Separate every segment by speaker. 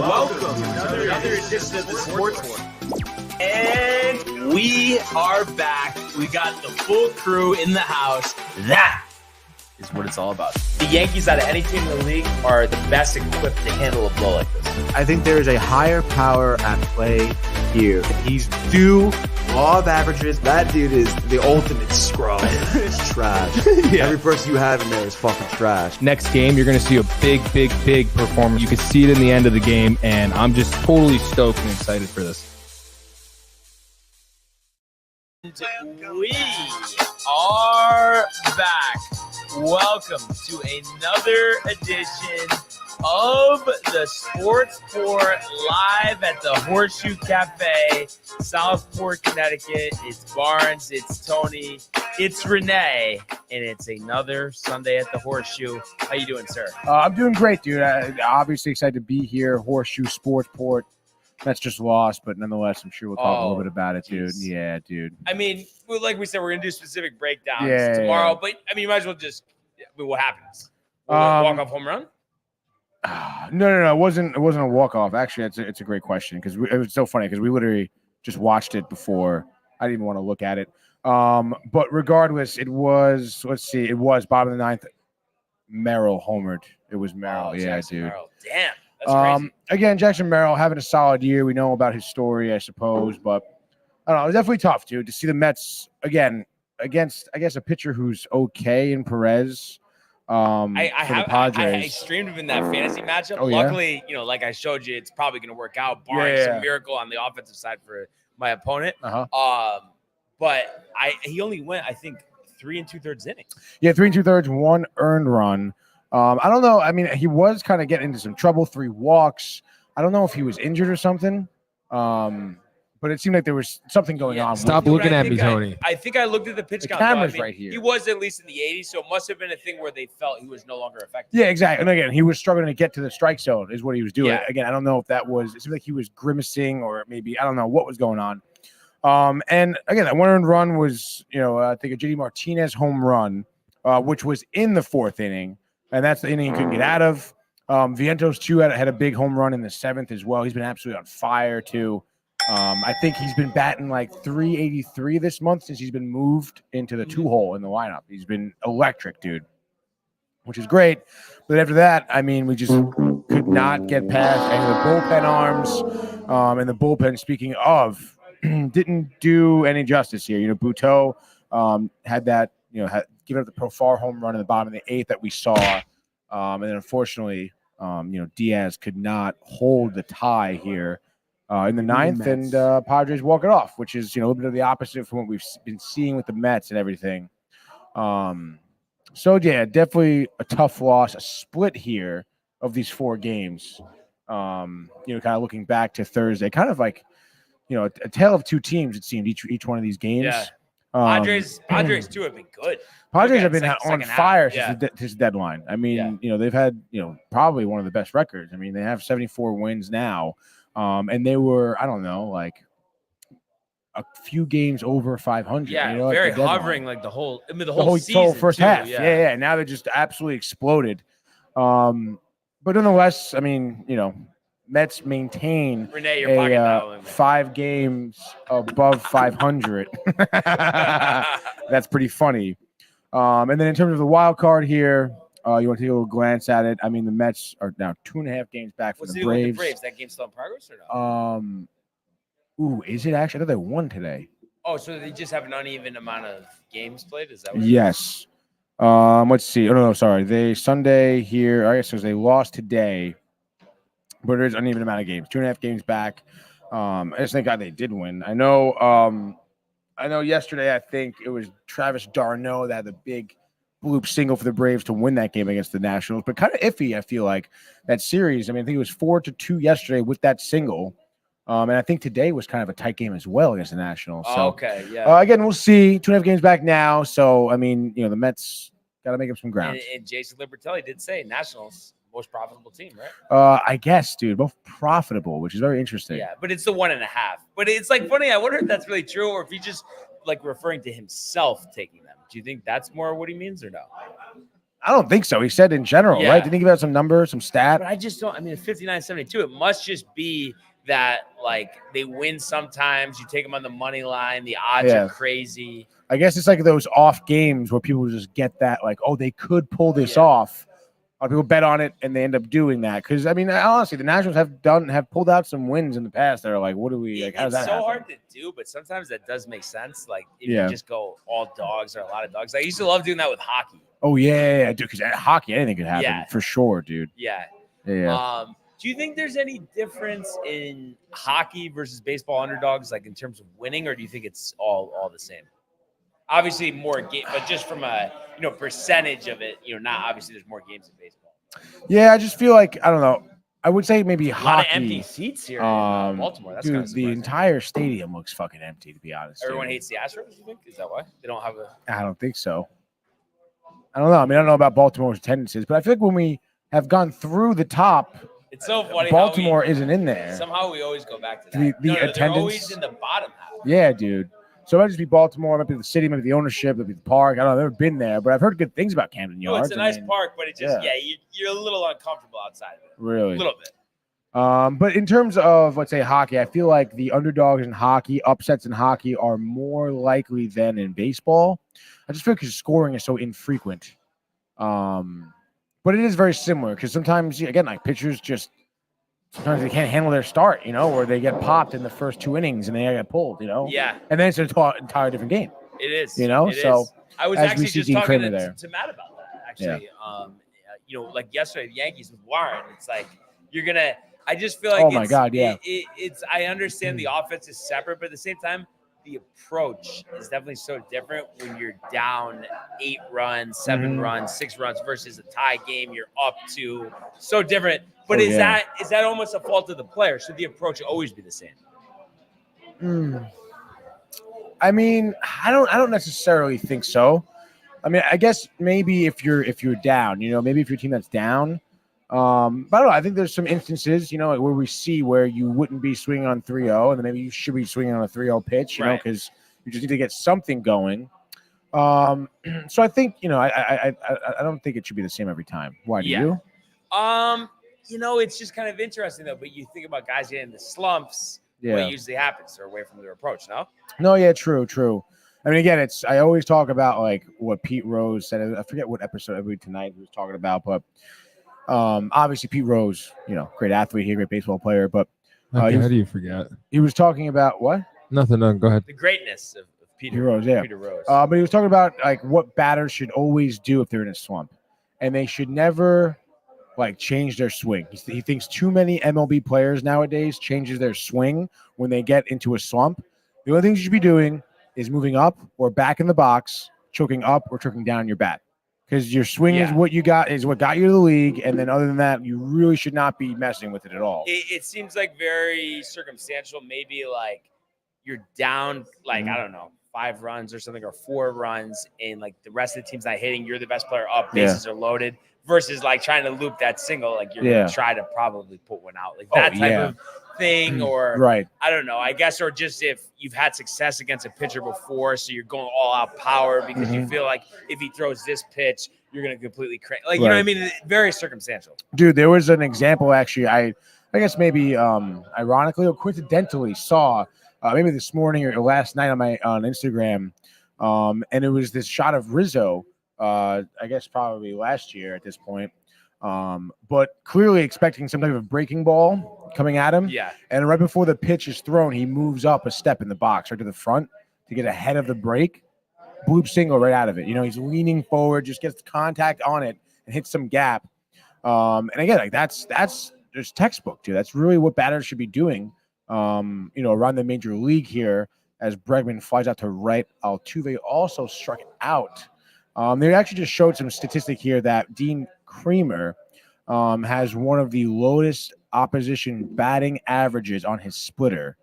Speaker 1: Welcome to another edition of the Sports War. And we are back. We got the full crew in the house. That is what it's all about. The Yankees, out of any team in the league, are the best equipped to handle a blow like this.
Speaker 2: I think there is a higher power at play here. He's due law of averages. That dude is the ultimate scrub. It's trash. Yeah. Every person you have in there is fucking trash.
Speaker 3: Next game, you're going to see a big performance. You can see it in the end of the game, and I'm just totally stoked and excited for this.
Speaker 1: We are back. Welcome to another edition of the Sports Port live at the Horseshoe Cafe, Southport, Connecticut. It's Barnes, it's Tony, it's Renee, and it's another Sunday at the Horseshoe. How you doing, sir?
Speaker 4: I'm doing great, dude. Obviously excited to be here. Horseshoe Sports Port. That's just lost, but nonetheless, I'm sure we'll talk a little bit about it, dude.
Speaker 1: Geez.
Speaker 4: Yeah, dude.
Speaker 1: I mean, like we said, we're going to do specific breakdowns tomorrow, but I mean, you might as well just what happens? Walk-off home run?
Speaker 4: No. It wasn't a walk-off. Actually, it's a great question because it was so funny because we literally just watched it before. I didn't even want to look at it. But regardless, it was, it was bottom of the ninth. Merrill homered. It was Merrill.
Speaker 1: Jackson
Speaker 4: dude.
Speaker 1: Merrill. Damn. That's crazy.
Speaker 4: Again, Jackson Merrill having a solid year. We know about his story, I suppose, but I don't know. It was definitely tough, dude, to see the Mets again against, I guess, a pitcher who's okay in Perez.
Speaker 1: I streamed him in that fantasy matchup. Luckily, like I showed you, it's probably going to work out, barring some miracle on the offensive side for my opponent. But he only went, I think, 3 2/3 innings. Yeah,
Speaker 4: 3 2/3, 1 earned run. I don't know. I mean, he was kind of getting into some trouble, 3 walks. I don't know if he was injured or something. But it seemed like there was something going on.
Speaker 3: Stop looking at me, Tony.
Speaker 1: I think I looked at the pitch count.
Speaker 4: Camera's right here.
Speaker 1: He was at least in the 80s, so it must have been a thing where they felt he was no longer effective.
Speaker 4: Yeah, exactly. And again, he was struggling to get to the strike zone is what he was doing.
Speaker 1: Yeah.
Speaker 4: Again, I don't know if that was – it seemed like he was grimacing or maybe – I don't know what was going on. And again, that 1 earned run was, I think a JD Martinez home run, which was in the 4th inning. And that's the inning he couldn't get out of. Vientos, too, had a big home run in the 7th as well. He's been absolutely on fire, too. I think he's been batting like 383 this month since he's been moved into the 2-hole in the lineup. He's been electric, dude, which is great. But after that, I mean, we just could not get past any of the bullpen arms. And the bullpen, speaking of, didn't do any justice here. Buteau had that, had given up the Profar home run in the bottom of the 8th that we saw. And then unfortunately, Diaz could not hold the tie here in the 9th, and Padres walk it off, which is, a little bit of the opposite from what we've been seeing with the Mets and everything. So, yeah, definitely a tough loss, a split here of these 4 games. Kind of looking back to Thursday, kind of like, a tale of 2 teams, it seemed, each one of these games.
Speaker 1: Yeah. Padres too have been good.
Speaker 4: Padres have been on fire since the deadline. I mean, they've had, probably one of the best records. I mean, they have 74 wins now. And they were, I don't know, like a few games over 500.
Speaker 1: Yeah, very hovering like the whole season.
Speaker 4: First half. Yeah. Now they just absolutely exploded. But nonetheless, I mean, Mets maintain
Speaker 1: Renee, you're pocket dialing,
Speaker 4: 5 games above 500. That's pretty funny. And then in terms of the wild card here, you want to take a little glance at it. I mean, the Mets are now 2.5 games back from the Braves.
Speaker 1: With the Braves? That game's still in progress or no?
Speaker 4: Is it actually? I thought they won today.
Speaker 1: Oh, so they just have an uneven amount of games played? Is that what
Speaker 4: Yes. Let's see. Oh, no, sorry. They Sunday here. I guess because they lost today. But there's an uneven amount of games. 2.5 games back. I just thank God they did win. I know yesterday, I think it was Travis d'Arnaud that had the big bloop single for the Braves to win that game against the Nationals. But kind of iffy, I feel like, that series. I mean, I think it was 4-2 yesterday with that single. And I think today was kind of a tight game as well against the Nationals. So,
Speaker 1: okay, yeah.
Speaker 4: Again, we'll see. 2.5 games back now. So, I mean, the Mets got to make up some ground.
Speaker 1: And Jason Libertelli did say Nationals most profitable team, right?
Speaker 4: I guess, dude, both profitable, which is very interesting.
Speaker 1: Yeah, but it's the 1.5. But it's like funny. I wonder if that's really true, or if he just like referring to himself taking them. Do you think that's more what he means, or no?
Speaker 4: I don't think so. He said in general,
Speaker 1: Yeah.
Speaker 4: right? Didn't he give out some number, some stat?
Speaker 1: But I just don't. I mean, 59-72. It must just be that like they win sometimes. You take them on the money line. The odds
Speaker 4: Yeah.
Speaker 1: are crazy.
Speaker 4: I guess it's like those off games where people just get that, like, oh, they could pull this
Speaker 1: Yeah.
Speaker 4: off. A lot of people bet on it and they end up doing that. Because I mean, honestly, the Nationals have pulled out some wins in the past that are like, what do we like? How does
Speaker 1: It's
Speaker 4: that
Speaker 1: so
Speaker 4: happen?
Speaker 1: hard to do, but sometimes that does make sense. Like if
Speaker 4: Yeah.
Speaker 1: you just go all dogs or a lot of dogs. I used to love doing that with hockey.
Speaker 4: Oh yeah, dude. Because hockey, anything could happen
Speaker 1: Yeah.
Speaker 4: for sure, dude.
Speaker 1: Yeah.
Speaker 4: Yeah.
Speaker 1: Do you think there's any difference in hockey versus baseball underdogs, like in terms of winning, or do you think it's all the same? Obviously, more game, but just from a percentage of it, not obviously there's more games in baseball.
Speaker 4: Yeah, I just feel like I don't know. I would say maybe
Speaker 1: A
Speaker 4: hockey.
Speaker 1: lot of empty seats here in Baltimore. That's kind
Speaker 4: Dude,
Speaker 1: of
Speaker 4: the entire stadium looks fucking empty, to be honest.
Speaker 1: Everyone
Speaker 4: dude.
Speaker 1: hates the Astros. You think is that why they don't have a?
Speaker 4: I don't think so. I don't know. I mean, I don't know about Baltimore's attendances, but I feel like when we have gone through the top,
Speaker 1: It's so funny.
Speaker 4: Baltimore isn't in there.
Speaker 1: Somehow we always go back to that.
Speaker 4: The
Speaker 1: They're
Speaker 4: attendance-
Speaker 1: always in the bottom half.
Speaker 4: Yeah, dude. So it might just be Baltimore, it might be the city, maybe the ownership, maybe the park. I don't know. I've never been there, but I've heard good things about Camden
Speaker 1: No,
Speaker 4: Yards.
Speaker 1: it's a nice
Speaker 4: I mean,
Speaker 1: park, but it just
Speaker 4: yeah.
Speaker 1: you're a little uncomfortable outside of it.
Speaker 4: Really?
Speaker 1: A little bit.
Speaker 4: But in terms of, let's say, hockey, I feel like the underdogs in hockey, upsets in hockey are more likely than in baseball. I just feel like scoring is so infrequent. But it is very similar because sometimes, again, like pitchers sometimes they can't handle their start, or they get popped in the first 2 innings and they get pulled,
Speaker 1: Yeah,
Speaker 4: and then it's an entire different game.
Speaker 1: it is.
Speaker 4: It
Speaker 1: so
Speaker 4: is.
Speaker 1: I was
Speaker 4: as we
Speaker 1: actually
Speaker 4: see
Speaker 1: just
Speaker 4: Dean
Speaker 1: talking
Speaker 4: Kramer there.
Speaker 1: to Matt about that. Actually, like yesterday, the Yankees with Warren. It's like you're gonna. I just feel like
Speaker 4: Oh my God, yeah.
Speaker 1: It's. I understand the offense is separate, but at the same time, the approach is definitely so different when you're down 8 runs, 7 runs, 6 runs versus a tie game. You're up 2. So different. But is that almost a fault of the player? Should the approach always be the same?
Speaker 4: I mean, I don't necessarily think so. I mean, I guess maybe if you're down, maybe if your team that's down. But I don't know. I think there's some instances, where we see where you wouldn't be swinging on 3-0, and then maybe you should be swinging on a 3-0 pitch,
Speaker 1: Right.
Speaker 4: because you just need to get something going. So I think, I don't think it should be the same every time. Why do you?
Speaker 1: It's just kind of interesting though. But you think about guys getting the slumps.
Speaker 4: Yeah.
Speaker 1: What usually happens? They're away from their approach. No.
Speaker 4: No, yeah, true. I mean, again, I always talk about like what Pete Rose said. I forget what episode tonight he was talking about, but obviously Pete Rose, great athlete here, great baseball player. But
Speaker 3: How do you forget?
Speaker 4: he was talking about what?
Speaker 3: Nothing. No, go ahead.
Speaker 1: The greatness of Peter
Speaker 4: Rose, yeah.
Speaker 1: Peter Rose.
Speaker 4: But he was talking about like what batters should always do if they're in a slump, and they should never like change their swing. He thinks too many MLB players nowadays changes their swing when they get into a slump. The only things you should be doing is moving up or back in the box, choking up or choking down your bat. Because your swing is what got you to the league, and then other than that, you really should not be messing with it at all.
Speaker 1: It seems like very circumstantial. Maybe like you're down, like I don't know, 5 runs or something, or 4 runs, and like the rest of the team's not hitting. You're the best player up, bases are loaded. Versus like trying to loop that single, like you're gonna try to probably put one out, like that type of thing, or
Speaker 4: right.
Speaker 1: I don't know. I guess, or just if you've had success against a pitcher before, so you're going all out power because you feel like if he throws this pitch, you're gonna completely crank. Like you know what I mean? Very circumstantial.
Speaker 4: Dude, there was an example actually. I guess maybe ironically or coincidentally saw maybe this morning or last night on Instagram, and it was this shot of Rizzo. I guess probably last year at this point, but clearly expecting some type of breaking ball coming at him.
Speaker 1: Yeah.
Speaker 4: And right before the pitch is thrown, he moves up a step in the box right to the front to get ahead of the break. Bloop single right out of it. He's leaning forward, just gets contact on it and hits some gap. And again, like that's just textbook, dude. That's really what batters should be doing. Around the major league here as Bregman flies out to right. Altuve also struck out. They actually just showed some statistic here that Dean Kramer has one of the lowest opposition batting averages on his splitter.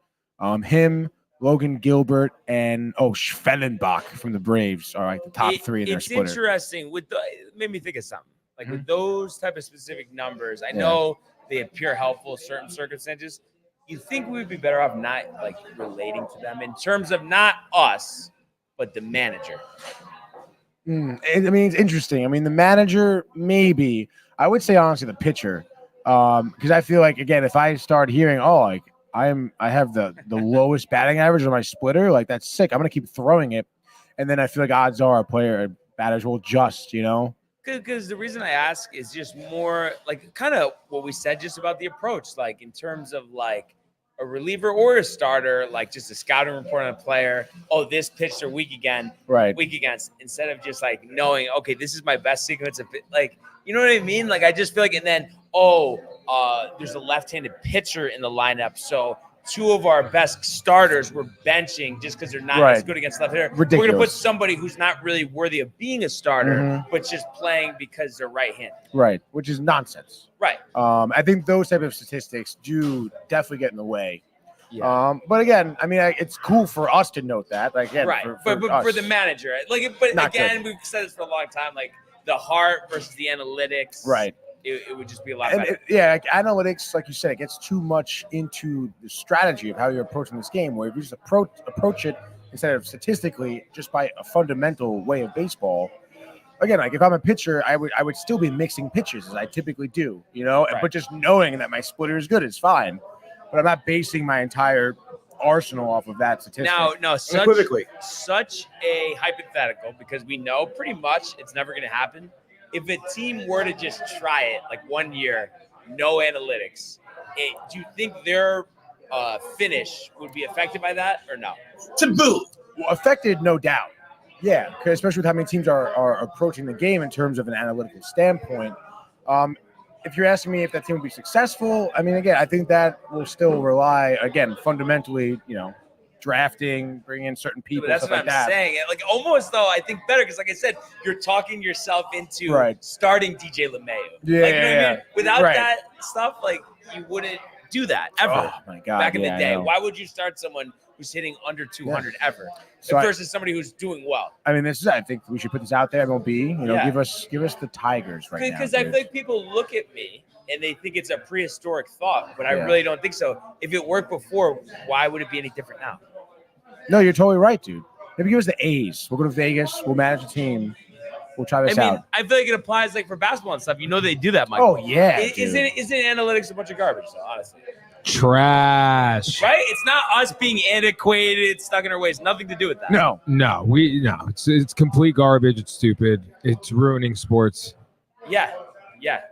Speaker 4: Him, Logan Gilbert, and Schvellenbach from the Braves are like the top 3 in their splitter.
Speaker 1: It's interesting. It made me think of something. Like with those type of specific numbers, I know they appear helpful in certain circumstances. You think we would be better off not like relating to them in terms of not us, but the manager?
Speaker 4: I mean, it's interesting. I mean, the manager, maybe. I would say honestly the pitcher, because I feel like again, if I start hearing, I have the lowest batting average on my splitter, like that's sick. I'm gonna keep throwing it, and then I feel like odds are batters will adjust.
Speaker 1: Because the reason I ask is just more like kind of what we said just about the approach, like in terms of like a reliever or a starter, like just a scouting report on a player. Oh, this pitched are weak against, instead of just like knowing, okay, this is my best sequence of like, you know what I mean? Like I just feel like, and then there's a left-handed pitcher in the lineup, so two of our best starters were benching just because they're not as good against left hitter.
Speaker 4: Ridiculous.
Speaker 1: We're gonna put somebody who's not really worthy of being a starter, but just playing because they're right-handed.
Speaker 4: Right, which is nonsense.
Speaker 1: Right.
Speaker 4: I think those type of statistics do definitely get in the way.
Speaker 1: Yeah.
Speaker 4: But again, I mean, it's cool for us to note that. Like, again,
Speaker 1: right.
Speaker 4: For
Speaker 1: but
Speaker 4: us,
Speaker 1: for the manager, like, but
Speaker 4: not
Speaker 1: again,
Speaker 4: good.
Speaker 1: we've said this for a long time, like the heart versus the analytics.
Speaker 4: Right.
Speaker 1: It would just be a lot better.
Speaker 4: Like analytics, like you said, it gets too much into the strategy of how you're approaching this game, where if you just approach it instead of statistically, just by a fundamental way of baseball. Again, like if I'm a pitcher, I would still be mixing pitches as I typically do,
Speaker 1: Right.
Speaker 4: but just knowing that my splitter is good is fine. But I'm not basing my entire arsenal off of that statistic.
Speaker 1: No, such a hypothetical, because we know pretty much it's never going to happen. If a team were to just try it like 1 year, no analytics, do you think their finish would be affected by that or no?
Speaker 2: Taboo.
Speaker 4: Well, affected, no doubt. Yeah, because especially with how many teams are approaching the game in terms of an analytical standpoint. If you're asking me if that team will be successful, I mean, again, I think that will still rely, again, fundamentally, drafting, bringing in certain people.
Speaker 1: But that's what I'm saying. Like almost though, I think better because, like I said, you're talking yourself into starting DJ LeMahieu.
Speaker 4: Yeah,
Speaker 1: like, you know what I mean? Without
Speaker 4: Right.
Speaker 1: that stuff, like you wouldn't do that ever.
Speaker 4: Oh my God!
Speaker 1: Back in the
Speaker 4: yeah, I
Speaker 1: day,
Speaker 4: know.
Speaker 1: why would you start someone who's hitting under 200 ever
Speaker 4: So
Speaker 1: versus somebody who's doing well?
Speaker 4: I mean, I think we should put this out there. MLB,
Speaker 1: Yeah.
Speaker 4: give us the Tigers right now.
Speaker 1: Because I
Speaker 4: dude.
Speaker 1: feel like people look at me and they think it's a prehistoric thought, but I
Speaker 4: Yeah.
Speaker 1: really don't think so. If it worked before, why would it be any different now?
Speaker 4: No, you're totally right, dude. Maybe give us the A's. We'll go to Vegas. We'll manage the team. We'll try this out.
Speaker 1: I feel like it applies like for basketball and stuff. You know they do that, Michael.
Speaker 4: Oh yeah.
Speaker 1: Isn't analytics a bunch of garbage, though, honestly?
Speaker 3: Trash.
Speaker 1: Right? It's not us being antiquated, stuck in our ways. Nothing to do with that.
Speaker 4: No.
Speaker 3: No, it's complete garbage. It's stupid. It's ruining sports.
Speaker 1: Yeah.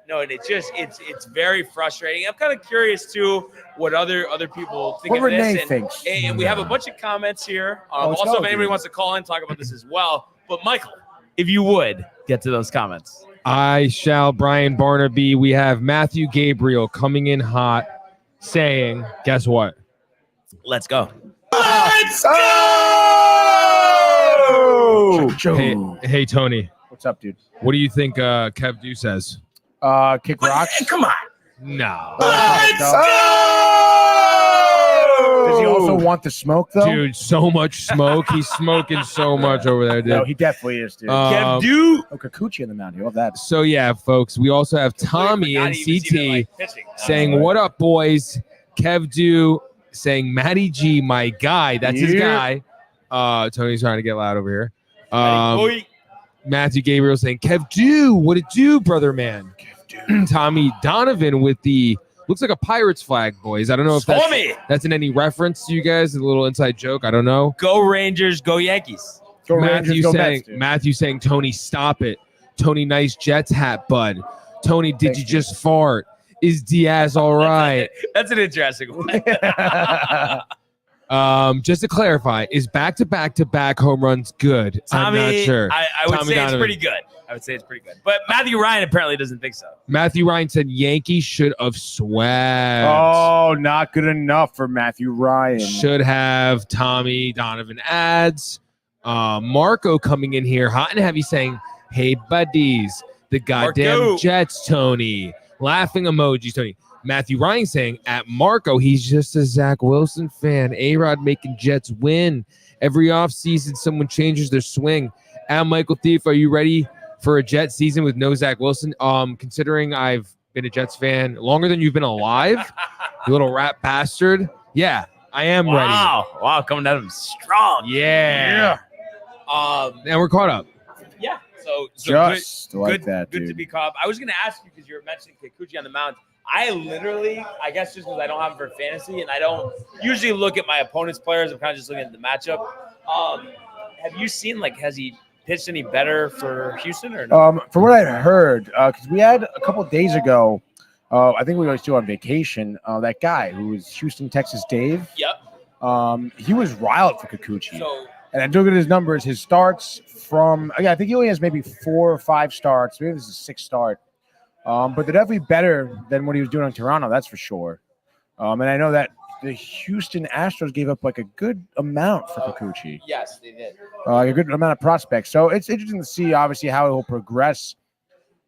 Speaker 1: No, and it's very frustrating. I'm kind of curious too what other people think
Speaker 4: What
Speaker 1: of this.
Speaker 4: Renee thinks.
Speaker 1: And we have a bunch of comments here.
Speaker 4: let's
Speaker 1: Also,
Speaker 4: go,
Speaker 1: if anybody
Speaker 4: dude.
Speaker 1: wants to call in, talk about this as well. But Michael, if you would get to those comments.
Speaker 3: I shall, Brian Barnaby. We have Matthew Gabriel coming in hot, saying, guess what?
Speaker 1: Let's go.
Speaker 2: Let's go!
Speaker 3: Hey, Tony.
Speaker 4: What's up, dude?
Speaker 3: What do you think Kev Du says?
Speaker 4: Kick rocks.
Speaker 2: Come on.
Speaker 3: No.
Speaker 2: Let's go!
Speaker 4: Does he also want the smoke though?
Speaker 3: Dude, so much smoke. He's smoking so much over there, dude.
Speaker 4: No, he definitely is, dude.
Speaker 1: Kev Du.
Speaker 4: Oh, Kikuchi in the mound. You love that.
Speaker 3: So, yeah, folks, we also have Tommy and CT saying, what up, boys? Kev Du saying, Matty G, my guy. That's his guy. Tony's trying to get loud over here. Matthew Gabriel saying, Kev Du, what it do, brother man? Tommy Donovan with the looks like a Pirates flag, boys. I don't know if that's in any reference to you guys. A little inside joke. I don't know.
Speaker 1: Go Rangers, go Yankees.
Speaker 4: Go Rangers, go Mets, dude.
Speaker 3: Matthew saying, Tony, stop it. Tony, nice Jets hat, bud. Tony, did you just fart? Is Diaz all right?
Speaker 1: That's an interesting one.
Speaker 3: Just to clarify, is back-to-back home runs good?
Speaker 1: Tommy,
Speaker 3: I'm not sure.
Speaker 1: I would
Speaker 3: Tommy
Speaker 1: say
Speaker 3: Donovan.
Speaker 1: it's pretty good. I would say it's pretty good. But Matthew Ryan apparently doesn't think so.
Speaker 3: Matthew Ryan said Yankees should have swept.
Speaker 4: Oh, not good enough for Matthew Ryan.
Speaker 3: Should have Tommy Donovan ads. Marco coming in here hot and heavy saying, hey, buddies, the goddamn
Speaker 1: Marco.
Speaker 3: Jets, Tony. Laughing emojis, Tony. Matthew Ryan saying, at Marco, he's just a Zach Wilson fan. A-Rod making Jets win. Every offseason, someone changes their swing. At Michael Thief, are you ready for a Jet season with no Zach Wilson? Considering I've been a Jets fan longer than you've been alive, you little rat bastard. Yeah, I am ready.
Speaker 1: Wow, coming at him strong.
Speaker 3: Yeah. And we're caught up.
Speaker 1: Yeah. So
Speaker 4: Just like
Speaker 1: good,
Speaker 4: that,
Speaker 1: good
Speaker 4: dude.
Speaker 1: to be caught up. I was going to ask you because you were mentioning Kikuchi on the mound. I guess just because I don't have him for fantasy and I don't usually look at my opponent's players, I'm kind of just looking at the matchup. Have you seen, has he pitched any better for Houston or no?
Speaker 4: From what I heard, because we had a couple of days ago, I think we were still on vacation. That guy who was Houston, Texas, Dave.
Speaker 1: Yep.
Speaker 4: He was riled for Kikuchi.
Speaker 1: So
Speaker 4: And I look at his numbers. His starts from I think he only has maybe 4 or 5 starts. Maybe this is a 6th start. But they're definitely better than what he was doing on Toronto. That's for sure. And I know that the Houston Astros gave up a good amount for Kikuchi.
Speaker 1: yes, they did.
Speaker 4: A good amount of prospects. So it's interesting to see, obviously, how he'll progress.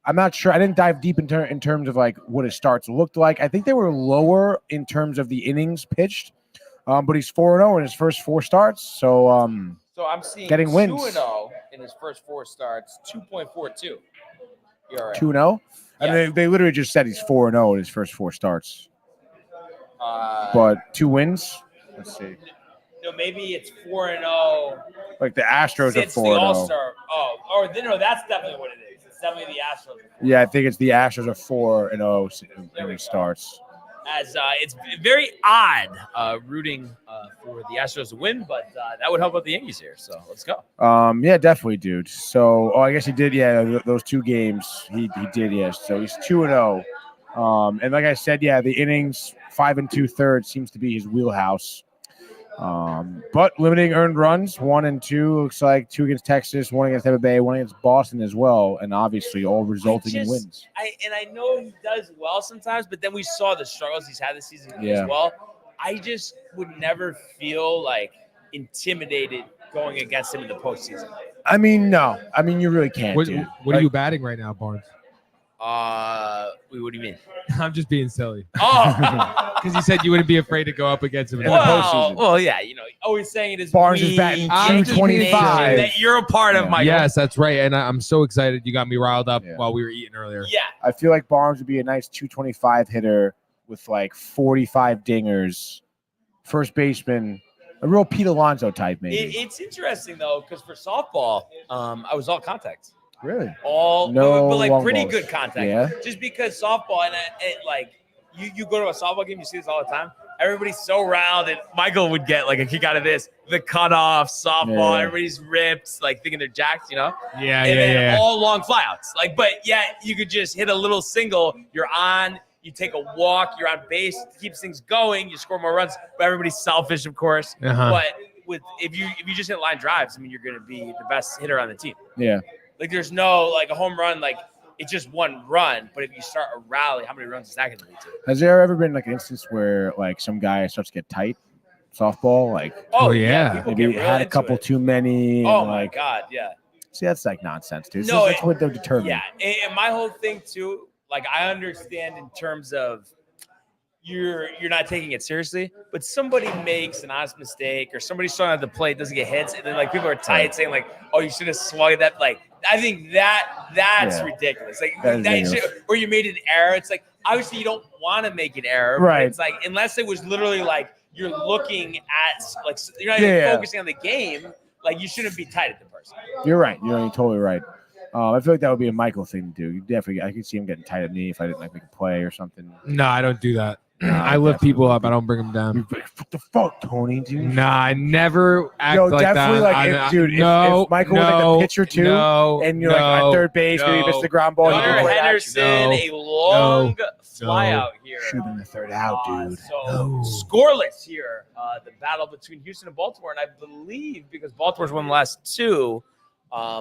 Speaker 4: I'm not sure. I didn't dive deep in terms of what his starts looked like. I think they were lower in terms of the innings pitched. But he's 4-0 in his first 4 starts. So
Speaker 1: So I'm seeing
Speaker 4: getting wins.
Speaker 1: 2-0 in his first 4 starts, 2.42. You're right.
Speaker 4: 2-0.
Speaker 1: Yeah.
Speaker 4: I mean, they literally just said he's 4-0 in his first 4 starts. But 2 wins. Let's see.
Speaker 1: No, maybe it's 4-0.
Speaker 4: Like the Astros
Speaker 1: Since
Speaker 4: are
Speaker 1: the
Speaker 4: 4-0.
Speaker 1: All-Star. No, that's definitely what it is. It's definitely the Astros.
Speaker 4: Yeah, I think it's the Astros are 4-0 in his starts.
Speaker 1: As it's very odd rooting for the Astros to win, but that would help out the Yankees here. So let's go.
Speaker 4: Yeah, definitely, dude. So, I guess he did. Yeah, those 2 games he did. Yes, so he's 2-0. And like I said, yeah, the innings 5 2/3 seems to be his wheelhouse. But limiting earned runs 1 and 2 looks like 2 against Texas, 1 against Tampa Bay, 1 against Boston as well, and obviously all resulting in wins.
Speaker 1: I know he does well sometimes, but then we saw the struggles he's had this season
Speaker 4: Yeah.
Speaker 1: as well. I just would never feel intimidated going against him in the postseason.
Speaker 4: I mean, no. I mean, you really can't.
Speaker 3: What,
Speaker 4: dude.
Speaker 3: what are you batting right now, Barnes?
Speaker 1: What do you mean?
Speaker 3: I'm just being silly.
Speaker 1: Oh,
Speaker 3: Because you said you wouldn't be afraid to go up against him.
Speaker 4: In the postseason.
Speaker 1: well, yeah. Always saying it is
Speaker 4: Barnes
Speaker 1: me
Speaker 4: is batting
Speaker 1: and
Speaker 4: 225.
Speaker 1: that you're a part of, Michael.
Speaker 3: Yes, that's right. And I'm so excited. You got me riled up
Speaker 4: Yeah.
Speaker 3: while we were eating earlier.
Speaker 1: Yeah.
Speaker 4: I feel like Barnes would be a nice 225 hitter with 45 dingers, first baseman, a real Pete Alonso type, maybe.
Speaker 1: It's interesting though, because for softball, I was all contact.
Speaker 4: Really?
Speaker 1: But
Speaker 4: long
Speaker 1: pretty
Speaker 4: balls.
Speaker 1: good contact.
Speaker 4: Yeah.
Speaker 1: Just because softball and you go to a softball game, you see this all the time. Everybody's so round, and Michael would get a kick out of this. The cutoff softball,
Speaker 4: Yeah.
Speaker 1: everybody's ripped, thinking they're jacked,
Speaker 3: Yeah,
Speaker 1: and then all long flyouts. But you could just hit a little single. You're on. You take a walk. You're on base. It keeps things going. You score more runs. But everybody's selfish, of course.
Speaker 3: Uh-huh.
Speaker 1: But if you just hit line drives, you're going to be the best hitter on the team.
Speaker 4: Yeah.
Speaker 1: There's no a home run, it's just one run. But if you start a rally, how many runs is that going to lead to?
Speaker 4: Has there ever been an instance where some guy starts to get tight, softball?
Speaker 3: Oh, yeah.
Speaker 1: people
Speaker 4: Maybe
Speaker 1: get real
Speaker 4: had a
Speaker 1: into
Speaker 4: couple
Speaker 1: it.
Speaker 4: too many.
Speaker 1: Oh
Speaker 4: and,
Speaker 1: my God, yeah.
Speaker 4: See, that's nonsense, dude.
Speaker 1: No,
Speaker 4: That's what they're determined.
Speaker 1: Yeah, and my whole thing too, I understand in terms of you're not taking it seriously, but somebody makes an honest mistake or somebody's throwing at the plate, doesn't get hits, and then people are tight saying oh, you should have swung at that. I think that's
Speaker 4: Yeah.
Speaker 1: ridiculous.
Speaker 4: That is ridiculous.
Speaker 1: Or you made an error. It's obviously you don't want to make an error,
Speaker 4: Right.
Speaker 1: But it's unless it was literally you're looking at you're not even
Speaker 4: Yeah.
Speaker 1: focusing on the game, you shouldn't be tight at the person.
Speaker 4: You're right. You're totally right. I feel like that would be a Michael thing to do. You definitely, I could see him getting tight at me if I didn't make a play or something.
Speaker 3: No, I don't do that. I lift people up. I don't bring them down.
Speaker 4: What the fuck, Tony, dude?
Speaker 3: Nah, I never act
Speaker 4: Yo,
Speaker 3: like
Speaker 4: definitely
Speaker 3: that.
Speaker 4: if Michael was a pitcher too, and you're at third base, maybe you missed the ground ball, you
Speaker 1: Hunter
Speaker 4: can play that.
Speaker 1: Henderson, a long fly out here.
Speaker 4: Should have been the third out, dude.
Speaker 1: Scoreless here. The battle between Houston and Baltimore, and I believe because Baltimore's won the last 2,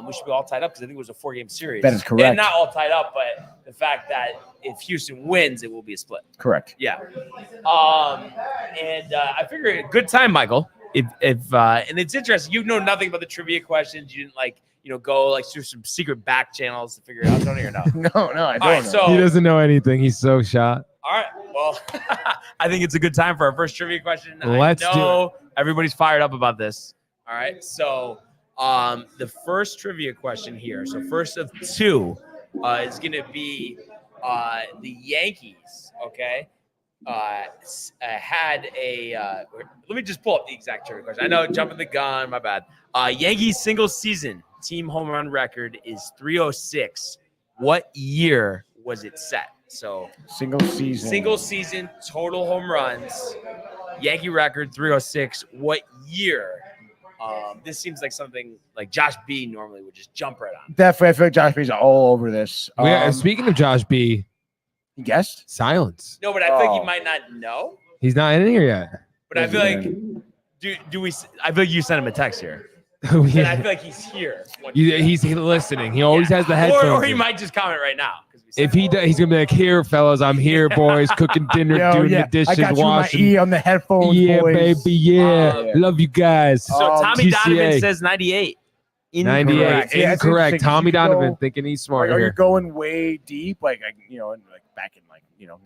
Speaker 1: we should be all tied up because I think it was a 4-game series.
Speaker 4: That is correct.
Speaker 1: And not all tied up, but the fact that if Houston wins, it will be a split.
Speaker 4: Correct.
Speaker 1: Yeah. And I figure a good time, Michael. If and it's interesting. You know nothing about the trivia questions. You didn't go through some secret back channels to figure it out, Tony, or no?
Speaker 4: No, I don't
Speaker 1: All right,
Speaker 4: know.
Speaker 1: so
Speaker 3: He doesn't know anything. He's so shot.
Speaker 1: all right. Well, I think it's a good time for our first trivia question.
Speaker 3: Let's
Speaker 1: I know everybody's fired up about this. All right. So the first trivia question here. So first of 2 is going to be the Yankees. Okay. Had a let me just pull up the exact trivia question. I know jumping the gun. My bad. Yankees single season team home run record is 306. What year was it set? So
Speaker 4: Single season
Speaker 1: total home runs. Yankee record 306. What year? This seems like something like Josh B normally would just jump right on.
Speaker 4: Definitely, I feel like Josh B's all over this.
Speaker 3: Speaking of Josh B,
Speaker 4: you guessed?
Speaker 3: silence.
Speaker 1: No, but I feel like you might not know.
Speaker 3: He's not in here yet.
Speaker 1: But I feel like do we? I feel like you sent him a text here. And I feel like he's here.
Speaker 3: He's listening. He always has the headphones.
Speaker 1: Or he
Speaker 3: in.
Speaker 1: might just comment right now.
Speaker 3: If he does, he's gonna be like, "Here, fellas, I'm here, boys, cooking dinner, doing the dishes,
Speaker 4: I got
Speaker 3: washing."
Speaker 4: you my E on the headphones,
Speaker 3: yeah,
Speaker 4: boys.
Speaker 3: baby, yeah. Love you guys.
Speaker 1: So Tommy Donovan says 98.
Speaker 3: 98.
Speaker 4: Yeah,
Speaker 3: Incorrect. Tommy Donovan
Speaker 4: go,
Speaker 3: thinking he's smart
Speaker 4: Are
Speaker 3: here.
Speaker 4: you going way deep, like back in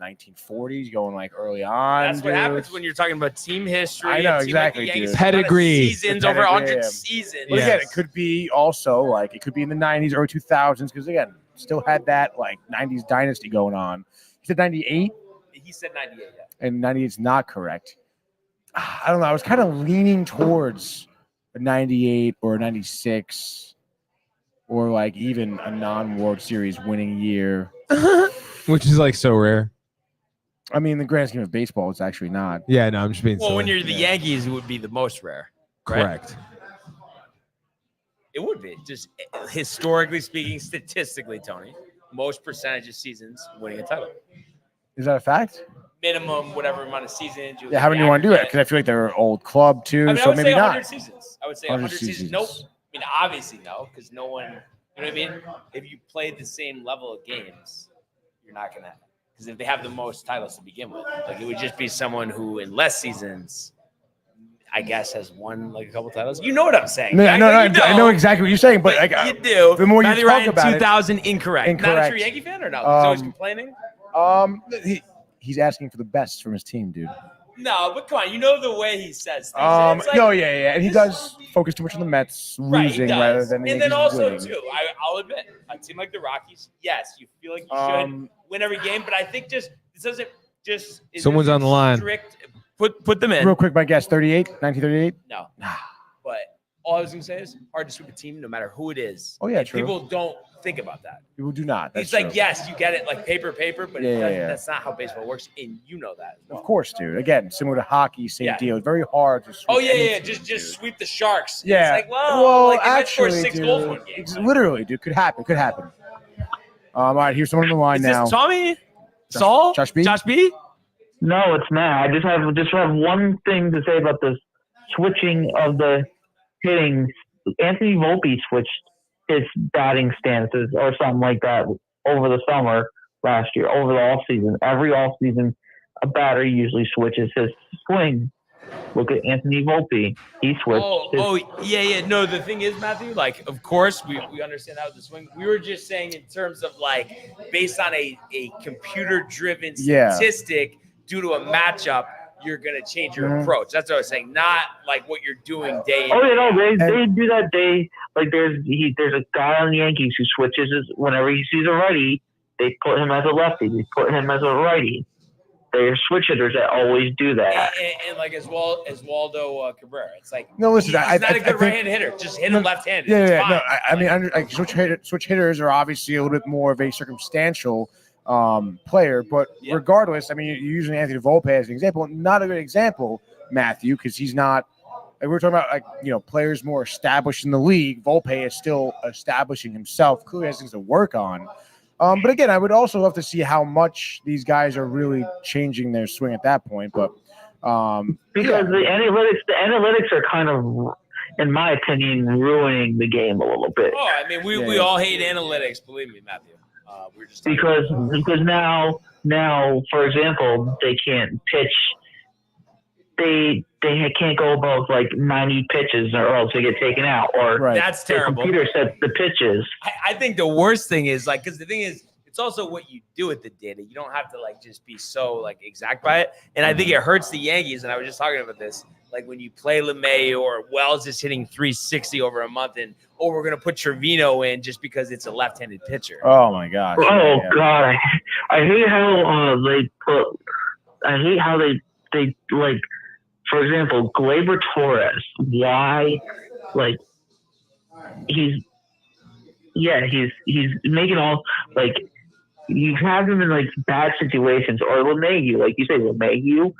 Speaker 4: 1940s, going like early on?
Speaker 1: That's what happens when you're talking about team history.
Speaker 4: I know
Speaker 1: team
Speaker 4: exactly,
Speaker 1: like the Yankees,
Speaker 4: dude.
Speaker 3: Pedigree.
Speaker 1: Seasons over 100 seasons.
Speaker 4: But again, it could be also like it could be in the 90s or 2000s because again, still had that like 90s dynasty going on. He said 98.
Speaker 1: He said 98. Yeah.
Speaker 4: And 98 is not correct. I don't know. I was kind of leaning towards a 98 or a 96 or like even a non-World Series winning year.
Speaker 3: Which is like so rare.
Speaker 4: I mean, in the grand scheme of baseball, it's actually not.
Speaker 3: Yeah, no, I'm just being
Speaker 1: Well,
Speaker 3: silly.
Speaker 1: when you're the Yankees, it would be the most rare. Right?
Speaker 3: Correct.
Speaker 1: It would be. Just historically speaking, statistically, Tony, most percentage of seasons winning a title.
Speaker 4: Is that a fact?
Speaker 1: Minimum, whatever amount of seasons.
Speaker 4: Yeah, how many you want to do it? Because I feel like they're an old club too,
Speaker 1: I mean,
Speaker 4: so
Speaker 1: I would
Speaker 4: maybe
Speaker 1: say 100
Speaker 4: not.
Speaker 1: seasons. I would say 100 seasons. Nope. I mean, obviously no, because no one. You know what I mean? If you played the same level of games, you're not gonna. Because if they have the most titles to begin with, like it would just be someone who, in less seasons, I guess, has won like a couple titles. You know what I'm saying?
Speaker 4: No, I know exactly what you're saying, but like,
Speaker 1: you do.
Speaker 4: The more
Speaker 1: Matthew
Speaker 4: you talk
Speaker 1: Ryan,
Speaker 4: about
Speaker 1: 2000, incorrect. Not a true Yankee fan or no? He's always complaining.
Speaker 4: He's asking for the best from his team, dude.
Speaker 1: No, but come on, you know the way he says things. It's like,
Speaker 4: No, yeah, and he does focus too much on the Mets losing rather than the
Speaker 1: and then
Speaker 4: Yankees
Speaker 1: also
Speaker 4: winning.
Speaker 1: too, I'll admit, a team like the Rockies, yes, you feel like you should win every game, but I think just this doesn't just
Speaker 3: Someone's on the line.
Speaker 1: Strict, put them in.
Speaker 4: Real quick, my guess: 1938.
Speaker 1: No, but all I was gonna say is hard to sweep a team, no matter who it is.
Speaker 4: Oh yeah,
Speaker 1: and
Speaker 4: true.
Speaker 1: People don't think about that.
Speaker 4: People do not. That's
Speaker 1: It's like,
Speaker 4: true.
Speaker 1: yes, you get it like paper, but
Speaker 4: Yeah.
Speaker 1: that's not how baseball works, and you know that.
Speaker 4: Of course, dude. Again, similar to hockey, same
Speaker 1: Yeah.
Speaker 4: deal. It's very hard to sweep.
Speaker 1: Oh yeah,
Speaker 4: any team,
Speaker 1: just
Speaker 4: dude.
Speaker 1: sweep the Sharks.
Speaker 4: Yeah.
Speaker 1: It's like, well like,
Speaker 4: actually,
Speaker 1: score 6
Speaker 4: dude,
Speaker 1: goals one game.
Speaker 4: literally, dude, could happen. All right, here's someone on the line
Speaker 1: Is
Speaker 4: now.
Speaker 1: this Tommy? Saul?
Speaker 4: Josh B?
Speaker 1: Josh B?
Speaker 5: No, it's not. I just have one thing to say about this switching of the hitting. Anthony Volpe switched his batting stances or something like that over the summer last year, over the off season. Every off season, a batter usually switches his swing. Look at Anthony Volpe. He switched.
Speaker 1: Yeah. No, the thing is, Matthew, like, of course, we understand that with the swing. We were just saying in terms of, like, based on a computer-driven statistic due to a matchup, you're going to change your approach. That's what I was saying, not, like, what you're doing day in.
Speaker 5: Oh, yeah, no, they do that day. Like, there's a guy on the Yankees who switches whenever he sees a righty, they put him as a lefty. They put him as a righty. They're switch hitters that always do that.
Speaker 1: And like as Waldo Cabrera, it's like
Speaker 4: No, listen,
Speaker 1: he's not a good right-handed hitter. Just hit him left-handed.
Speaker 4: Yeah. No, I mean, switch hitters are obviously a little bit more of a circumstantial player, but regardless, I mean, you're using Anthony Volpe as an example. Not a good example, Matthew, because he's not. Like we're talking about, players more established in the league. Volpe is still establishing himself. Clearly has things to work on. But again, I would also love to see how much these guys are really changing their swing at that point. But
Speaker 5: because the analytics are kind of, in my opinion, ruining the game a little bit.
Speaker 1: Oh, I mean, we all hate analytics. Believe me, Matthew. We're just
Speaker 5: because now, for example, they can't pitch. They can't go above like 90 pitches or else they get taken out. Or
Speaker 1: that's terrible.
Speaker 5: The computer sets the pitches.
Speaker 1: I think the worst thing is like, because the thing is, it's also what you do with the data. You don't have to like just be so like exact by it. And I think it hurts the Yankees. And I was just talking about this. Like when you play LeMay or Wells is hitting 360 over a month, and we're gonna put Trevino in just because it's a left-handed pitcher.
Speaker 4: Oh my gosh.
Speaker 5: Oh God, I hate how they put. I hate how they like. For example, Gleyber Torres, why, like, he's Yeah, he's making all like you have him in like bad situations, or LeMahieu, like you say, LeMahieu.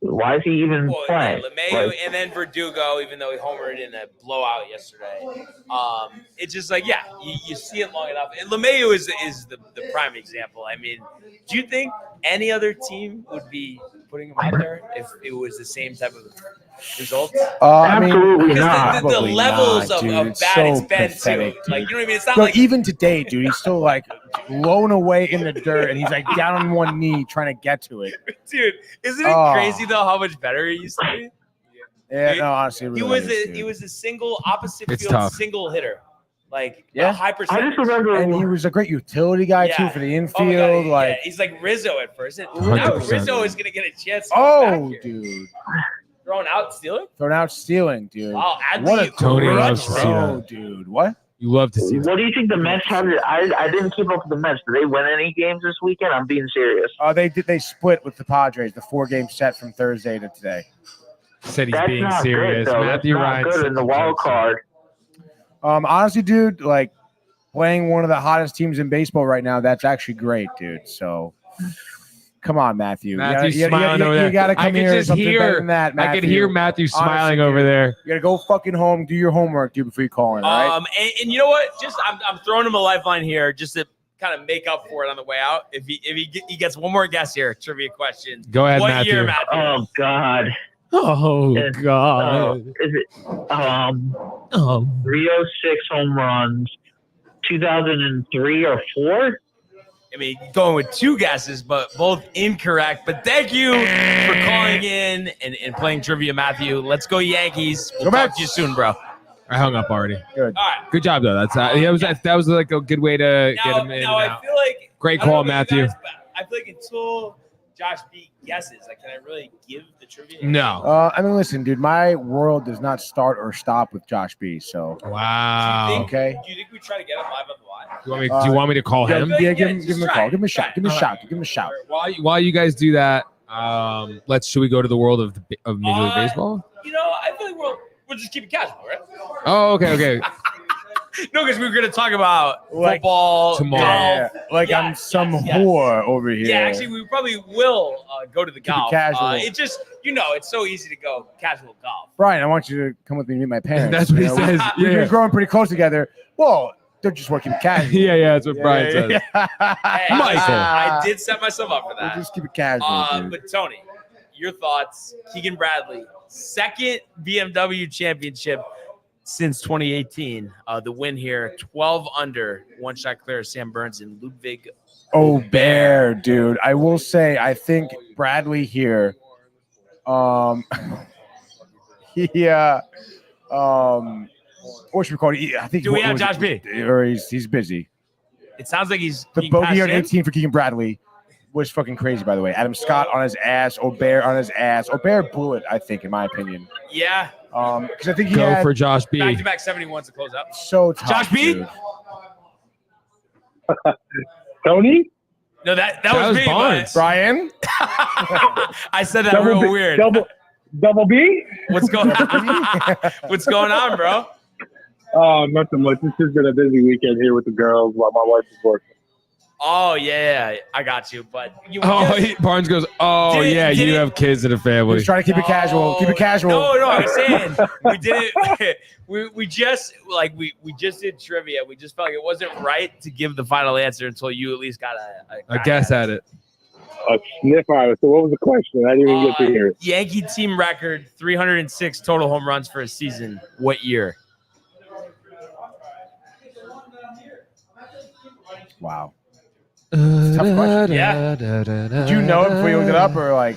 Speaker 5: Why is he even
Speaker 1: Well, yeah,
Speaker 5: playing?
Speaker 1: LeMahieu
Speaker 5: Like,
Speaker 1: and then Verdugo, even though he homered in a blowout yesterday. It's just like, yeah, you see it long enough. And LeMahieu is the prime example. I mean, do you think any other team would be putting him out there if it was the same type of results?
Speaker 5: Absolutely
Speaker 1: Because
Speaker 5: not.
Speaker 1: the levels
Speaker 4: not,
Speaker 1: of
Speaker 4: dude.
Speaker 1: bad
Speaker 4: It's so
Speaker 1: it's been
Speaker 4: pathetic,
Speaker 1: too. Like, you know what I mean? It's not
Speaker 4: But
Speaker 1: like
Speaker 4: even today, dude, he's still like blown away in the dirt, and he's like down on one knee trying to get to it.
Speaker 1: dude, isn't it crazy though how much better he used to be?
Speaker 4: Yeah, no, honestly, it really
Speaker 1: He was a single opposite
Speaker 3: It's
Speaker 1: field
Speaker 3: tough.
Speaker 1: single hitter, like
Speaker 4: Yeah.
Speaker 1: a high
Speaker 5: I
Speaker 1: percentage.
Speaker 5: just remember
Speaker 4: and he was a great utility guy
Speaker 1: Yeah.
Speaker 4: too for the
Speaker 1: Oh my
Speaker 4: infield.
Speaker 1: God,
Speaker 4: like,
Speaker 1: yeah, he's like Rizzo at first. And
Speaker 3: 100%.
Speaker 1: now Rizzo is gonna get a chance. To come back here.
Speaker 4: dude,
Speaker 1: Throwing out stealing.
Speaker 4: thrown out stealing, dude.
Speaker 1: Wow, Adley,
Speaker 4: What a
Speaker 3: Tony
Speaker 1: great
Speaker 3: loves to see
Speaker 1: throw.
Speaker 3: that.
Speaker 4: dude. What?
Speaker 3: You love to see that.
Speaker 5: What do you think the Mets have? I didn't keep up with the Mets. Did they win any games this weekend? I'm being serious.
Speaker 4: They split with the Padres, the 4-game set from Thursday to today.
Speaker 3: Said he's
Speaker 5: That's
Speaker 3: being
Speaker 5: not
Speaker 3: serious.
Speaker 5: good, though.
Speaker 3: Matthew
Speaker 5: That's not
Speaker 3: Ryan
Speaker 5: good
Speaker 3: said
Speaker 5: in the
Speaker 3: some
Speaker 5: wild
Speaker 3: jokes.
Speaker 5: card.
Speaker 4: Honestly, dude, like playing one of the hottest teams in baseball right now, that's actually great, dude. So come on, Matthew.
Speaker 3: Matthew's
Speaker 4: you
Speaker 3: smiling over
Speaker 4: You
Speaker 3: there.
Speaker 4: gotta
Speaker 3: I
Speaker 4: come
Speaker 3: could
Speaker 4: here with
Speaker 3: just
Speaker 4: something better
Speaker 3: hear.
Speaker 4: than that, Matthew.
Speaker 3: I could hear Matthew smiling
Speaker 4: Honestly,
Speaker 3: over
Speaker 4: dude.
Speaker 3: there.
Speaker 4: You gotta go fucking home, do your homework, dude, before you call in, all right?
Speaker 1: And you know what? Just I'm throwing him a lifeline here, just to kind of make up for it on the way out. If he gets one more guess here, trivia question.
Speaker 3: Go ahead,
Speaker 1: What
Speaker 3: Matthew.
Speaker 1: year, Matthew?
Speaker 5: Oh God.
Speaker 3: Oh
Speaker 5: It's-
Speaker 3: God.
Speaker 5: Is it 306 home runs, 2003 or 4?
Speaker 1: I mean, going with two guesses, but both incorrect. But thank you for calling in and playing trivia, Matthew. Let's go Yankees. We'll
Speaker 4: Go
Speaker 1: talk
Speaker 4: Mets.
Speaker 1: to you soon, bro. All
Speaker 3: I hung up already.
Speaker 4: Good.
Speaker 1: right.
Speaker 3: Good job though. That's that was like a good way to get him in and
Speaker 1: I
Speaker 3: out.
Speaker 1: feel like
Speaker 3: Great
Speaker 1: I don't know
Speaker 3: call,
Speaker 1: about you
Speaker 3: Matthew.
Speaker 1: guys, but I feel like until Josh B guesses, like, can I really give the trivia?
Speaker 3: No.
Speaker 4: I mean, listen, dude, my world does not start or stop with Josh B. So
Speaker 3: Wow.
Speaker 4: Okay.
Speaker 1: Do you think we try to get him live on the line?
Speaker 3: Do you want me to call
Speaker 4: yeah,
Speaker 3: him?
Speaker 1: Yeah,
Speaker 4: give him
Speaker 1: just
Speaker 4: a
Speaker 1: try
Speaker 4: call.
Speaker 1: it.
Speaker 4: Give him a shot.
Speaker 1: Try it.
Speaker 4: Give him a
Speaker 3: All
Speaker 4: shout. Give him a shout.
Speaker 3: While you guys do that, should we go to the world of Major League Baseball?
Speaker 1: You know, I feel like we'll just keep it casual, right?
Speaker 3: Oh, okay.
Speaker 1: No, because we were going to talk about
Speaker 4: Like
Speaker 1: football
Speaker 3: tomorrow.
Speaker 1: golf.
Speaker 4: Like
Speaker 1: Yeah,
Speaker 4: I'm some
Speaker 1: yes.
Speaker 4: whore over here.
Speaker 1: Yeah, actually, we probably will go to the
Speaker 4: it
Speaker 1: golf.
Speaker 4: casual.
Speaker 1: It just, it's so easy to go casual golf.
Speaker 4: Brian, I want you to come with me and meet my parents.
Speaker 3: That's what he
Speaker 4: You know,
Speaker 3: says.
Speaker 4: We've
Speaker 3: Yeah.
Speaker 4: been growing pretty close together. Well, they're just working casual.
Speaker 3: Yeah, that's what Brian says.
Speaker 1: Hey,
Speaker 3: Michael.
Speaker 1: I did set myself up for
Speaker 4: We'll
Speaker 1: that.
Speaker 4: just keep it casual, dude.
Speaker 1: But Tony, your thoughts? Keegan Bradley, second BMW championship since 2018. The win here, 12 under, one shot clear of Sam Burns and Ludwig.
Speaker 4: Oh, Bear, dude. I will say, I think Bradley here, what should we call it? I think.
Speaker 1: Do we
Speaker 4: what
Speaker 1: have
Speaker 4: was
Speaker 1: Josh
Speaker 4: it?
Speaker 1: B?
Speaker 4: Or he's busy.
Speaker 1: It sounds like he's
Speaker 4: The
Speaker 1: being
Speaker 4: bogey on
Speaker 1: passed in.
Speaker 4: 18 for Keegan Bradley was fucking crazy, by the way. Adam Scott on his ass. O'Bear on his ass. O'Bear blew it, I think, in my opinion.
Speaker 1: Yeah,
Speaker 4: Because I think he
Speaker 3: Go
Speaker 4: had
Speaker 3: for Josh B.
Speaker 1: back-to-back 71s to close out.
Speaker 4: so tough,
Speaker 1: Josh B?
Speaker 4: dude.
Speaker 6: Tony?
Speaker 1: No, that
Speaker 3: That
Speaker 1: was
Speaker 3: was
Speaker 1: me,
Speaker 3: Barnes.
Speaker 4: Brian?
Speaker 1: I said that real
Speaker 6: B,
Speaker 1: weird.
Speaker 6: double B?
Speaker 1: What's going on? What's going on, bro?
Speaker 6: Oh, nothing much. It's just been a busy weekend here with the girls while my wife is working.
Speaker 1: Oh yeah, I got you. But you.
Speaker 3: Barnes goes, oh,
Speaker 1: Did it-
Speaker 3: yeah,
Speaker 1: did
Speaker 3: you
Speaker 1: it-
Speaker 3: have kids in a
Speaker 4: He
Speaker 3: family.
Speaker 4: was trying to keep it casual. Keep it casual.
Speaker 1: No, I'm saying we did it. We just we just did trivia. We just felt like it wasn't right to give the final answer until you at least got
Speaker 3: I guess at it.
Speaker 6: A sniff out of it. So what was the question? I didn't even get to hear it.
Speaker 1: Yankee team record 306 total home runs for a season. What year?
Speaker 4: Wow.
Speaker 3: Tough
Speaker 4: question.
Speaker 1: Yeah.
Speaker 4: Did you know it before you looked it up, or like?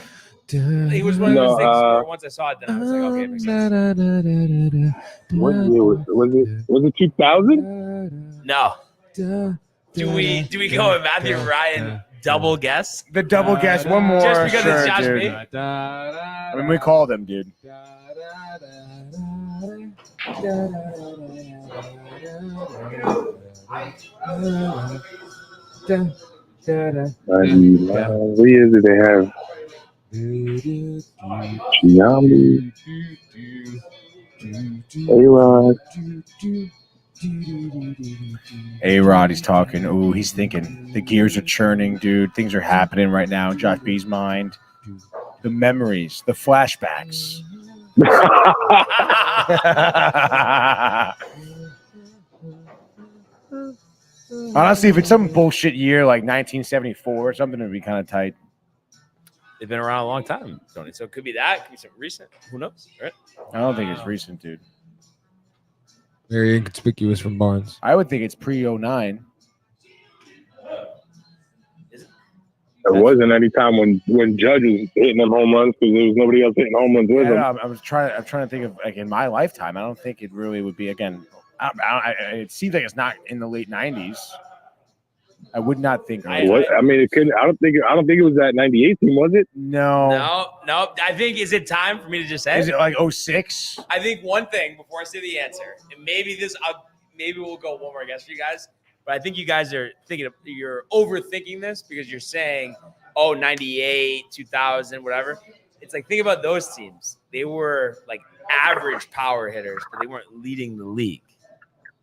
Speaker 1: It was one of those things where once I saw it, then I was like, okay, it makes sense.
Speaker 6: What year was it 2000?
Speaker 1: No. Do we go with Matthew Ryan double guess?
Speaker 4: The double guess. One more.
Speaker 1: Just because
Speaker 4: sure,
Speaker 1: it's Josh
Speaker 4: dude.
Speaker 1: B?
Speaker 4: I mean, we called him, dude.
Speaker 6: What years did they have? Giambi, A-Rod,
Speaker 4: A-Rod, he's talking. Ooh, he's thinking. The gears are churning, dude. Things are happening right now in Josh B's mind. The memories, the flashbacks. Honestly, if it's some bullshit year like 1974 or something, it'd be kind of tight.
Speaker 1: They've been around a long time, Tony. So it could be that. Could be something recent. Who knows? Right?
Speaker 4: I don't think it's recent, dude.
Speaker 3: Very inconspicuous from Barnes.
Speaker 4: I would think it's pre-09.
Speaker 6: There wasn't any time when Judge was hitting them home runs because there was nobody else hitting home runs with him.
Speaker 4: I'm trying to think of like in my lifetime. I don't think it really would be again. It seems like it's not in the late 90s. I would not think.
Speaker 6: I mean, it couldn't. I don't think it was that 98 team, was it?
Speaker 4: No.
Speaker 1: I think, is it time for me to just say?
Speaker 4: Is it like 06?
Speaker 1: I think one thing before I say the answer, and maybe we'll go one more guess for you guys. But I think you guys are you're overthinking this because you're saying, 98, 2000, whatever. It's like, think about those teams. They were like average power hitters, but they weren't leading the league.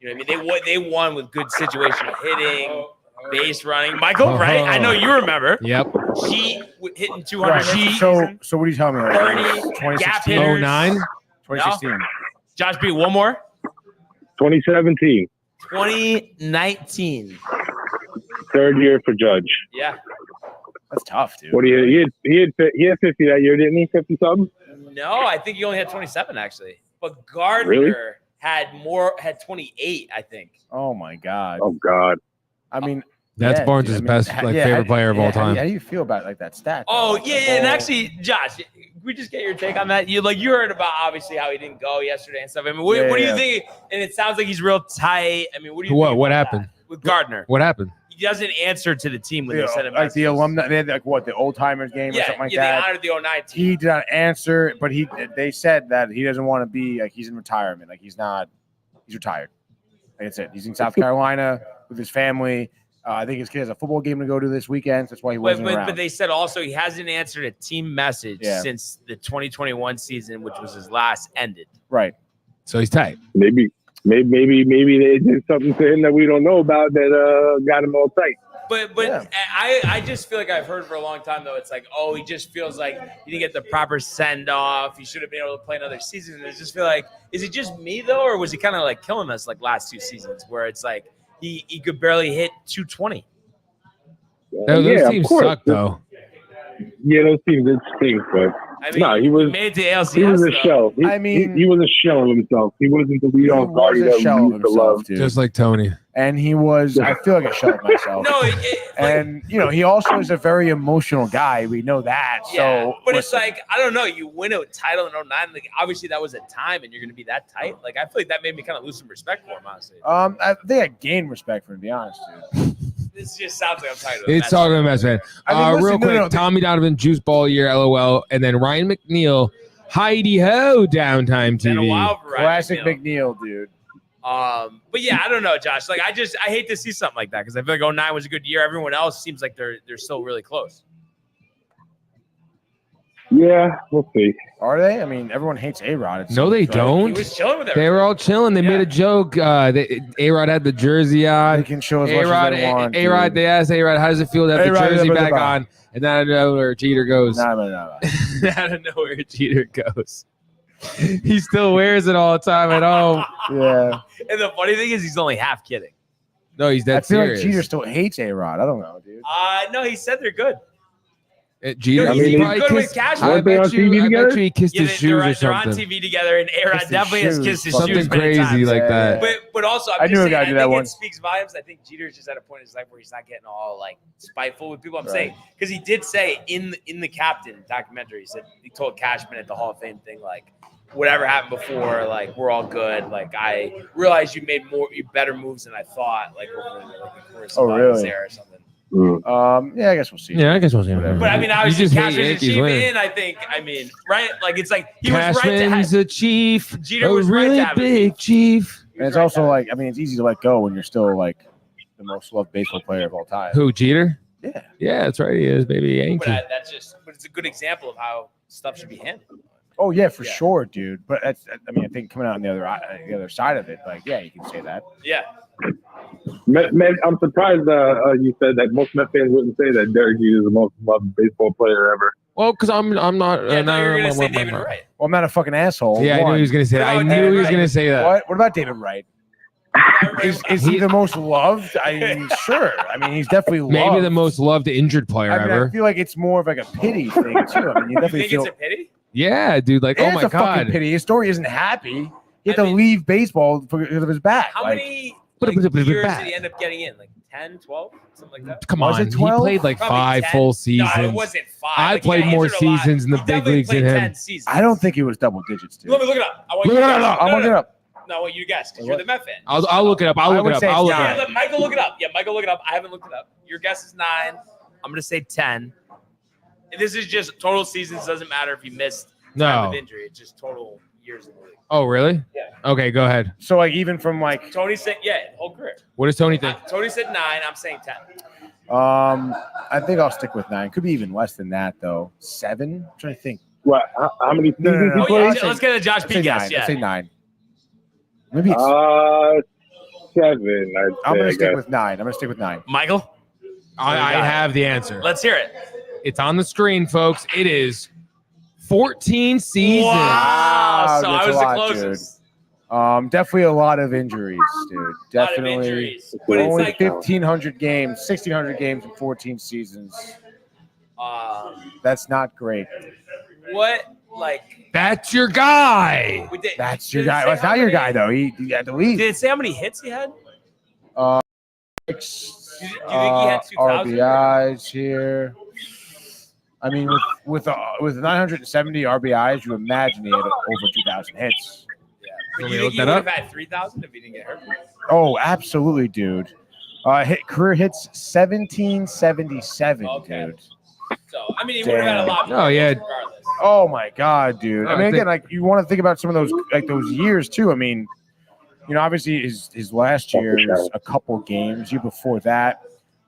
Speaker 1: You know what I mean? They won with good situational hitting, base running. Michael, right? I know you remember.
Speaker 3: Yep.
Speaker 1: She hitting 200.
Speaker 4: Right. So what are you telling me? Like,
Speaker 1: Bernie,
Speaker 4: 2016?
Speaker 1: gap hitters.
Speaker 3: 09?
Speaker 4: 2016.
Speaker 1: Josh B, one more.
Speaker 6: 2017,
Speaker 1: 2019.
Speaker 6: third year for Judge.
Speaker 1: Yeah.
Speaker 4: That's tough, dude.
Speaker 6: What do you? He had 50 that year, didn't he? 50 something.
Speaker 1: No, I think he only had 27 actually. But Gardner
Speaker 6: Really?
Speaker 1: had 28, I think.
Speaker 4: Oh my God.
Speaker 6: Oh God.
Speaker 4: I mean,
Speaker 3: That's
Speaker 4: yeah,
Speaker 3: Barnes'
Speaker 4: dude.
Speaker 3: best favorite player of all time.
Speaker 4: How do you feel about like that stat?
Speaker 1: Oh,
Speaker 4: though?
Speaker 1: yeah, and actually, Josh, can we just get your take on that? You heard about obviously how he didn't go yesterday and stuff. I mean, what do you think? And it sounds like he's real tight. I mean, what do you think?
Speaker 3: What
Speaker 1: about
Speaker 3: happened
Speaker 1: that with Gardner?
Speaker 3: What happened?
Speaker 1: He doesn't answer to the team when they send him
Speaker 4: like the alumni, they had like what, the old timers game or something like
Speaker 1: they
Speaker 4: that.
Speaker 1: honored the 09 team.
Speaker 4: He did not answer, but they said that he doesn't want to be like he's in retirement, like he's retired. Like I said, he's in South Carolina with his family. I think his kid has a football game to go to this weekend. So that's why he wasn't around.
Speaker 1: But they said also he hasn't answered a team message since the 2021 season, which was his last, ended.
Speaker 4: Right.
Speaker 3: So he's tight.
Speaker 6: Maybe they did something to him that we don't know about that got him all tight.
Speaker 1: But I just feel like I've heard for a long time though. It's like, he just feels like he didn't get the proper send off. He should have been able to play another season. And I just feel like, is it just me though, or was he kind of like killing us like last two seasons where it's like he could barely hit 220?
Speaker 3: Those teams suck though.
Speaker 6: Yeah, those teams did stink, but
Speaker 1: I mean,
Speaker 6: he was
Speaker 1: made it to ALCS.
Speaker 6: He was a shell. He was a shell of himself. He wasn't the lead-off guard that we used to love.
Speaker 4: Dude.
Speaker 3: Just like Tony.
Speaker 4: And he was, I feel like a shell of myself.
Speaker 1: No,
Speaker 4: and he also is a very emotional guy. We know that.
Speaker 1: Yeah,
Speaker 4: so,
Speaker 1: but it's like, I don't know. You win a title in 09. Like, obviously, that was a time, and you're going to be that tight. Like, I feel like that made me kind of lose some respect for him, honestly.
Speaker 4: I think I gained respect for him, to be honest, dude.
Speaker 1: This just sounds like I'm tired of
Speaker 3: It's talking about man. Real quick, Tommy Donovan, juice ball year, LOL, and then Ryan McNeil, Heidi Ho, downtime TV.
Speaker 4: Classic McNeil, dude.
Speaker 1: But yeah, I don't know, Josh. Like, I hate to see something like that because I feel like 09 was a good year. Everyone else seems like they're still really close.
Speaker 6: Yeah, we'll see.
Speaker 4: Are they? I mean, everyone hates A-Rod.
Speaker 3: No, they don't.
Speaker 1: He was chilling with
Speaker 3: They were all chilling. They made a joke. A-Rod had the jersey on.
Speaker 4: They can show as much as they want.
Speaker 3: A-Rod, they asked A-Rod, how does it feel to have the jersey back on? And then I know where Jeter goes.
Speaker 4: No.
Speaker 3: I don't know where Jeter goes. He still wears it all the time at home.
Speaker 4: Yeah.
Speaker 1: And the funny thing is, he's only half kidding.
Speaker 3: No, he's dead
Speaker 4: I feel
Speaker 3: serious.
Speaker 4: like Jeter still hates A-Rod. I don't know, dude.
Speaker 1: No, he said they're good.
Speaker 3: Jeter,
Speaker 1: he's
Speaker 3: probably
Speaker 1: good with
Speaker 3: kissed.
Speaker 1: Cashman.
Speaker 3: I bet you he kissed his shoes or
Speaker 1: they're on
Speaker 3: something.
Speaker 1: TV together, and A-Rod definitely has kissed his shoes.
Speaker 3: Something
Speaker 1: many
Speaker 3: crazy
Speaker 1: times.
Speaker 3: like that.
Speaker 1: But also,
Speaker 4: I knew a guy did that
Speaker 1: think
Speaker 4: once.
Speaker 1: it speaks volumes. I think Jeter's just at a point in his life where he's not getting all like spiteful with people. I'm saying because he did say in the Captain documentary, he said he told Cashman at the Hall of Fame thing like, whatever happened before, like we're all good. Like I realized you made better moves than I thought. Like over the course of
Speaker 4: really?
Speaker 1: there or something.
Speaker 4: Yeah, I guess we'll see.
Speaker 3: Yeah, I guess we'll see.
Speaker 1: But I mean, obviously, Cashman's a chief in. I think. I mean, right? Like it's like he was right to have
Speaker 3: a chief.
Speaker 1: Jeter was
Speaker 3: really
Speaker 1: right to have
Speaker 3: big chief.
Speaker 4: And it's also like, I mean, it's easy to let go when you're still like the most loved baseball player of all time.
Speaker 3: Who, Jeter?
Speaker 4: Yeah.
Speaker 3: Yeah, that's right. He is, baby. Yankee.
Speaker 1: But it's a good example of how stuff should be handled.
Speaker 4: Oh yeah, for
Speaker 1: Yeah.
Speaker 4: sure, dude. But that's, I mean, I think coming out on the other side of it, like, yeah, you can say that.
Speaker 1: Yeah.
Speaker 6: Man, I'm surprised you said that most Met fans wouldn't say that Derek Jeter is the most loved baseball player ever.
Speaker 3: Well, because I'm not.
Speaker 1: Yeah, I thought you were going to say David Wright.
Speaker 4: Well, I'm not a fucking asshole.
Speaker 3: Yeah, I knew
Speaker 4: One.
Speaker 3: he was going to say that. I
Speaker 1: What about
Speaker 3: knew he
Speaker 1: David
Speaker 3: was
Speaker 1: Wright?
Speaker 3: going to say that.
Speaker 4: What about David Wright? Is he the most loved? I mean, sure. I mean, he's definitely loved.
Speaker 3: Maybe the most loved injured player
Speaker 4: I mean, I
Speaker 3: ever.
Speaker 4: feel like it's more of like a pity thing too. I mean, you
Speaker 1: You
Speaker 4: definitely
Speaker 1: think
Speaker 4: feel
Speaker 1: it's a pity?
Speaker 3: Yeah, dude. Like, oh
Speaker 4: it's
Speaker 3: my
Speaker 4: a fucking
Speaker 3: god.
Speaker 4: pity. His story isn't happy. He had
Speaker 1: I
Speaker 4: to
Speaker 1: mean-
Speaker 4: leave baseball because of his back.
Speaker 1: How
Speaker 4: Like,
Speaker 1: many
Speaker 3: But
Speaker 1: years
Speaker 3: back.
Speaker 1: did he end up getting in? Like 10, 12? Something like that?
Speaker 3: Come
Speaker 4: Was
Speaker 3: on,
Speaker 4: it 12?
Speaker 3: he played like
Speaker 1: Probably
Speaker 3: 5
Speaker 1: 10.
Speaker 3: full
Speaker 1: No,
Speaker 3: seasons.
Speaker 1: it wasn't 5.
Speaker 3: I
Speaker 1: Like, he
Speaker 3: played
Speaker 1: got
Speaker 3: more
Speaker 1: injured a lot.
Speaker 3: seasons in the
Speaker 1: He
Speaker 3: big
Speaker 1: definitely
Speaker 3: leagues than
Speaker 1: played
Speaker 3: him.
Speaker 1: 10 seasons.
Speaker 4: I don't think he was double digits, dude.
Speaker 1: Let me look it up. I want you
Speaker 3: Look
Speaker 1: to
Speaker 3: it
Speaker 1: guess.
Speaker 3: up.
Speaker 4: I'm looking it up.
Speaker 1: No, I want you to guess because you're the Met fan.
Speaker 3: I'll look it up.
Speaker 4: I
Speaker 3: I'll look
Speaker 4: would
Speaker 3: it up.
Speaker 4: say
Speaker 3: I'll look
Speaker 4: it's
Speaker 3: it
Speaker 1: Yeah,
Speaker 3: up.
Speaker 1: let Michael look it up. Yeah, Michael, look it up. I haven't looked it up. Your guess is 9. I'm going to say 10. And this is just total seasons. Doesn't matter if you missed time
Speaker 3: No.
Speaker 1: with injury. It's just total years in the league.
Speaker 3: Oh, really?
Speaker 1: Yeah.
Speaker 3: Okay, go ahead.
Speaker 4: So like even from like
Speaker 1: Tony said, yeah, whole career.
Speaker 3: What does Tony think?
Speaker 1: Tony said 9. I'm saying 10.
Speaker 4: I think I'll stick with 9. Could be even less than that though. 7? I'm trying to think.
Speaker 6: What? How many seasons
Speaker 4: No.
Speaker 6: he
Speaker 1: Oh,
Speaker 6: played?
Speaker 1: yeah. Let's get a Josh
Speaker 4: I'd
Speaker 1: B
Speaker 4: say
Speaker 1: guess.
Speaker 4: 9.
Speaker 1: Yeah.
Speaker 4: I'd say 9. Maybe it's,
Speaker 6: 7.
Speaker 4: I'm gonna
Speaker 6: I
Speaker 4: stick
Speaker 6: guess.
Speaker 4: with 9. I'm gonna stick with 9.
Speaker 1: Michael,
Speaker 3: I have the answer.
Speaker 1: let's hear it.
Speaker 3: It's on the screen, folks. It is 14 seasons.
Speaker 1: Wow. So
Speaker 4: that's
Speaker 1: I was
Speaker 4: a
Speaker 1: the
Speaker 4: lot,
Speaker 1: closest.
Speaker 4: Definitely a lot of injuries, dude.
Speaker 1: A lot of
Speaker 4: Definitely.
Speaker 1: injuries. But it's
Speaker 4: Only
Speaker 1: like,
Speaker 4: 1,500 games, 1,600 games in 14 seasons. That's not great.
Speaker 1: what, like,
Speaker 3: That's your guy.
Speaker 1: we did,
Speaker 4: That's
Speaker 1: did
Speaker 4: your
Speaker 1: it
Speaker 4: guy.
Speaker 1: say
Speaker 4: That's
Speaker 1: how
Speaker 4: not your
Speaker 1: many-
Speaker 4: guy though. He had to leave.
Speaker 1: Did it say how many hits he had? Do you think he had 2,000?
Speaker 4: RBIs here. I mean, with 970 RBIs, you imagine he had over 2,000 hits.
Speaker 1: Yeah.
Speaker 3: Want
Speaker 1: But
Speaker 3: me
Speaker 1: you
Speaker 3: to
Speaker 1: think he
Speaker 3: look
Speaker 1: would
Speaker 3: that
Speaker 1: have had 3,000 if he didn't get hurt?
Speaker 4: Oh, absolutely, dude. Career hits 1777,
Speaker 1: Okay.
Speaker 4: dude.
Speaker 1: So, I mean, he would have had a lot more
Speaker 3: Oh, yeah.
Speaker 1: hits regardless.
Speaker 4: Oh my God, dude.
Speaker 3: No,
Speaker 4: I mean,
Speaker 3: I
Speaker 4: again,
Speaker 3: think-
Speaker 4: like you want to think about some of those years too. I mean, you know, obviously his last year was a couple games. Year before that,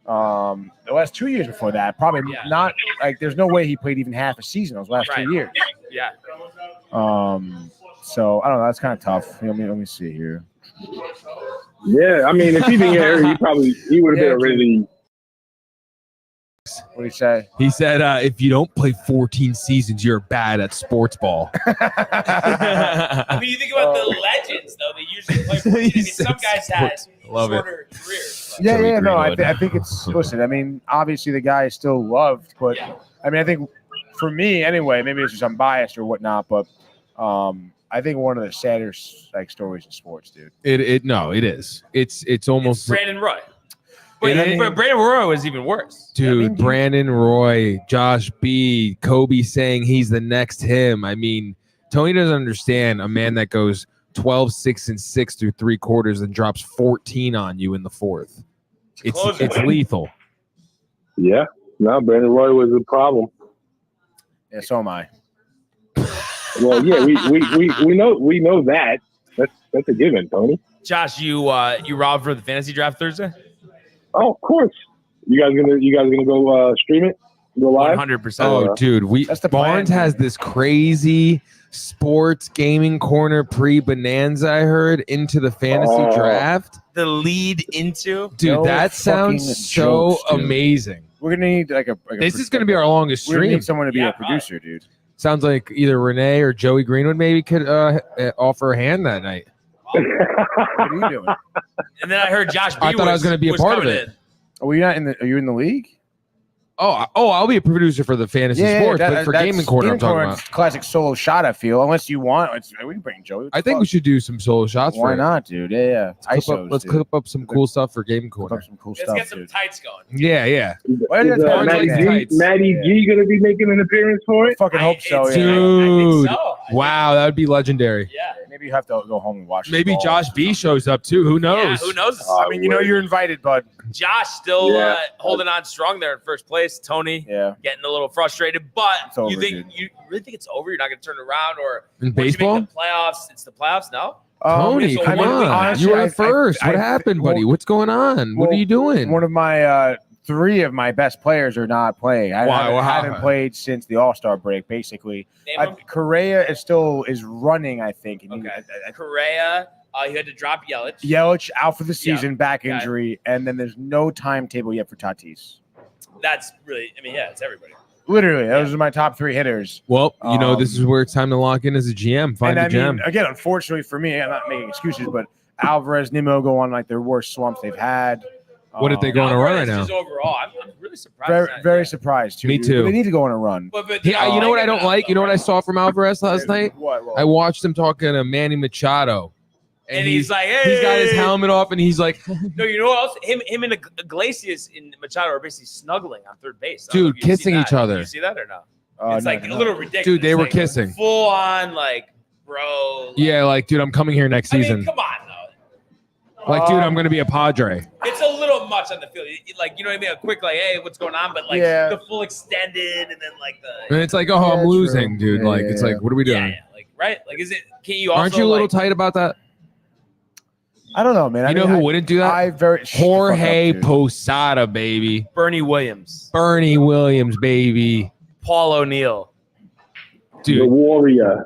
Speaker 4: the last 2 years before that, probably
Speaker 1: Yeah.
Speaker 4: not. Like, there's no way he played even half a season those last
Speaker 1: Right.
Speaker 4: 2 years.
Speaker 1: Yeah.
Speaker 4: So I don't know. That's kind of tough. Let me see here.
Speaker 6: Yeah, I mean, if he didn't get hurt, he would have
Speaker 4: Yeah,
Speaker 6: been a really.
Speaker 4: What do you say?
Speaker 3: He said, if you don't play 14 seasons, you're bad at sports ball.
Speaker 1: I mean, you think about the legends, though. They usually play 14. I mean,
Speaker 3: He
Speaker 1: some
Speaker 3: said
Speaker 1: guys had
Speaker 3: sports. Love it.
Speaker 1: shorter careers.
Speaker 4: Yeah,
Speaker 3: Joey
Speaker 4: no. I
Speaker 3: Greenwood.
Speaker 4: think it's. Listen, I mean, obviously the guy is still loved, but
Speaker 1: Yeah.
Speaker 4: I mean, I think for me anyway, maybe it's just I'm biased or whatnot, but I think one of the sadder stories in sports, dude.
Speaker 3: It is. It's almost
Speaker 1: Brandon Roy. But
Speaker 4: Yeah,
Speaker 1: but Brandon Roy was even worse.
Speaker 3: dude.
Speaker 4: I mean,
Speaker 3: Brandon Roy, Josh B, Kobe saying he's the next him. I mean, Tony doesn't understand a man that goes 12, 6, and 6 through 3 quarters and drops 14 on you in the 4th.
Speaker 1: Closer.
Speaker 3: It's lethal.
Speaker 6: Yeah, no, Brandon Roy was a problem.
Speaker 4: Yeah, so am I.
Speaker 6: Well, yeah, we know that. That's a given, Tony.
Speaker 1: Josh, you robbed for the fantasy draft Thursday?
Speaker 6: Oh, of course. You guys gonna go stream it? Go live?
Speaker 1: 100%.
Speaker 3: Oh, dude,
Speaker 4: That's the
Speaker 3: Barnes
Speaker 4: plan,
Speaker 3: has
Speaker 4: dude.
Speaker 3: this crazy sports gaming corner pre-bonanza. I heard into the fantasy
Speaker 6: Oh.
Speaker 3: draft.
Speaker 1: The lead into
Speaker 3: Dude,
Speaker 4: No
Speaker 3: that sounds
Speaker 4: fucking
Speaker 3: so
Speaker 4: jokes, dude.
Speaker 3: amazing.
Speaker 4: We're gonna need
Speaker 3: This is going to be our longest
Speaker 4: We're gonna
Speaker 3: stream.
Speaker 4: need someone to be
Speaker 1: Yeah,
Speaker 4: a producer, dude.
Speaker 3: Sounds like either Renee or Joey Greenwood maybe could offer a hand that night.
Speaker 4: What are you doing?
Speaker 1: and then I heard Josh B
Speaker 3: I thought I was gonna be a part of
Speaker 1: coming
Speaker 3: it.
Speaker 1: in.
Speaker 4: Are you not in the? Are you in the league?
Speaker 3: Oh, I'll be a producer for the fantasy sports, but for gaming corner, I'm talking about.
Speaker 4: Classic solo shot. I feel unless you want, we can bring Joey. What
Speaker 3: I
Speaker 4: the
Speaker 3: think we
Speaker 4: fuck?
Speaker 3: should do some solo shots.
Speaker 4: Why
Speaker 3: for it.
Speaker 4: not, dude? Yeah.
Speaker 3: Let's clip up some cool stuff for gaming
Speaker 4: Cook
Speaker 3: corner.
Speaker 4: up some cool
Speaker 1: Let's
Speaker 4: stuff,
Speaker 1: get some
Speaker 4: dude.
Speaker 1: tights going.
Speaker 3: Yeah.
Speaker 4: Why
Speaker 6: Is,
Speaker 4: did that
Speaker 3: Barnes
Speaker 6: Matty
Speaker 3: like
Speaker 6: G,
Speaker 3: tights?
Speaker 6: Matty G gonna be making an appearance for it?
Speaker 4: Fucking hope so.
Speaker 1: I
Speaker 4: Yeah.
Speaker 3: Dude.
Speaker 1: think so. I think-
Speaker 3: Wow, that would be legendary.
Speaker 1: Yeah.
Speaker 4: Maybe you have to go home and watch.
Speaker 3: Maybe
Speaker 4: the ball.
Speaker 3: Josh B shows up too. Who knows?
Speaker 1: Yeah, who knows?
Speaker 4: I mean, you know, you're invited, bud.
Speaker 1: Josh still
Speaker 6: Yeah.
Speaker 1: holding on strong there in first place. Tony
Speaker 4: Yeah.
Speaker 1: getting a little frustrated, but
Speaker 4: It's over,
Speaker 1: you think
Speaker 4: dude.
Speaker 1: you really think it's over? You're not going to turn around, or
Speaker 3: In
Speaker 1: once you
Speaker 3: baseball?
Speaker 1: make the playoffs, it's the playoffs. No,
Speaker 3: Tony,
Speaker 1: so
Speaker 3: come
Speaker 1: one
Speaker 3: on.
Speaker 1: week,
Speaker 3: You
Speaker 4: honestly,
Speaker 3: were first. What happened, buddy?
Speaker 4: well,
Speaker 3: What's going on? What are you doing?
Speaker 4: One of my 3 of my best players are not playing. I haven't played since the All-Star break, basically. Correa is running, I think.
Speaker 1: Okay. Correa, you had to drop Yelich.
Speaker 4: Yelich out for the season, back injury, and then there's no timetable yet for Tatis.
Speaker 1: That's really, it's everybody.
Speaker 4: Literally, those are my top 3 hitters.
Speaker 3: Well, this is where it's time to lock in as a GM. Find a gem.
Speaker 4: Again, unfortunately for me, I'm not making excuses, but Alvarez, Nimmo go on like their worst slumps they've had.
Speaker 3: What if they go on a run right now?
Speaker 1: Overall, I'm really surprised.
Speaker 4: Very surprised too.
Speaker 3: Me too.
Speaker 4: But they need to go on a run.
Speaker 3: You know what I don't like? You know what I saw from Alvarez last night?
Speaker 4: What?
Speaker 3: I watched him talking to Manny Machado.
Speaker 1: And he's like, hey.
Speaker 3: He's got his helmet off, and he's like,
Speaker 1: no, you know what else? Him and Iglesias and Machado are basically snuggling on third base.
Speaker 3: Dude, kissing each other.
Speaker 1: Did you see that or no? It's a little ridiculous.
Speaker 3: Dude, they were kissing.
Speaker 1: Full on, like, bro.
Speaker 3: Like, dude, I'm coming here next season.
Speaker 1: Come on, though.
Speaker 3: Like, dude, I'm going to be a Padre.
Speaker 1: It's a little much on the field. Like, you know what I mean? A quick, like, hey, what's going on? But, like, the full extended and then, like, the.
Speaker 3: And it's like, oh, I'm losing, dude. Like, it's like, what are we doing?
Speaker 1: Yeah. Like, right? Like, can you also.
Speaker 3: Aren't you a little tight about that?
Speaker 4: I don't know, man.
Speaker 3: You know who wouldn't do that? Jorge Posada, baby.
Speaker 1: Bernie Williams,
Speaker 3: baby.
Speaker 1: Paul O'Neill.
Speaker 3: Dude. The Warrior.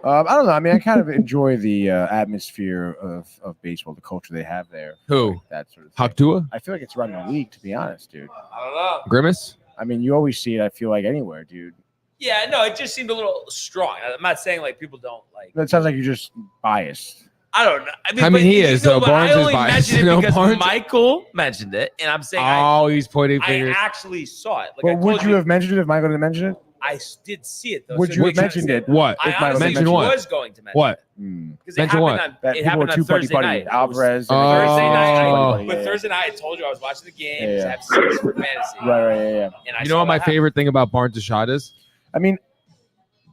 Speaker 4: I don't know. I mean, I kind of enjoy the atmosphere of baseball, the culture they have there.
Speaker 3: Who?
Speaker 4: Like that sort of thing.
Speaker 3: Haktua?
Speaker 4: I feel like it's running the league, to be honest, dude.
Speaker 1: I don't know.
Speaker 3: Grimace?
Speaker 4: I mean, you always see it, I feel like, anywhere, dude.
Speaker 1: Yeah, no, it just seemed a little strong. I'm not saying, like, people don't, like.
Speaker 4: That sounds like you're just biased.
Speaker 1: I don't know.
Speaker 3: I mean he is, though. Barnes is biased.
Speaker 1: I only mentioned it because Michael mentioned it, and I'm saying
Speaker 3: he's pointing fingers.
Speaker 1: I actually saw it.
Speaker 4: Like, would you have mentioned it if Michael didn't mention it?
Speaker 1: I did see it, though.
Speaker 4: Would you have mentioned it?
Speaker 3: What?
Speaker 1: I honestly was going to mention
Speaker 3: what?
Speaker 1: Because
Speaker 3: mention what?
Speaker 1: It happened on Thursday night.
Speaker 4: Alvarez.
Speaker 1: Thursday night. But Thursday night, I told you I was watching the game. I have 6 for fantasy.
Speaker 4: Right.
Speaker 1: And
Speaker 3: you know what my favorite thing about Barnes and Shot is?
Speaker 4: I mean,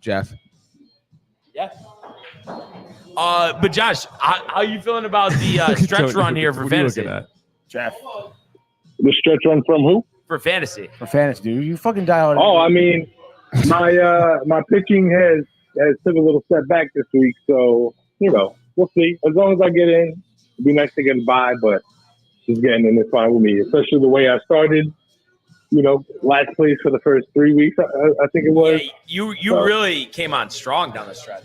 Speaker 3: Jeff.
Speaker 1: Yeah. But Josh, how you feeling about the stretch run here for fantasy?
Speaker 4: Jeff.
Speaker 6: The stretch run from who?
Speaker 1: For fantasy.
Speaker 4: For fantasy, dude. You fucking dialed.
Speaker 6: Oh, I mean, my pitching has took a little step back this week, so we'll see. As long as I get in, it'd be nice to get by, but just getting in is fine with me. Especially the way I started. Last place for the first 3 weeks, I think it was.
Speaker 1: Yeah, you really came on strong down the stretch.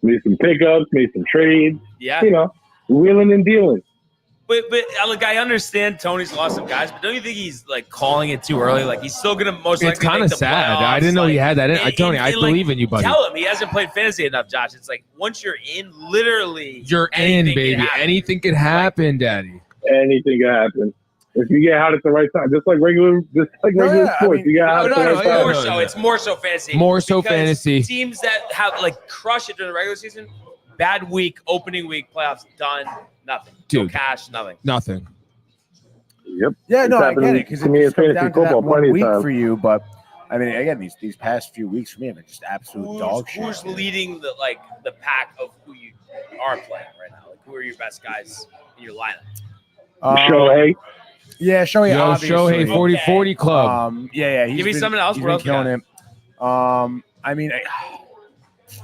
Speaker 6: Made some pickups, made some trades.
Speaker 1: Yeah.
Speaker 6: Wheeling and dealing.
Speaker 1: But look, I understand Tony's lost some guys, but don't you think he's like calling it too early? Like he's still gonna most likely.
Speaker 3: It's kind of sad. I didn't know he had that in. Tony, I believe in you, buddy.
Speaker 1: Tell him he hasn't played fantasy enough, Josh. It's like once you're in, literally,
Speaker 3: you're in, baby. Anything could happen, Daddy.
Speaker 6: Anything can happen. If you get hot at the right time, just like regular sports, you get hot at the right time.
Speaker 1: It's more so fantasy.
Speaker 3: More so fantasy.
Speaker 1: Teams that have like crush it during the regular season, bad week, opening week, playoffs done, nothing.
Speaker 3: Dude,
Speaker 1: no cash, nothing.
Speaker 6: Yep.
Speaker 4: Yeah, no, I get it because it's coming down to that 1 week
Speaker 6: time
Speaker 4: for you, but I mean, again, these past few weeks for me have been just absolute dog shit.
Speaker 1: Who's leading the pack of who you are playing right now? Like, who are your best guys in your lineup?
Speaker 6: Shohei.
Speaker 4: Yeah, Shohei.
Speaker 3: Shohei 40-40 club.
Speaker 4: Yeah.
Speaker 1: Give me something else.
Speaker 4: He's been killing him. I mean,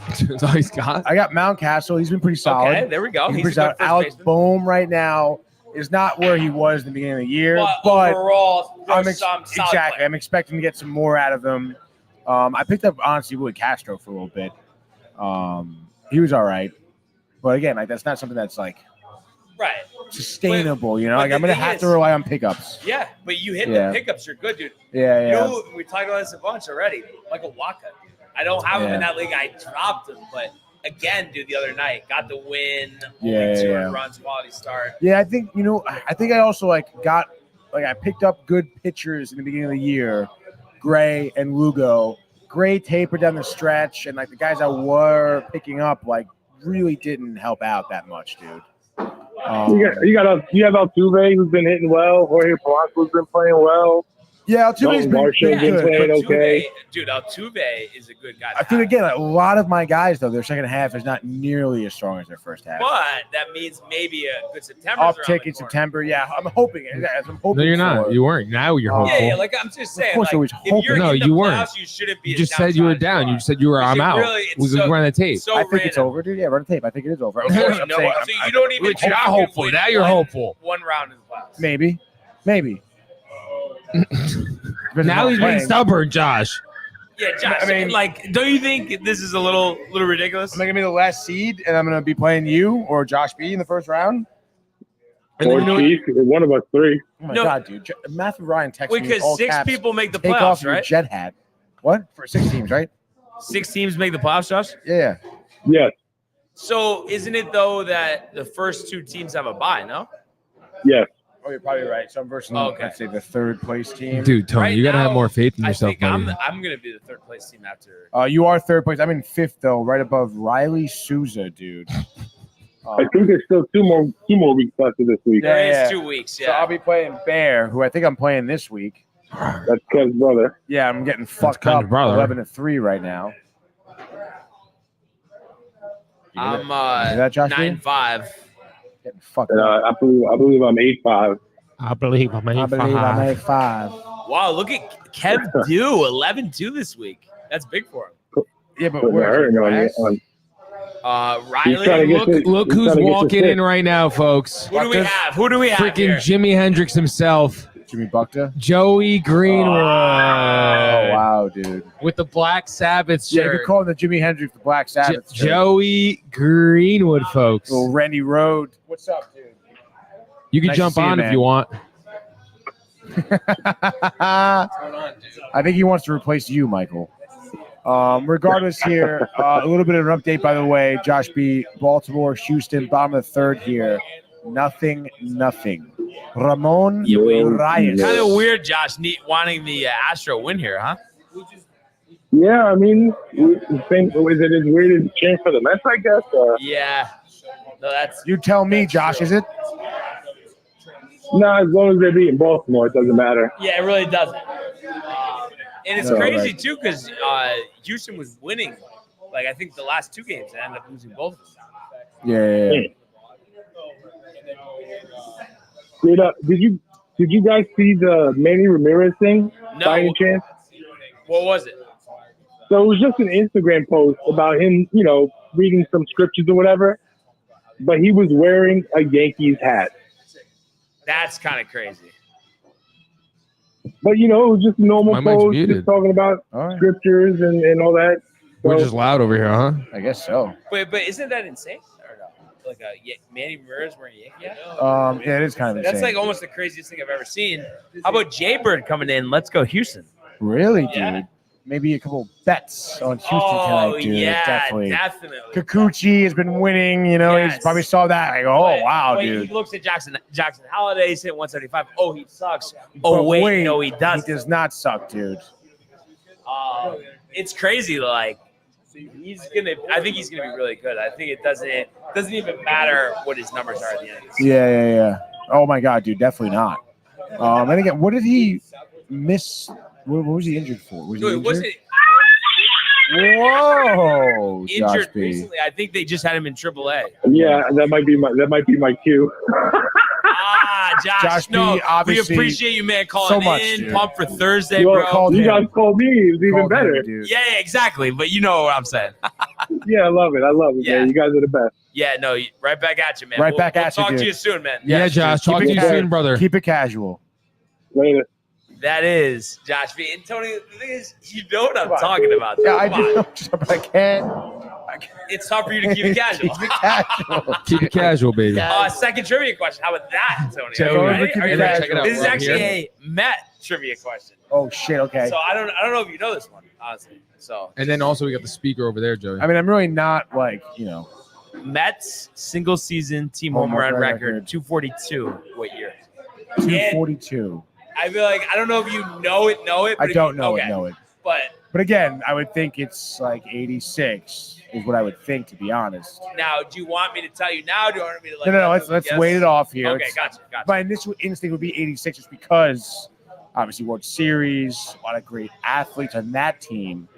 Speaker 3: that's all he's got.
Speaker 4: I got Mountcastle. He's been pretty solid.
Speaker 1: Okay, there we go.
Speaker 4: He's pretty solid. Alex Boehm right now is not where he was in the beginning of the year, but
Speaker 1: overall,
Speaker 4: exactly. I'm expecting to get some more out of him. I picked up honestly Willie Castro for a little bit. He was all right, but again, like that's not something that's like sustainable. I'm gonna have to rely on pickups.
Speaker 1: Yeah, but you hit the pickups. You're good, dude.
Speaker 4: Yeah.
Speaker 1: We talked about this a bunch already. Michael Wacha. I don't have him in that league. I dropped him, but again, dude, the other night got the win. Only 2 runs, quality start.
Speaker 4: Yeah, I think I also I picked up good pitchers in the beginning of the year, Gray and Lugo. Gray tapered down the stretch, and the guys I were picking up really didn't help out that much, dude.
Speaker 6: You have Altuve who's been hitting well. Jorge Polanco's been playing well.
Speaker 4: Yeah, Altuve's been
Speaker 6: Marshall's been
Speaker 4: good.
Speaker 6: playing
Speaker 1: Altuve,
Speaker 6: okay.
Speaker 1: dude, Altuve is a good guy.
Speaker 4: I think again, a lot of my guys though, their second half is not nearly as strong as their first half.
Speaker 1: But that means maybe a good September.
Speaker 4: Uptick in September, yeah. I'm hoping. I'm hoping.
Speaker 3: No, you're not.
Speaker 4: for.
Speaker 3: You weren't. Now you're hopeful.
Speaker 1: Yeah, like I'm just saying.
Speaker 4: Of course,
Speaker 1: like,
Speaker 4: I was
Speaker 1: if
Speaker 4: hoping.
Speaker 1: you're
Speaker 3: No,
Speaker 1: in the
Speaker 3: you weren't.
Speaker 1: playoffs, you shouldn't be.
Speaker 3: You
Speaker 1: as
Speaker 3: just said you were
Speaker 1: downside as
Speaker 3: down. You said you were.
Speaker 1: Because
Speaker 3: I'm
Speaker 1: it
Speaker 3: out.
Speaker 1: really- it's
Speaker 3: We
Speaker 1: so-
Speaker 3: run the tape.
Speaker 1: So
Speaker 4: I think it's
Speaker 1: random.
Speaker 4: over, dude. Yeah, run the tape. I think it is over.
Speaker 1: No,
Speaker 4: I'm
Speaker 1: so
Speaker 4: saying,
Speaker 1: you don't even.
Speaker 3: You're
Speaker 1: think you
Speaker 3: hopeful.
Speaker 1: can
Speaker 3: Now
Speaker 1: win
Speaker 3: you're
Speaker 1: one-
Speaker 3: hopeful.
Speaker 1: One round in the playoffs.
Speaker 4: maybe.
Speaker 3: Now he's being stubborn, Josh.
Speaker 1: Yeah, Josh.
Speaker 4: I mean-
Speaker 1: like, don't you think this is a little ridiculous?
Speaker 4: Am I gonna be the last seed, and I'm gonna be playing you or Josh B in the first round?
Speaker 3: And
Speaker 6: Or
Speaker 3: then you know
Speaker 6: Chief, one of us three.
Speaker 4: Oh my
Speaker 1: No.
Speaker 4: god, dude! Matthew Ryan texted me
Speaker 1: Because
Speaker 4: all
Speaker 1: 6
Speaker 4: caps,
Speaker 1: people make the
Speaker 4: take off
Speaker 1: playoffs,
Speaker 4: your
Speaker 1: right?
Speaker 4: jet hat. What for 6 teams, right?
Speaker 1: 6 teams make the playoffs, Josh.
Speaker 4: Yeah.
Speaker 6: Yes,
Speaker 1: So isn't it though that the first 2 teams have a bye? No.
Speaker 6: yes.
Speaker 4: Oh, you're probably right. So I'm versus,
Speaker 1: Okay.
Speaker 4: let's say, the third place team.
Speaker 3: Dude, Tony,
Speaker 1: Right
Speaker 3: you gotta have
Speaker 1: now,
Speaker 3: more faith in
Speaker 1: I
Speaker 3: yourself,
Speaker 1: think
Speaker 3: buddy.
Speaker 1: I'm gonna be the third place team after.
Speaker 4: You are third place. I'm in fifth though, right above Riley Souza, dude.
Speaker 6: I think there's still two more weeks left of this week.
Speaker 4: Yeah.
Speaker 1: There is 2 weeks.
Speaker 4: So I'll
Speaker 1: Yeah.
Speaker 4: be playing Bear, who I think I'm playing this week.
Speaker 6: That's Kev's brother.
Speaker 4: Yeah, I'm getting fucked
Speaker 3: kind
Speaker 4: up.
Speaker 3: of brother.
Speaker 4: 11-3 right now.
Speaker 1: I'm
Speaker 4: Is that Josh
Speaker 1: 9-5.
Speaker 4: Getting fucked
Speaker 6: And,
Speaker 4: up.
Speaker 6: I believe I'm 8-5.
Speaker 3: I believe I'm
Speaker 4: I believe I'm a 5.
Speaker 1: Wow, look at Kev do 11-2 this week. That's big for him.
Speaker 4: Yeah, but
Speaker 6: Putting
Speaker 4: we're
Speaker 6: hurting on you.
Speaker 1: Riley,
Speaker 6: trying to get
Speaker 1: look,
Speaker 6: to-
Speaker 3: Look
Speaker 6: He's
Speaker 3: who's
Speaker 6: trying to get
Speaker 3: walking
Speaker 6: this
Speaker 3: in right now, folks.
Speaker 1: who do we have? Who do we have
Speaker 3: Freaking
Speaker 1: here?
Speaker 3: Jimi Hendrix himself,
Speaker 4: Jimmy Buckta.
Speaker 3: Joey Greenwood,
Speaker 4: Oh wow, dude.
Speaker 3: with the Black Sabbath
Speaker 4: Yeah, you
Speaker 3: shirt.
Speaker 4: could call him the Jimi Hendrix, the Black Sabbath. shirt.
Speaker 3: Joey Greenwood, folks.
Speaker 4: Little Randy Road. What's up, dude?
Speaker 3: You can
Speaker 4: Nice to
Speaker 3: jump
Speaker 4: see you,
Speaker 3: on if
Speaker 4: man.
Speaker 3: you want.
Speaker 4: I think he wants to replace you, Michael. Regardless here, a little bit of an update, by the way. Josh B, Baltimore, Houston, bottom of the third here. Nothing. Ramon
Speaker 1: Yeah, wait.
Speaker 4: Reyes.
Speaker 1: Kind of weird, Josh, wanting the Astro win here, huh?
Speaker 6: Yeah, I mean, is it as weird as change for the Mets, I guess?
Speaker 1: Yeah. No, that's
Speaker 4: You tell me, Josh, is it?
Speaker 6: No, as long as they're beating Baltimore, it doesn't matter.
Speaker 1: yeah, it really doesn't. And it's
Speaker 6: No,
Speaker 1: crazy
Speaker 6: right.
Speaker 1: too because Houston was winning. Like I think the last 2 games, they ended up losing both of them.
Speaker 4: Yeah.
Speaker 6: Did you guys see the Manny Ramirez thing?
Speaker 1: No.
Speaker 6: By any chance?
Speaker 1: What was it?
Speaker 6: So it was just an Instagram post about him, reading some scriptures or whatever. But he was wearing a Yankees hat.
Speaker 1: That's kind of crazy.
Speaker 6: But it was just a normal
Speaker 3: My mic's
Speaker 6: post,
Speaker 3: muted.
Speaker 6: just talking about
Speaker 4: All right.
Speaker 6: scriptures and all that.
Speaker 3: We're
Speaker 6: So,
Speaker 3: just loud over here, huh?
Speaker 4: I guess so.
Speaker 1: But isn't that insane? Or no? Like Manny Ramirez wearing a Yankee hat?
Speaker 4: Yeah, it is kind of insane.
Speaker 1: That's like almost the craziest thing I've ever seen. How about Jaybird coming in? Let's go Houston.
Speaker 4: Really, dude.
Speaker 1: Yeah.
Speaker 4: Maybe a couple bets on Houston tonight, dude.
Speaker 1: yeah,
Speaker 4: Definitely.
Speaker 1: definitely.
Speaker 4: Kikuchi has been winning. He's
Speaker 1: Yes.
Speaker 4: probably saw that. Like, oh
Speaker 1: But-
Speaker 4: wow,
Speaker 1: but
Speaker 4: dude.
Speaker 1: He looks at Jackson Halliday. He's hit 175. Oh, he sucks.
Speaker 4: But
Speaker 1: Oh wait, no, he
Speaker 4: He
Speaker 1: doesn't.
Speaker 4: does not suck, dude.
Speaker 1: It's crazy. Like I think he's gonna be really good. I think it doesn't even matter what his numbers are at the end. Of this.
Speaker 4: Yeah. Oh my god, dude, definitely not. And again, what did he miss? What was he injured for? Was he
Speaker 1: Dude,
Speaker 4: injured?
Speaker 1: wasn't
Speaker 4: Whoa, Josh
Speaker 1: injured
Speaker 4: B.
Speaker 1: recently? I think they just had him in AAA.
Speaker 6: yeah, that might be my cue.
Speaker 1: Josh.
Speaker 4: Josh
Speaker 1: No,
Speaker 4: B,
Speaker 1: we
Speaker 4: obviously,
Speaker 1: appreciate you, man, calling
Speaker 4: so much,
Speaker 1: in.
Speaker 4: dude.
Speaker 1: Pump for Thursday,
Speaker 6: You
Speaker 1: bro.
Speaker 4: called
Speaker 6: you
Speaker 4: him.
Speaker 6: guys called me. It's even
Speaker 4: Called him,
Speaker 6: better.
Speaker 4: dude.
Speaker 1: Yeah, exactly. But you know what I'm saying.
Speaker 6: Yeah, I love it.
Speaker 1: Yeah.
Speaker 6: Man. You guys are the best.
Speaker 1: Yeah, no, right back at you, man.
Speaker 4: Right back at you,
Speaker 1: Talk
Speaker 4: dude.
Speaker 1: to you soon, man.
Speaker 3: Yeah,
Speaker 4: Yes,
Speaker 3: Josh.
Speaker 4: dude.
Speaker 3: Talk
Speaker 4: Keep
Speaker 3: to
Speaker 4: it
Speaker 3: you
Speaker 4: casual.
Speaker 3: soon, brother.
Speaker 4: Keep it casual.
Speaker 6: Later.
Speaker 1: That is Josh B. And Tony, the thing is, you know what I'm
Speaker 4: Come on.
Speaker 1: talking about.
Speaker 4: Yeah, I
Speaker 1: Come on.
Speaker 4: do. But I can't.
Speaker 1: It's tough for you to keep it casual.
Speaker 4: Keep it casual.
Speaker 3: Keep it casual, baby.
Speaker 1: Second trivia question. How about that, Tony?
Speaker 4: Check
Speaker 1: Are you
Speaker 4: it out.
Speaker 1: ready?
Speaker 4: Keep
Speaker 1: Are
Speaker 4: it
Speaker 1: you
Speaker 4: casual.
Speaker 1: ready?
Speaker 3: Check it out.
Speaker 1: This is
Speaker 3: We're
Speaker 1: actually
Speaker 3: here.
Speaker 1: a Met trivia question.
Speaker 4: Oh shit. Okay.
Speaker 1: So I don't know if you know this one, honestly. So
Speaker 3: And then also we got the speaker over there, Joey.
Speaker 4: I mean, I'm really not like
Speaker 1: Mets single season team home run record 242. What year?
Speaker 4: 242.
Speaker 1: I feel like I don't know if you know it.
Speaker 4: I
Speaker 1: But
Speaker 4: don't know
Speaker 1: okay.
Speaker 4: it.
Speaker 1: But
Speaker 4: again, I would think it's like 86 is what I would think, to be honest.
Speaker 1: now, do you want me to tell you now? Do you want me to
Speaker 4: No. Let's
Speaker 1: guess?
Speaker 4: wait it off here.
Speaker 1: Okay,
Speaker 4: It's-
Speaker 1: gotcha.
Speaker 4: My initial instinct would be 86 just because obviously World Series, a lot of great athletes on that team.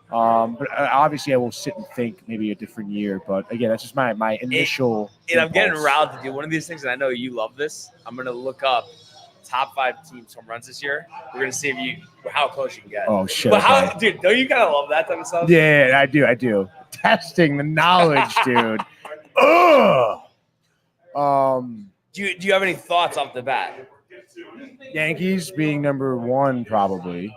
Speaker 4: But obviously, I will sit and think maybe a different year. But again, that's just my initial.
Speaker 1: And I'm getting
Speaker 4: impulse.
Speaker 1: riled to do one of these things, and I know you love this. I'm gonna look up top 5 teams home runs this year. We're gonna see how close you can get.
Speaker 4: Oh shit!
Speaker 1: But
Speaker 4: okay.
Speaker 1: dude, don't you kind of love that type of stuff?
Speaker 4: Yeah, I do. Testing the knowledge, dude. Ugh.
Speaker 1: Do you have any thoughts off the bat?
Speaker 4: Yankees being number 1 probably.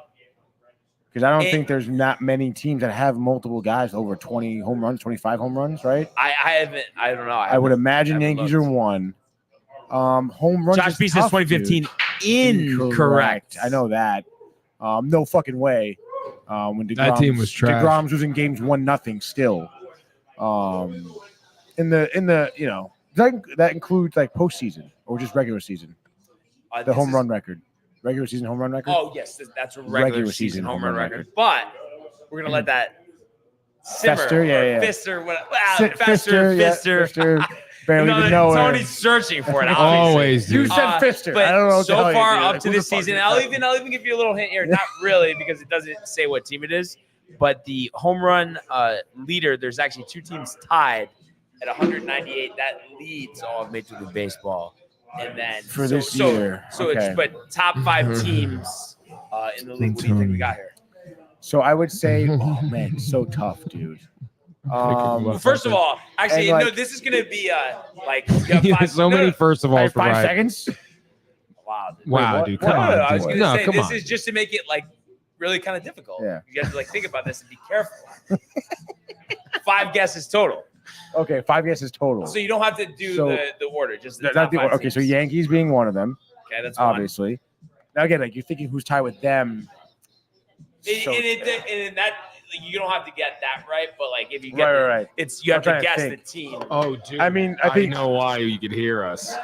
Speaker 4: Because I don't think there's not many teams that have multiple guys over 20 home runs, 25 home runs, right?
Speaker 1: I don't know.
Speaker 4: I would imagine Yankees are 1. Home runs.
Speaker 1: Josh Beast is 2015 incorrect.
Speaker 4: I know that. No fucking way. When
Speaker 3: That team was trash.
Speaker 4: DeGrom's losing games 1-0 still. In the that includes like postseason or just regular season. The home run record. Regular season home run record?
Speaker 1: Oh, yes. That's a regular season home run record. But we're going to let that simmer.
Speaker 4: Fester, yeah.
Speaker 1: Fister.
Speaker 4: Fister. Barely even know
Speaker 1: Tony's searching for it.
Speaker 3: Always,
Speaker 4: You
Speaker 3: dude.
Speaker 4: said Fister.
Speaker 1: But
Speaker 4: I don't know what
Speaker 1: so
Speaker 4: the hell
Speaker 1: far
Speaker 4: you do.
Speaker 1: up
Speaker 4: Like,
Speaker 1: to
Speaker 4: who the
Speaker 1: this
Speaker 4: fuck
Speaker 1: season,
Speaker 4: is
Speaker 1: I'll
Speaker 4: that?
Speaker 1: even give you a little hint here. Not really, because it doesn't say what team it is. But the home run leader, there's actually 2 teams tied at 198. That leads all of Major League Baseball. And then
Speaker 4: For this year. Okay.
Speaker 1: But top 5 teams in the league. What do you think we got here?
Speaker 4: So I would say, oh man, so tough, dude.
Speaker 1: First of all, actually,
Speaker 4: and,
Speaker 1: no.
Speaker 4: like-
Speaker 1: This is gonna be like
Speaker 3: So many first of all.
Speaker 4: I have 5 seconds.
Speaker 1: Wow,
Speaker 3: Wow,
Speaker 4: what?
Speaker 3: dude.
Speaker 1: No,
Speaker 3: Come on.
Speaker 1: I was
Speaker 3: dude.
Speaker 1: gonna
Speaker 3: No,
Speaker 1: say
Speaker 3: come
Speaker 1: this
Speaker 3: on.
Speaker 1: is just to make it like really kind of difficult.
Speaker 4: Yeah.
Speaker 1: You guys like think about this and be careful. 5 guesses total,
Speaker 4: Okay, 5 guesses total.
Speaker 1: so you don't have to do
Speaker 4: So-
Speaker 1: the order. Just the
Speaker 4: Not
Speaker 1: top
Speaker 4: the-
Speaker 1: 5
Speaker 4: okay, so
Speaker 1: teams.
Speaker 4: Yankees being one of them,
Speaker 1: Okay, that's one.
Speaker 4: obviously. Now again, like you're thinking who's tied with them. So-
Speaker 1: And that you don't have to get that right, but like if you get
Speaker 4: Right.
Speaker 1: it's you have
Speaker 4: I'm
Speaker 1: to
Speaker 4: trying to
Speaker 1: guess the
Speaker 4: think.
Speaker 1: team.
Speaker 3: Oh, dude.
Speaker 4: I mean, I think.
Speaker 3: know why you could hear us.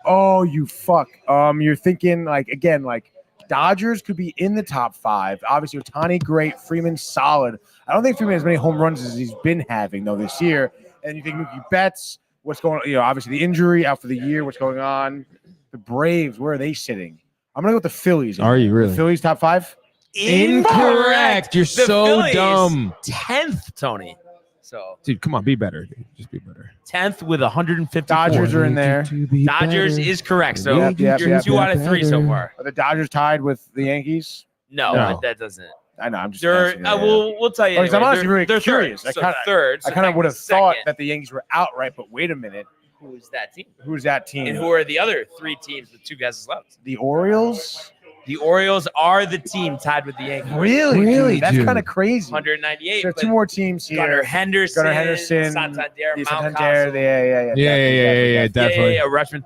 Speaker 4: Oh, you fuck. You're thinking like again, like Dodgers could be in the top 5. Obviously, Ohtani great, Freeman solid. I don't think Freeman has many home runs as he's been having though this year. And you think Mookie Betts, what's going on? Obviously the injury out for the year. What's going on? The Braves, where are they sitting? I'm gonna go with the Phillies.
Speaker 3: Are you really?
Speaker 4: The Phillies top 5?
Speaker 3: Incorrect. You're
Speaker 1: The
Speaker 3: so
Speaker 1: Phillies,
Speaker 3: dumb.
Speaker 1: 10th, Tony. So
Speaker 3: Dude, come on. Be better. Dude. Just be better.
Speaker 1: 10th with 154.
Speaker 4: Dodgers are in there.
Speaker 1: Dodgers is correct. So
Speaker 4: Yep,
Speaker 1: you're
Speaker 4: yep,
Speaker 1: 2 out of 3 so far.
Speaker 4: Are the Dodgers tied with the Yankees?
Speaker 1: No,
Speaker 3: No.
Speaker 1: that doesn't.
Speaker 4: I know. I'm just.
Speaker 1: They're
Speaker 4: asking, yeah.
Speaker 1: we'll tell you.
Speaker 4: Because I'm
Speaker 1: anyway.
Speaker 4: honestly really
Speaker 1: They're
Speaker 4: curious.
Speaker 1: Third.
Speaker 4: I kinda-
Speaker 1: third.
Speaker 4: I kind of would have
Speaker 1: second.
Speaker 4: thought that the Yankees were outright, but wait a minute.
Speaker 1: Who's that team?
Speaker 4: Who's that team?
Speaker 1: And who are the other 3 teams with 2 guesses left?
Speaker 4: The Orioles?
Speaker 1: The Orioles are the team tied with the Yankees.
Speaker 4: Really?
Speaker 3: Really,
Speaker 4: Dude, that's
Speaker 3: dude.
Speaker 4: kind of crazy.
Speaker 1: 198.
Speaker 4: There are
Speaker 1: but
Speaker 4: 2 more teams here.
Speaker 1: Gunnar Henderson,
Speaker 4: Santander,
Speaker 1: Santander, Mount
Speaker 4: Santander.
Speaker 1: Castle.
Speaker 4: Yeah.
Speaker 3: Yeah, definitely.
Speaker 1: Yeah, Rushman.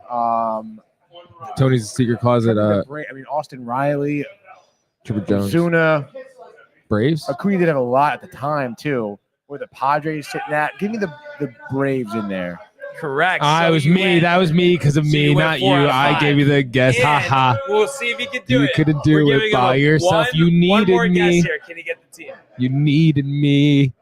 Speaker 3: Tony's secret closet.
Speaker 4: I mean, Austin Riley,
Speaker 3: Chipper Jones.
Speaker 4: Zuna,
Speaker 3: Braves.
Speaker 4: Acuna did have a lot at the time too. Where the Padres sitting at? Give me the Braves in there.
Speaker 1: Correct.
Speaker 3: Ah,
Speaker 1: So
Speaker 3: it was
Speaker 1: you
Speaker 3: me.
Speaker 1: went-
Speaker 3: That was me because of
Speaker 1: so
Speaker 3: me,
Speaker 1: you went
Speaker 3: not
Speaker 1: 4
Speaker 3: you.
Speaker 1: out of
Speaker 3: I
Speaker 1: 5.
Speaker 3: gave you the guess.
Speaker 1: And
Speaker 3: Ha ha.
Speaker 1: We'll see if you can do
Speaker 3: You
Speaker 1: it.
Speaker 3: couldn't do
Speaker 1: We're
Speaker 3: it
Speaker 1: giving
Speaker 3: by
Speaker 1: him
Speaker 3: yourself. You
Speaker 1: one more
Speaker 3: needed
Speaker 1: guess
Speaker 3: me.
Speaker 1: here. Can he get the team?
Speaker 3: You needed me.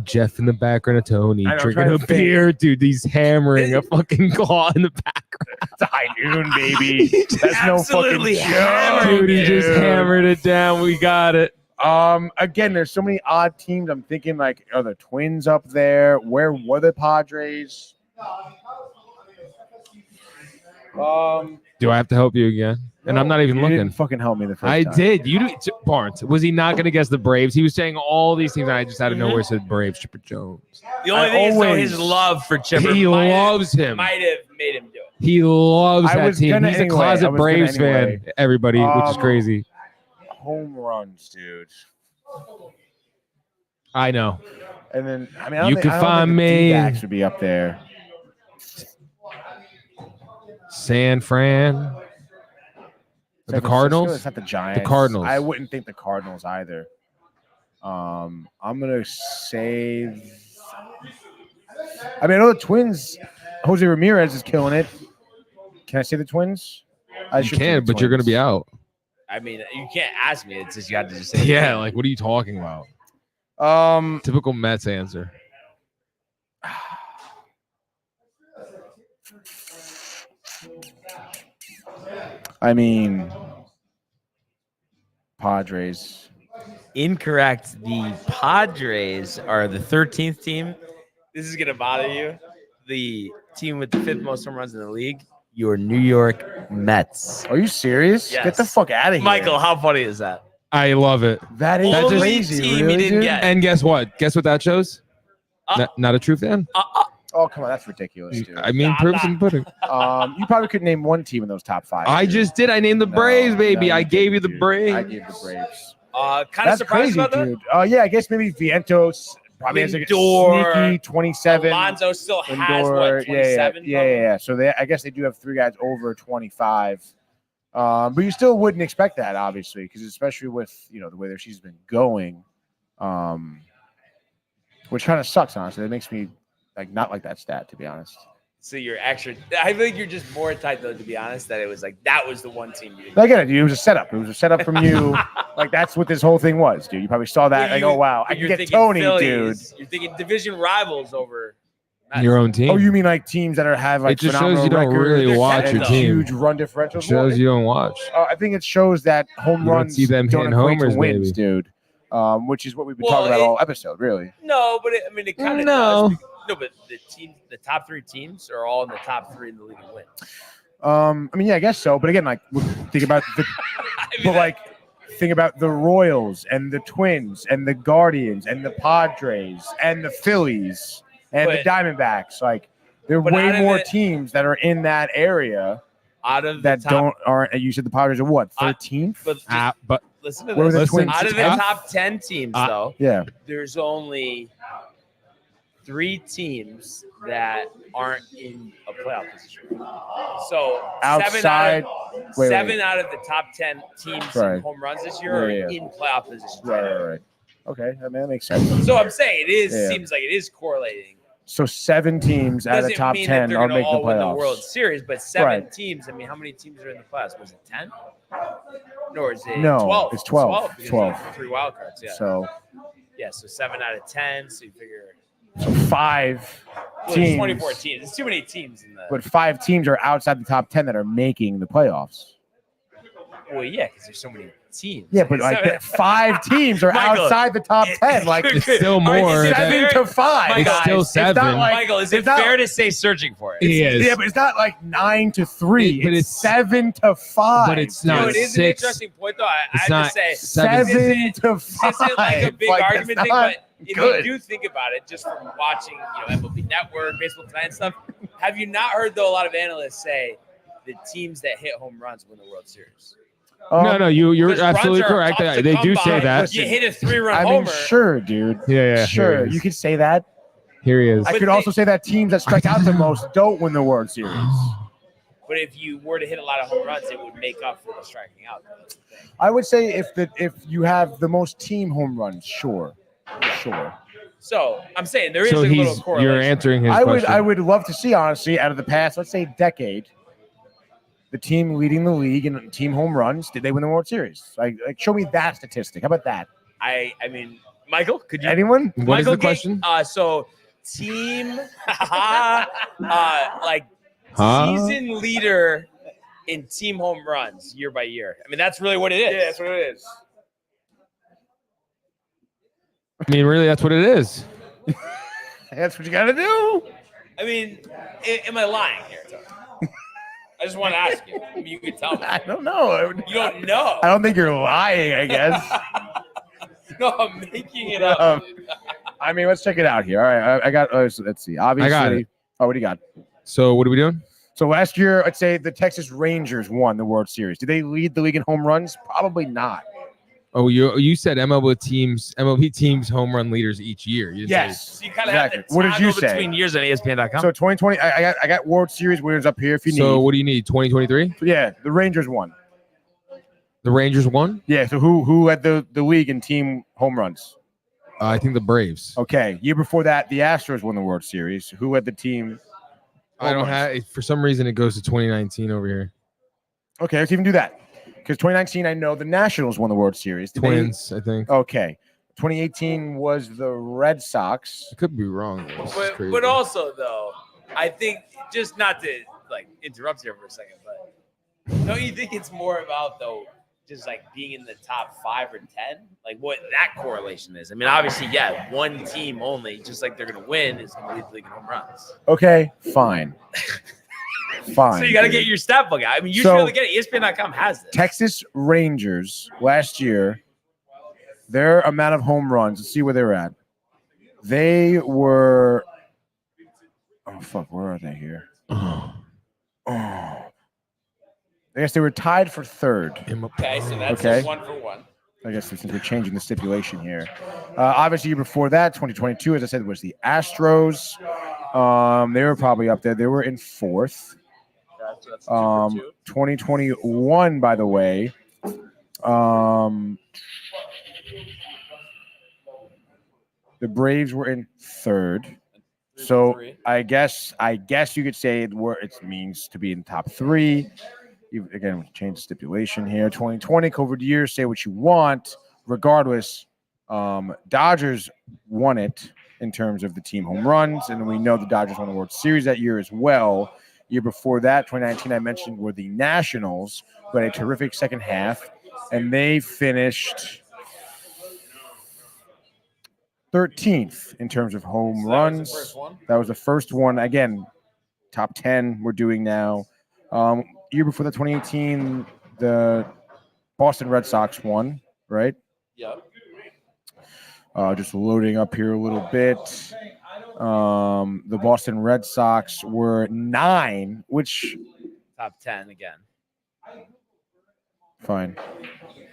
Speaker 3: Jeff in the background of Tony
Speaker 4: I know,
Speaker 3: drinking
Speaker 4: trying
Speaker 3: a
Speaker 4: to think.
Speaker 3: beer, dude. He's hammering a fucking claw in the background.
Speaker 4: It's high noon, baby. That's no fucking
Speaker 1: Absolutely
Speaker 4: joke.
Speaker 1: hammered,
Speaker 3: Dude, he just hammered it down. We got it.
Speaker 4: Again, there's so many odd teams. I'm thinking like, are the Twins up there? Where were the Padres?
Speaker 3: Do I have to help you again? And I'm not even
Speaker 4: you
Speaker 3: looking.
Speaker 4: Didn't fucking help me the first
Speaker 3: I
Speaker 4: time.
Speaker 3: did. You did. Barnes, was he not going to guess the Braves? He was saying all these things, and I just out of nowhere said Braves. Chipper Jones.
Speaker 1: The only
Speaker 4: I
Speaker 1: thing is though,
Speaker 4: always-
Speaker 1: his love for Chipper
Speaker 3: He
Speaker 1: might
Speaker 3: loves him.
Speaker 1: have made him do it.
Speaker 3: He loves
Speaker 4: I
Speaker 3: that
Speaker 4: was
Speaker 3: team.
Speaker 4: gonna
Speaker 3: He's a
Speaker 4: anyway.
Speaker 3: closet
Speaker 4: I was gonna
Speaker 3: Braves
Speaker 4: anyway.
Speaker 3: fan. Everybody, which is crazy.
Speaker 4: Home runs, dude.
Speaker 3: I know.
Speaker 4: And then I mean, I
Speaker 3: You
Speaker 4: don't
Speaker 3: can
Speaker 4: think, I don't
Speaker 3: find
Speaker 4: think the
Speaker 3: me-
Speaker 4: D-backs would be up there.
Speaker 3: San Fran.
Speaker 4: San
Speaker 3: The
Speaker 4: Francisco,
Speaker 3: Cardinals.
Speaker 4: It's not the Giants.
Speaker 3: Cardinals.
Speaker 4: I wouldn't think the Cardinals either. I'm gonna say. I mean, I know the Twins. Jose Ramirez is killing it. Can I say the Twins? I
Speaker 3: You
Speaker 4: should say
Speaker 3: can,
Speaker 4: the
Speaker 3: but you're going to be
Speaker 4: Twins.
Speaker 3: out.
Speaker 1: I mean, you can't ask me. It's just you have to just say.
Speaker 3: Yeah, like what are you talking about? Typical Mets answer.
Speaker 4: I mean, Padres.
Speaker 1: Incorrect. The Padres are the 13th team. This is gonna bother you. The team with the 5th most home runs in the league, your New York Mets.
Speaker 4: Are you serious?
Speaker 1: Yes.
Speaker 4: Get the fuck out of here.
Speaker 1: Michael, how funny is that?
Speaker 3: I love it.
Speaker 4: That is
Speaker 1: Only
Speaker 4: crazy.
Speaker 1: team
Speaker 4: Really,
Speaker 1: he didn't
Speaker 4: dude?
Speaker 1: get.
Speaker 3: And guess what? Guess what that shows?
Speaker 1: Uh,
Speaker 3: Not a true fan.
Speaker 4: Oh, come on. That's ridiculous, dude.
Speaker 3: I mean,
Speaker 1: Nah,
Speaker 3: proofs and pudding.
Speaker 4: You probably could name one team in those top 5.
Speaker 3: I
Speaker 4: dude.
Speaker 3: just did. I named the
Speaker 4: No,
Speaker 3: Braves, baby.
Speaker 4: no,
Speaker 3: I
Speaker 4: you
Speaker 3: gave you
Speaker 4: didn't,
Speaker 3: the
Speaker 4: dude.
Speaker 3: Braves.
Speaker 4: I gave the Braves.
Speaker 1: kind of
Speaker 4: That's
Speaker 1: surprised
Speaker 4: crazy,
Speaker 1: about that.
Speaker 4: dude. Yeah, I guess maybe Vientos probably has like a
Speaker 1: Lindor,
Speaker 4: sneaky 27.
Speaker 1: Alonso still has
Speaker 4: Lindor,
Speaker 1: what, 27?
Speaker 4: yeah. So I guess they do have 3 guys over 25. But you still wouldn't expect that, obviously, because especially with the way their season's been going, which kind of sucks, honestly. It makes me not like that stat, to be honest.
Speaker 1: So you're actually, I think you're just more entitled, to be honest, that it was like that was the one team you didn't.
Speaker 4: I get it, dude. It was a setup. It was a setup from you. That's what this whole thing was, dude. You probably saw that.
Speaker 1: Well,
Speaker 4: Oh wow, I can
Speaker 1: you're
Speaker 4: get
Speaker 1: thinking
Speaker 4: Tony,
Speaker 1: Phillies,
Speaker 4: dude.
Speaker 1: You're thinking division rivals over
Speaker 3: Your own team.
Speaker 4: Oh, you mean like teams that have
Speaker 3: It just
Speaker 4: phenomenal
Speaker 3: shows you don't
Speaker 4: records
Speaker 3: really
Speaker 1: They're
Speaker 3: watch
Speaker 1: second,
Speaker 3: your
Speaker 1: though.
Speaker 3: team.
Speaker 4: huge run differentials?
Speaker 3: It shows you don't watch.
Speaker 4: I think it shows that home
Speaker 3: You don't
Speaker 4: runs
Speaker 3: see them
Speaker 4: don't
Speaker 3: hitting
Speaker 4: equate to
Speaker 3: homers,
Speaker 4: wins,
Speaker 3: baby.
Speaker 4: dude. Which is what we've been
Speaker 1: Well,
Speaker 4: talking about
Speaker 1: it-
Speaker 4: all episode, really.
Speaker 1: No, but it kind of
Speaker 3: No.
Speaker 1: does. No, but the top 3 teams are all in the top 3 in the league in wins.
Speaker 4: I guess so. But again, think about the, think about the Royals and the Twins and the Guardians and the Padres and the Phillies and the
Speaker 1: But-
Speaker 4: Diamondbacks. There are
Speaker 1: But out
Speaker 4: way
Speaker 1: of
Speaker 4: more
Speaker 1: the-
Speaker 4: teams that are in that area
Speaker 1: Out of the
Speaker 4: that
Speaker 1: top,
Speaker 4: aren't. You said the Padres are what, 13th?
Speaker 1: but
Speaker 3: But
Speaker 1: listen to
Speaker 4: Where were
Speaker 1: this.
Speaker 4: the Twins?
Speaker 1: Out of the
Speaker 4: Tenth?
Speaker 1: top 10 teams, though,
Speaker 4: Yeah.
Speaker 1: there's only 3 teams that aren't in a playoff position. So
Speaker 4: Outside. Wait.
Speaker 1: 7 out of the top 10 teams
Speaker 4: Right.
Speaker 1: in home runs this year are
Speaker 4: Yeah.
Speaker 1: in playoff position.
Speaker 4: Right. Okay, that makes sense.
Speaker 1: So I'm saying
Speaker 4: Yeah.
Speaker 1: seems like it is correlating.
Speaker 4: So 7 teams out of the
Speaker 1: Doesn't
Speaker 4: top
Speaker 1: mean
Speaker 4: 10
Speaker 1: that they're
Speaker 4: are
Speaker 1: going to
Speaker 4: making the
Speaker 1: all win the
Speaker 4: playoffs.
Speaker 1: World Series, but 7
Speaker 4: Right.
Speaker 1: teams. I mean, how many teams are in the playoffs? Was it 10? No, is it
Speaker 4: No,
Speaker 1: 12?
Speaker 4: it's 12.
Speaker 1: Because
Speaker 4: 12.
Speaker 1: of 3 wild cards. Yeah.
Speaker 4: So
Speaker 1: Yeah. So 7 out of 10. So you figure
Speaker 4: 5
Speaker 1: well,
Speaker 4: teams.
Speaker 1: there's 24 teams. There's too many teams in the.
Speaker 4: But 5 teams are outside the top 10 that are making the playoffs.
Speaker 1: Well, yeah, because there's so many teams.
Speaker 4: Yeah, but 5 teams are
Speaker 1: Michael,
Speaker 4: outside the top 10.
Speaker 3: it's still more
Speaker 1: Is it
Speaker 3: than-
Speaker 4: 7 to 5.
Speaker 1: Michael,
Speaker 3: It's still
Speaker 1: it's
Speaker 3: 7.
Speaker 4: not like-
Speaker 1: Michael, is it
Speaker 4: it's not-
Speaker 1: fair to say searching for it?
Speaker 3: He is.
Speaker 4: Yeah, but it's not like 9 to 3.
Speaker 3: But
Speaker 4: It's
Speaker 3: it's-
Speaker 4: 7 to 5.
Speaker 3: but it's
Speaker 1: No,
Speaker 3: not
Speaker 1: it is an
Speaker 3: 6.
Speaker 1: interesting point, though. I
Speaker 3: It's
Speaker 1: have
Speaker 3: not
Speaker 1: to say,
Speaker 3: 7.
Speaker 4: 7
Speaker 1: This
Speaker 4: to 5.
Speaker 1: this isn't like a big
Speaker 4: Like,
Speaker 1: argument
Speaker 4: that's
Speaker 1: thing,
Speaker 4: not
Speaker 1: but if
Speaker 4: good.
Speaker 1: you do think about it, just from watching, MLB Network, Baseball Tonight and stuff, have you not heard though a lot of analysts say the teams that hit home runs win the World Series?
Speaker 3: No, you're
Speaker 1: Because
Speaker 3: absolutely
Speaker 1: runs are
Speaker 3: correct.
Speaker 1: tough to
Speaker 3: They
Speaker 1: come
Speaker 3: do
Speaker 1: by.
Speaker 3: say that.
Speaker 1: You hit a 3-run
Speaker 4: I mean,
Speaker 1: homer.
Speaker 4: sure, dude.
Speaker 3: Yeah.
Speaker 4: Sure,
Speaker 3: Here he
Speaker 4: you
Speaker 3: is.
Speaker 4: could say that.
Speaker 3: Here he is.
Speaker 4: I
Speaker 1: But
Speaker 4: could
Speaker 1: they-
Speaker 4: also say that teams that strike out the most don't win the World Series.
Speaker 1: But if you were to hit a lot of home runs, it would make up for the striking out. That's the thing.
Speaker 4: I would say if you have the most team home runs, sure.
Speaker 1: So I'm saying there is
Speaker 3: So
Speaker 1: a little
Speaker 3: he's
Speaker 1: correlation.
Speaker 3: you're answering his
Speaker 4: I
Speaker 3: question.
Speaker 4: would love to see, honestly, out of the past, let's say decade, the team leading the league in team home runs, did they win the World Series? Like show me that statistic. How about that?
Speaker 1: I mean, Michael, could you?
Speaker 4: Anyone?
Speaker 3: What is
Speaker 1: Michael
Speaker 3: the question?
Speaker 1: So team, like
Speaker 3: Huh?
Speaker 1: season leader in team home runs year by year. I mean, that's really what it is.
Speaker 4: Yeah, that's what it is.
Speaker 3: I mean, really, that's what it is.
Speaker 4: That's what you got to do.
Speaker 1: I mean, am I lying here, Tony? I just want to ask you. I mean, you can tell me.
Speaker 4: I don't know.
Speaker 1: You don't know.
Speaker 4: I don't think you're lying, I guess.
Speaker 1: No, I'm making it up.
Speaker 4: I mean, let's check it out here. All right, I got. Let's see. Obviously,
Speaker 3: got it.
Speaker 4: Oh, what do you got?
Speaker 3: So what are we doing?
Speaker 4: So last year, I'd say the Texas Rangers won the World Series. Did they lead the league in home runs? Probably not.
Speaker 3: Oh, you said MLB teams home run leaders each year. You didn't
Speaker 4: Yes.
Speaker 1: So you kind of
Speaker 4: Exactly.
Speaker 1: have to
Speaker 4: What did you
Speaker 1: toggle
Speaker 4: say?
Speaker 1: between years on ESPN.com.
Speaker 4: So 2020, I got World Series winners up here if you
Speaker 3: say-
Speaker 4: need.
Speaker 3: So what do you need? 2023?
Speaker 4: So, yeah, the Rangers won.
Speaker 3: The Rangers won.
Speaker 4: Yeah. So who had the league in team home runs?
Speaker 3: I think the Braves.
Speaker 4: Okay. Year before that, the Astros won the World Series. Who had the team?
Speaker 3: I don't have. For some reason, it goes to 2019 over here.
Speaker 4: Okay, let's even do that. Because 2019, I know the Nationals won the World Series. Did they-
Speaker 3: Twins, I think.
Speaker 4: Okay. 2018 was the Red Sox.
Speaker 3: I could be wrong. Though. This is crazy.
Speaker 1: But also though, I think just not to like interrupt here for a second, but don't you think it's more about though just like being in the top 5 or 10, like what that correlation is. I mean, obviously, yeah, one team only, just like they're gonna win, is gonna lead the league in home runs.
Speaker 4: Okay, fine. Fine.
Speaker 1: So you got to
Speaker 4: dude.
Speaker 1: get your stat book out. I mean, you
Speaker 4: So-
Speaker 1: should really get it. ESPN.com has this.
Speaker 4: Texas Rangers last year, their amount of home runs, let's see where they're at. They were, oh, fuck, where are they here? Oh. I guess they were tied for third.
Speaker 1: Okay, so that's
Speaker 4: Okay.
Speaker 1: a 1 for 1.
Speaker 4: I guess since we're changing the stipulation here. Obviously, year before that, 2022, as I said, was the Astros. They were probably up there. They were in fourth.
Speaker 1: So that's 2 for 2.
Speaker 4: 2021, by the way. The Braves were in third.
Speaker 1: 3 for
Speaker 4: So
Speaker 1: 3.
Speaker 4: I guess you could say it means to be in top 3. Again, we change the stipulation here. 2020 COVID year. Say what you want. Regardless, Dodgers won it in terms of the team home runs, and we know the Dodgers won the World Series that year as well. Year before that, 2019, I mentioned, were the Nationals, who had a terrific second half, and they finished 13th in terms of home
Speaker 1: So
Speaker 4: runs.
Speaker 1: That was the first one.
Speaker 4: That was the first one. Again, top 10 we're doing now. Year before that, 2018, the Boston Red Sox won, right?
Speaker 1: Yep.
Speaker 4: Just loading up here a little bit. The Boston Red Sox were 9, which
Speaker 1: Top 10 again.
Speaker 4: fine.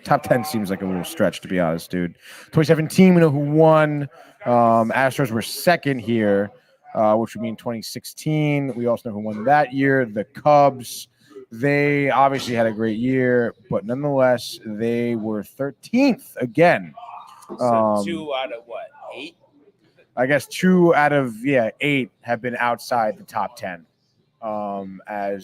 Speaker 4: Top 10 seems like a little stretch, to be honest, dude. 2017, we know who won. Astros were second here, which would mean 2016. We also know who won that year. The Cubs. They obviously had a great year, but nonetheless, they were 13th again.
Speaker 1: So 2 out of what? 8?
Speaker 4: I guess 2 out of 8 have been outside the top 10. It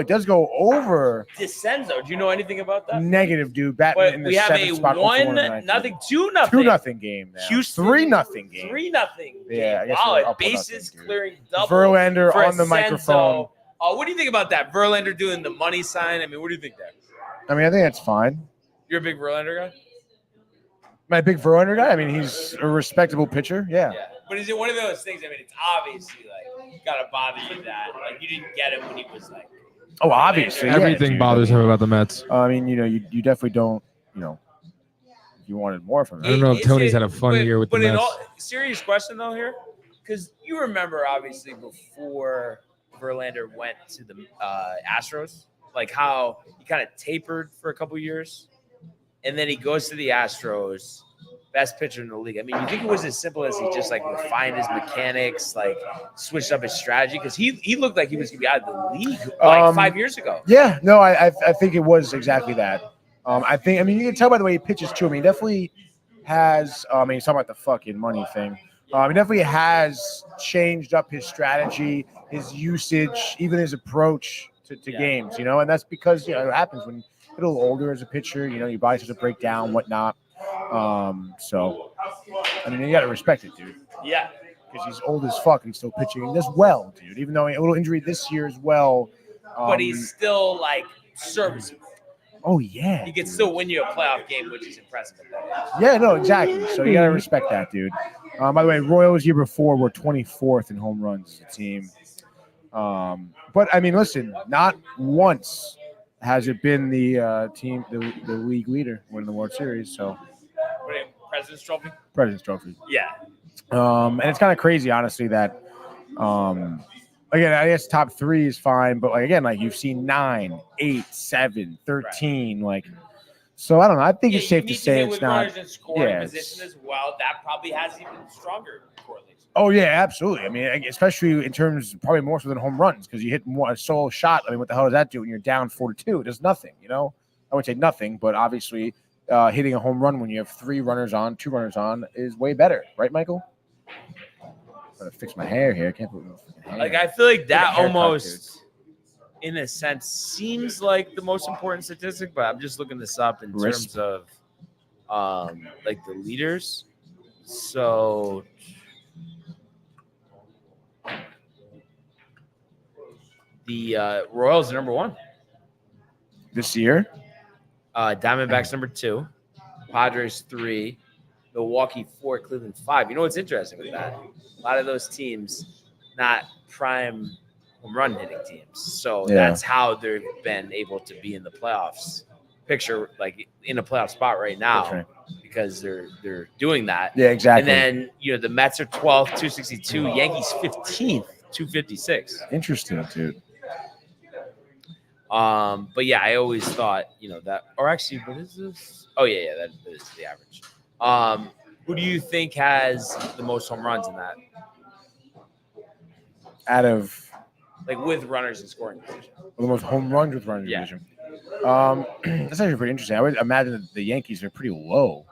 Speaker 4: does go over.
Speaker 1: Descenso. Do you know anything about that?
Speaker 4: Negative, dude. Batting
Speaker 1: But
Speaker 4: in the
Speaker 1: we have a
Speaker 4: 7th spot.
Speaker 1: 1-0, 2-0.
Speaker 4: 2-0 game now.
Speaker 1: Houston
Speaker 4: 3-0 game.
Speaker 1: 3-0.
Speaker 4: Yeah, I guess
Speaker 1: wow,
Speaker 4: we're up
Speaker 1: bases
Speaker 4: 1-0, dude.
Speaker 1: clearing double.
Speaker 4: Verlander
Speaker 1: for
Speaker 4: on the
Speaker 1: Ascenso.
Speaker 4: microphone.
Speaker 1: What do you think about that? Verlander doing the money sign. I mean, what do you think there?
Speaker 4: I mean, I think that's fine.
Speaker 1: You're a big Verlander guy?
Speaker 4: My big Verlander guy. I mean, he's a respectable pitcher. Yeah.
Speaker 1: Yeah. But is it one of those things? I mean, it's obviously like gotta bother you that like you didn't get him when he was like.
Speaker 4: Oh, obviously. Yeah,
Speaker 3: Everything
Speaker 4: dude.
Speaker 3: bothers him about the Mets.
Speaker 4: I mean, you definitely don't. You wanted more from
Speaker 3: I don't
Speaker 4: him.
Speaker 3: know if Tony's had a fun year with the
Speaker 1: But in
Speaker 3: Mets.
Speaker 1: all serious question though here, because you remember obviously before Verlander went to the Astros, like how he kind of tapered for a couple years, and then he goes to the Astros, best pitcher in the league. I mean, you think it was as simple as he just like refined his mechanics, like switched up his strategy? Because he looked like he was gonna be out of the league like 5 years ago.
Speaker 4: Yeah, no, I think it was exactly that. I mean, you can tell by the way he pitches too. I mean, he definitely has. I mean, he's talking about the fucking money thing. He definitely has changed up his strategy, his usage, even his approach to games. And that's because it happens when you get a little older as a pitcher. Your body starts to break down, whatnot. So, I mean, you got to respect it, dude.
Speaker 1: Yeah.
Speaker 4: Because he's old as fuck and he's still pitching and does well, dude. Even though he had a little injury this year as well.
Speaker 1: But he's still like serviceable.
Speaker 4: Oh yeah,
Speaker 1: He can still win you a playoff game, which is impressive at that age.
Speaker 4: Yeah, no, exactly. So you gotta respect that, dude. By the way, Royals year before were 24th in home runs as a team. But I mean, listen, not once has it been the team, the league leader winning the World Series. So
Speaker 1: President's Trophy.
Speaker 4: President's Trophy.
Speaker 1: Yeah.
Speaker 4: And it's kind of crazy, honestly, that again, I guess top 3 is fine, but like you've seen 9, 8, 7, 13, like. So I don't know. I think it's safe to say it's not.
Speaker 1: Yeah, position as well. That probably has even stronger correlation.
Speaker 4: Oh yeah, absolutely. I mean, especially in terms, probably more so than home runs, because you hit a solo shot. I mean, what the hell does that do when you're down 4-2? It does nothing. I would say nothing, but obviously, hitting a home run when you have 3 runners on, 2 runners on is way better, right, Michael? I'm gonna fix my hair here. I can't believe my hair.
Speaker 1: I feel like that
Speaker 4: haircut,
Speaker 1: almost, in a sense, seems like the most important statistic, but I'm just looking this up in terms of like the leaders. So the Royals are number 1.
Speaker 4: This year?
Speaker 1: Diamondbacks number 2, Padres 3, Milwaukee 4, Cleveland 5. You know what's interesting with that? A lot of those teams not prime home run hitting teams. So that's how they've been able to be in the playoffs. Picture like in a playoff spot right now because they're doing that.
Speaker 4: Yeah, exactly.
Speaker 1: And then the Mets are 12th, 262, Yankees 15th, 256.
Speaker 4: Interesting, dude.
Speaker 1: But yeah, I always thought that, or actually, what is this? Oh yeah, that is the average. Who do you think has the most home runs in that?
Speaker 4: Out of
Speaker 1: like with runners in scoring position,
Speaker 4: the most home runs with runners in position. That's actually pretty interesting. I would imagine that the Yankees are pretty low.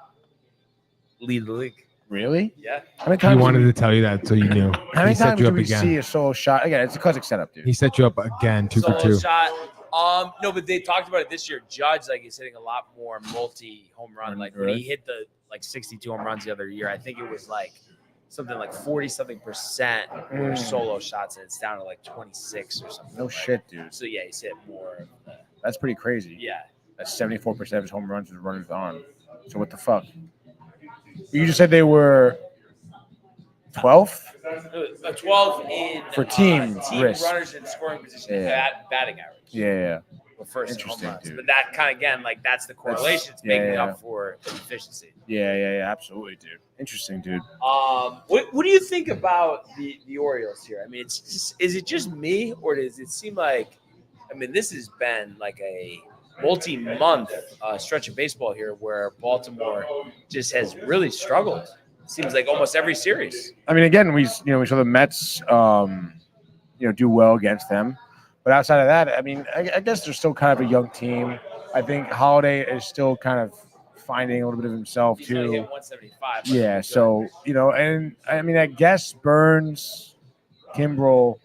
Speaker 1: Lead the league.
Speaker 4: Really?
Speaker 1: Yeah.
Speaker 4: How many
Speaker 3: He
Speaker 4: times
Speaker 3: wanted to tell you that so you knew.
Speaker 4: How many
Speaker 3: He set
Speaker 4: times
Speaker 3: you
Speaker 4: do
Speaker 3: up
Speaker 4: we
Speaker 3: again.
Speaker 4: see a solo shot? Again, it's a classic setup, dude.
Speaker 3: He set you up again, 2 for
Speaker 1: Solo
Speaker 3: 2.
Speaker 1: shot. No, but they talked about it this year. Judge is hitting a lot more multi home run. Like when he hit the 62 home runs the other year, I think it was something like 40-something% were solo shots, and it's down to 26 or something.
Speaker 4: No shit, dude.
Speaker 1: So yeah, he's hit more.
Speaker 4: That's pretty crazy.
Speaker 1: Yeah.
Speaker 4: That's 74% of his home runs with runners on. So what the fuck? You just said they were 12th?
Speaker 1: 12 in
Speaker 4: for team risk.
Speaker 1: runners in scoring position, batting average.
Speaker 4: Yeah.
Speaker 1: Well, first home
Speaker 4: Interesting,
Speaker 1: runs.
Speaker 4: dude.
Speaker 1: But that kind of again, that's the correlation. It's making up for efficiency.
Speaker 4: Yeah, absolutely, dude. Interesting, dude.
Speaker 1: What do you think about the Orioles here? I mean, it's just, is it just me, or does it seem like? I mean, this has been like a multi-month stretch of baseball here where Baltimore just has really struggled. It seems like almost every series.
Speaker 4: I mean, again, we saw the Mets, do well against them, but outside of that, I mean, I guess they're still kind of a young team. I think Holiday is still kind of finding a little bit of himself
Speaker 1: He's
Speaker 4: too.
Speaker 1: only hit 175.
Speaker 4: Yeah, so and I mean, I guess Burns, Kimbrel.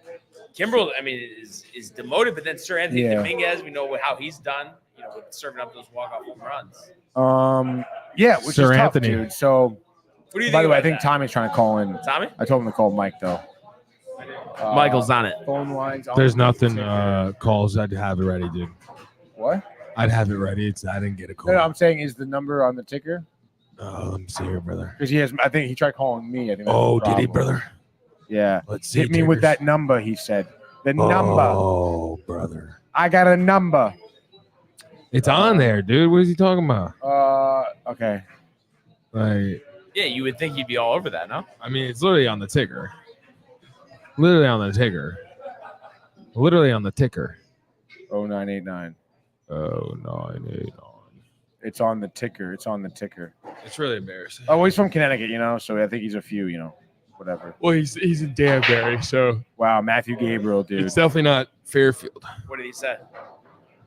Speaker 1: I mean, is demoted, but then Sir Anthony Dominguez, we know how he's done, with serving up those walk-off home runs.
Speaker 4: Which
Speaker 3: Sir
Speaker 4: is tough,
Speaker 3: Anthony.
Speaker 4: dude. So,
Speaker 1: What do you think?
Speaker 4: by the way, I
Speaker 1: about
Speaker 4: think
Speaker 1: that?
Speaker 4: Tommy's trying to call in.
Speaker 1: Tommy?
Speaker 4: I told him to call Mike though.
Speaker 1: Michael's on it.
Speaker 4: Phone lines.
Speaker 3: There's nothing calls. I'd have it ready, dude.
Speaker 4: What?
Speaker 3: I'd have it ready. I didn't get a call.
Speaker 4: No, I'm saying is the number on the ticker
Speaker 3: Let me see here, brother.
Speaker 4: because he has. I think he tried calling me. I think. that's
Speaker 3: Oh,
Speaker 4: the
Speaker 3: did he,
Speaker 4: problem.
Speaker 3: brother?
Speaker 4: Yeah.
Speaker 3: Let's see.
Speaker 4: Hit me with
Speaker 3: tickers.
Speaker 4: that number. He said. The number.
Speaker 3: Oh, brother.
Speaker 4: I got a number.
Speaker 3: It's on there, dude. What is he talking about?
Speaker 4: Okay.
Speaker 3: Like,
Speaker 1: Yeah, you would think he'd be all over that, no?
Speaker 3: I mean, it's literally on the ticker. Literally on the ticker. Literally on the ticker.
Speaker 4: 0989.
Speaker 3: Oh, 989.
Speaker 4: It's on the ticker. It's on the ticker.
Speaker 3: It's really embarrassing.
Speaker 4: Oh, he's from Connecticut, so I think he's a few, whatever.
Speaker 3: Well, he's in Danbury, so
Speaker 4: Wow, Matthew Gabriel, dude.
Speaker 3: it's definitely not Fairfield.
Speaker 1: What did he say?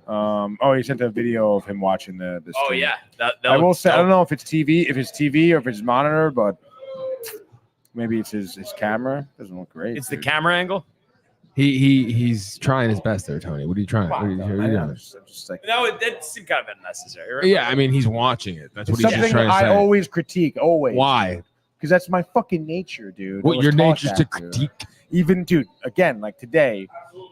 Speaker 4: He sent a video of him watching the
Speaker 1: Oh,
Speaker 4: stream.
Speaker 1: yeah. That
Speaker 4: I will
Speaker 1: looks
Speaker 4: say I
Speaker 1: dope.
Speaker 4: don't know if it's TV or if it's monitor, but maybe it's his camera. Doesn't look great.
Speaker 1: It's the
Speaker 4: dude.
Speaker 1: camera angle?
Speaker 3: He's trying his best there, Tony. What are you trying? What are you
Speaker 4: I
Speaker 3: doing?
Speaker 4: know, I'm just like
Speaker 1: No, that seemed kind of unnecessary. Right?
Speaker 3: Yeah, I mean, he's watching it. That's what
Speaker 4: it's
Speaker 3: he's just
Speaker 4: something
Speaker 3: trying to
Speaker 4: I
Speaker 3: say.
Speaker 4: always critique. Always.
Speaker 3: Why?
Speaker 4: Because that's my fucking nature, dude. I
Speaker 3: What
Speaker 4: was
Speaker 3: your
Speaker 4: taught
Speaker 3: nature's to
Speaker 4: that, dude.
Speaker 3: critique?
Speaker 4: Even, dude, again, like today,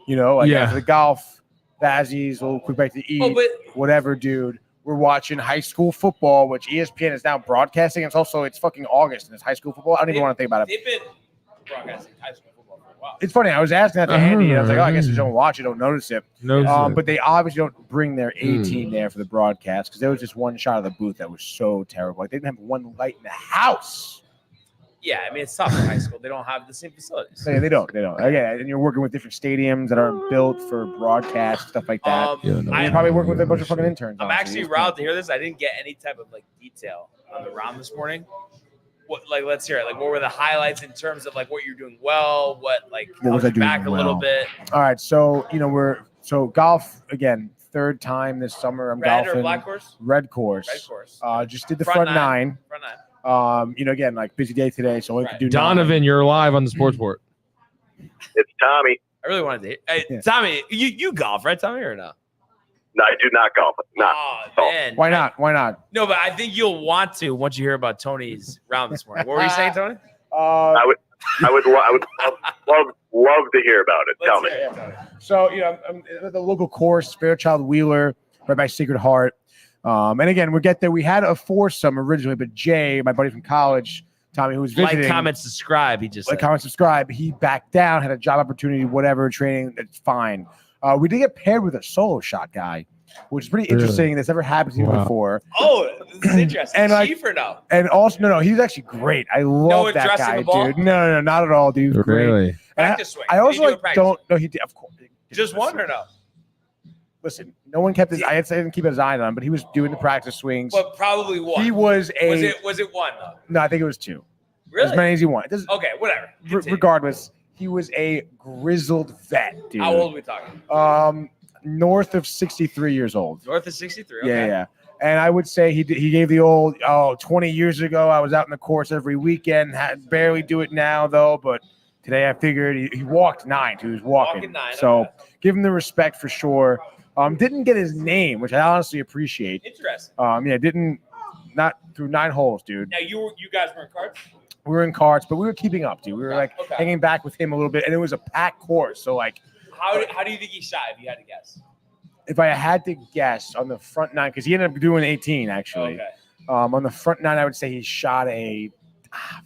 Speaker 4: after the golf, Bazzies, a little quick back to eat,
Speaker 1: Oh, but
Speaker 4: whatever, dude. We're watching high school football, which ESPN is now broadcasting. It's fucking August and it's high school football. I don't even want to think about it.
Speaker 1: they've been broadcasting high school football for a while.
Speaker 4: It's funny. I was asking that to Andy, and I was like, I guess you don't watch it, don't notice it.
Speaker 3: No,
Speaker 4: But they obviously don't bring their A team there for the broadcast because there was just one shot of the booth that was so terrible. Like they didn't have one light in the house.
Speaker 1: Yeah, I mean, it's tough in high school. They don't have the same facilities.
Speaker 4: They don't. Again, and you're working with different stadiums that are built for broadcast stuff like that.
Speaker 3: Yeah, no.
Speaker 4: You're probably working with a bunch of fucking interns.
Speaker 1: I'm
Speaker 4: honestly.
Speaker 1: actually riled to hear this. I didn't get any type of detail on the round this morning. What let's hear it. What were the highlights in terms of what you're doing well? What
Speaker 4: was
Speaker 1: held
Speaker 4: I
Speaker 1: you
Speaker 4: doing
Speaker 1: back a little
Speaker 4: well?
Speaker 1: bit?
Speaker 4: All right, so golf again. Third time this summer. I'm
Speaker 1: Red
Speaker 4: golfing.
Speaker 1: or black course?
Speaker 4: Red course.
Speaker 1: Red course.
Speaker 4: Just did the
Speaker 1: Front
Speaker 4: front nine.
Speaker 1: Front nine.
Speaker 4: Again, busy day today, so I could do
Speaker 3: Donovan, you're live on the sports board.
Speaker 6: It's Tommy.
Speaker 1: I really wanted to hear. Hey,
Speaker 4: Yeah.
Speaker 1: Tommy, you golf, right, Tommy, or no?
Speaker 6: No, I do not golf. Not.
Speaker 1: Oh,
Speaker 6: Oh.
Speaker 1: man.
Speaker 4: Why not? Why not?
Speaker 1: No, but I think you'll want to once you hear about Tony's round this morning. What were you saying, Tony?
Speaker 6: I would love to hear about it. Tell me.
Speaker 1: Let's hear it, Tony.
Speaker 4: So I'm at the local course, Fairchild Wheeler. right by Sacred Heart. And again, we'll get there. We had a foursome originally, but Jay, my buddy from college, Tommy, who was visiting,
Speaker 1: Like, comment, subscribe. He just
Speaker 4: like,
Speaker 1: said.
Speaker 4: comment, subscribe. He backed down, had a job opportunity, whatever, training. It's fine. We did get paired with a solo shot guy, which is pretty interesting. That's never happened to me before.
Speaker 1: Oh, this is interesting.
Speaker 4: And, like,
Speaker 1: Chief or no?
Speaker 4: And also, no, he was actually great. I love that
Speaker 1: addressing
Speaker 4: guy,
Speaker 1: the ball?
Speaker 4: dude. No, not at all, dude. He was great.
Speaker 3: Really?
Speaker 4: And
Speaker 1: Practice swing.
Speaker 4: I
Speaker 1: Did he
Speaker 4: also
Speaker 1: do a
Speaker 4: like
Speaker 1: practice
Speaker 4: don't know he did, of course.
Speaker 1: Just one or no?
Speaker 4: Listen, no one kept his. I didn't keep his eye on him, but he was doing the practice swings.
Speaker 1: But probably one.
Speaker 4: He was a.
Speaker 1: Was it one though?
Speaker 4: No, I think it was two.
Speaker 1: Really?
Speaker 4: As many as he wanted.
Speaker 1: Okay, whatever. Continue.
Speaker 4: Regardless, he was a grizzled vet, dude.
Speaker 1: How old are we talking?
Speaker 4: North of 63 years old.
Speaker 1: North of 63. Okay.
Speaker 4: Yeah. And I would say he gave the old 20 years ago. I was out in the course every weekend. Barely do it now though, but today I figured he walked 9. He was walking
Speaker 1: 9.
Speaker 4: So
Speaker 1: Okay.
Speaker 4: give him the respect for sure. Didn't get his name, which I honestly appreciate.
Speaker 1: Interesting.
Speaker 4: Not through 9 holes, dude.
Speaker 1: Now you guys were in cards?
Speaker 4: We were in carts, but we were keeping up, dude. We were like
Speaker 1: Okay.
Speaker 4: hanging back with him a little bit, and it was a packed course. So like,
Speaker 1: How do you think he shot? If you had to guess.
Speaker 4: if I had to guess on the front 9, because he ended up doing 18 actually.
Speaker 1: Okay.
Speaker 4: On the front 9, I would say he shot a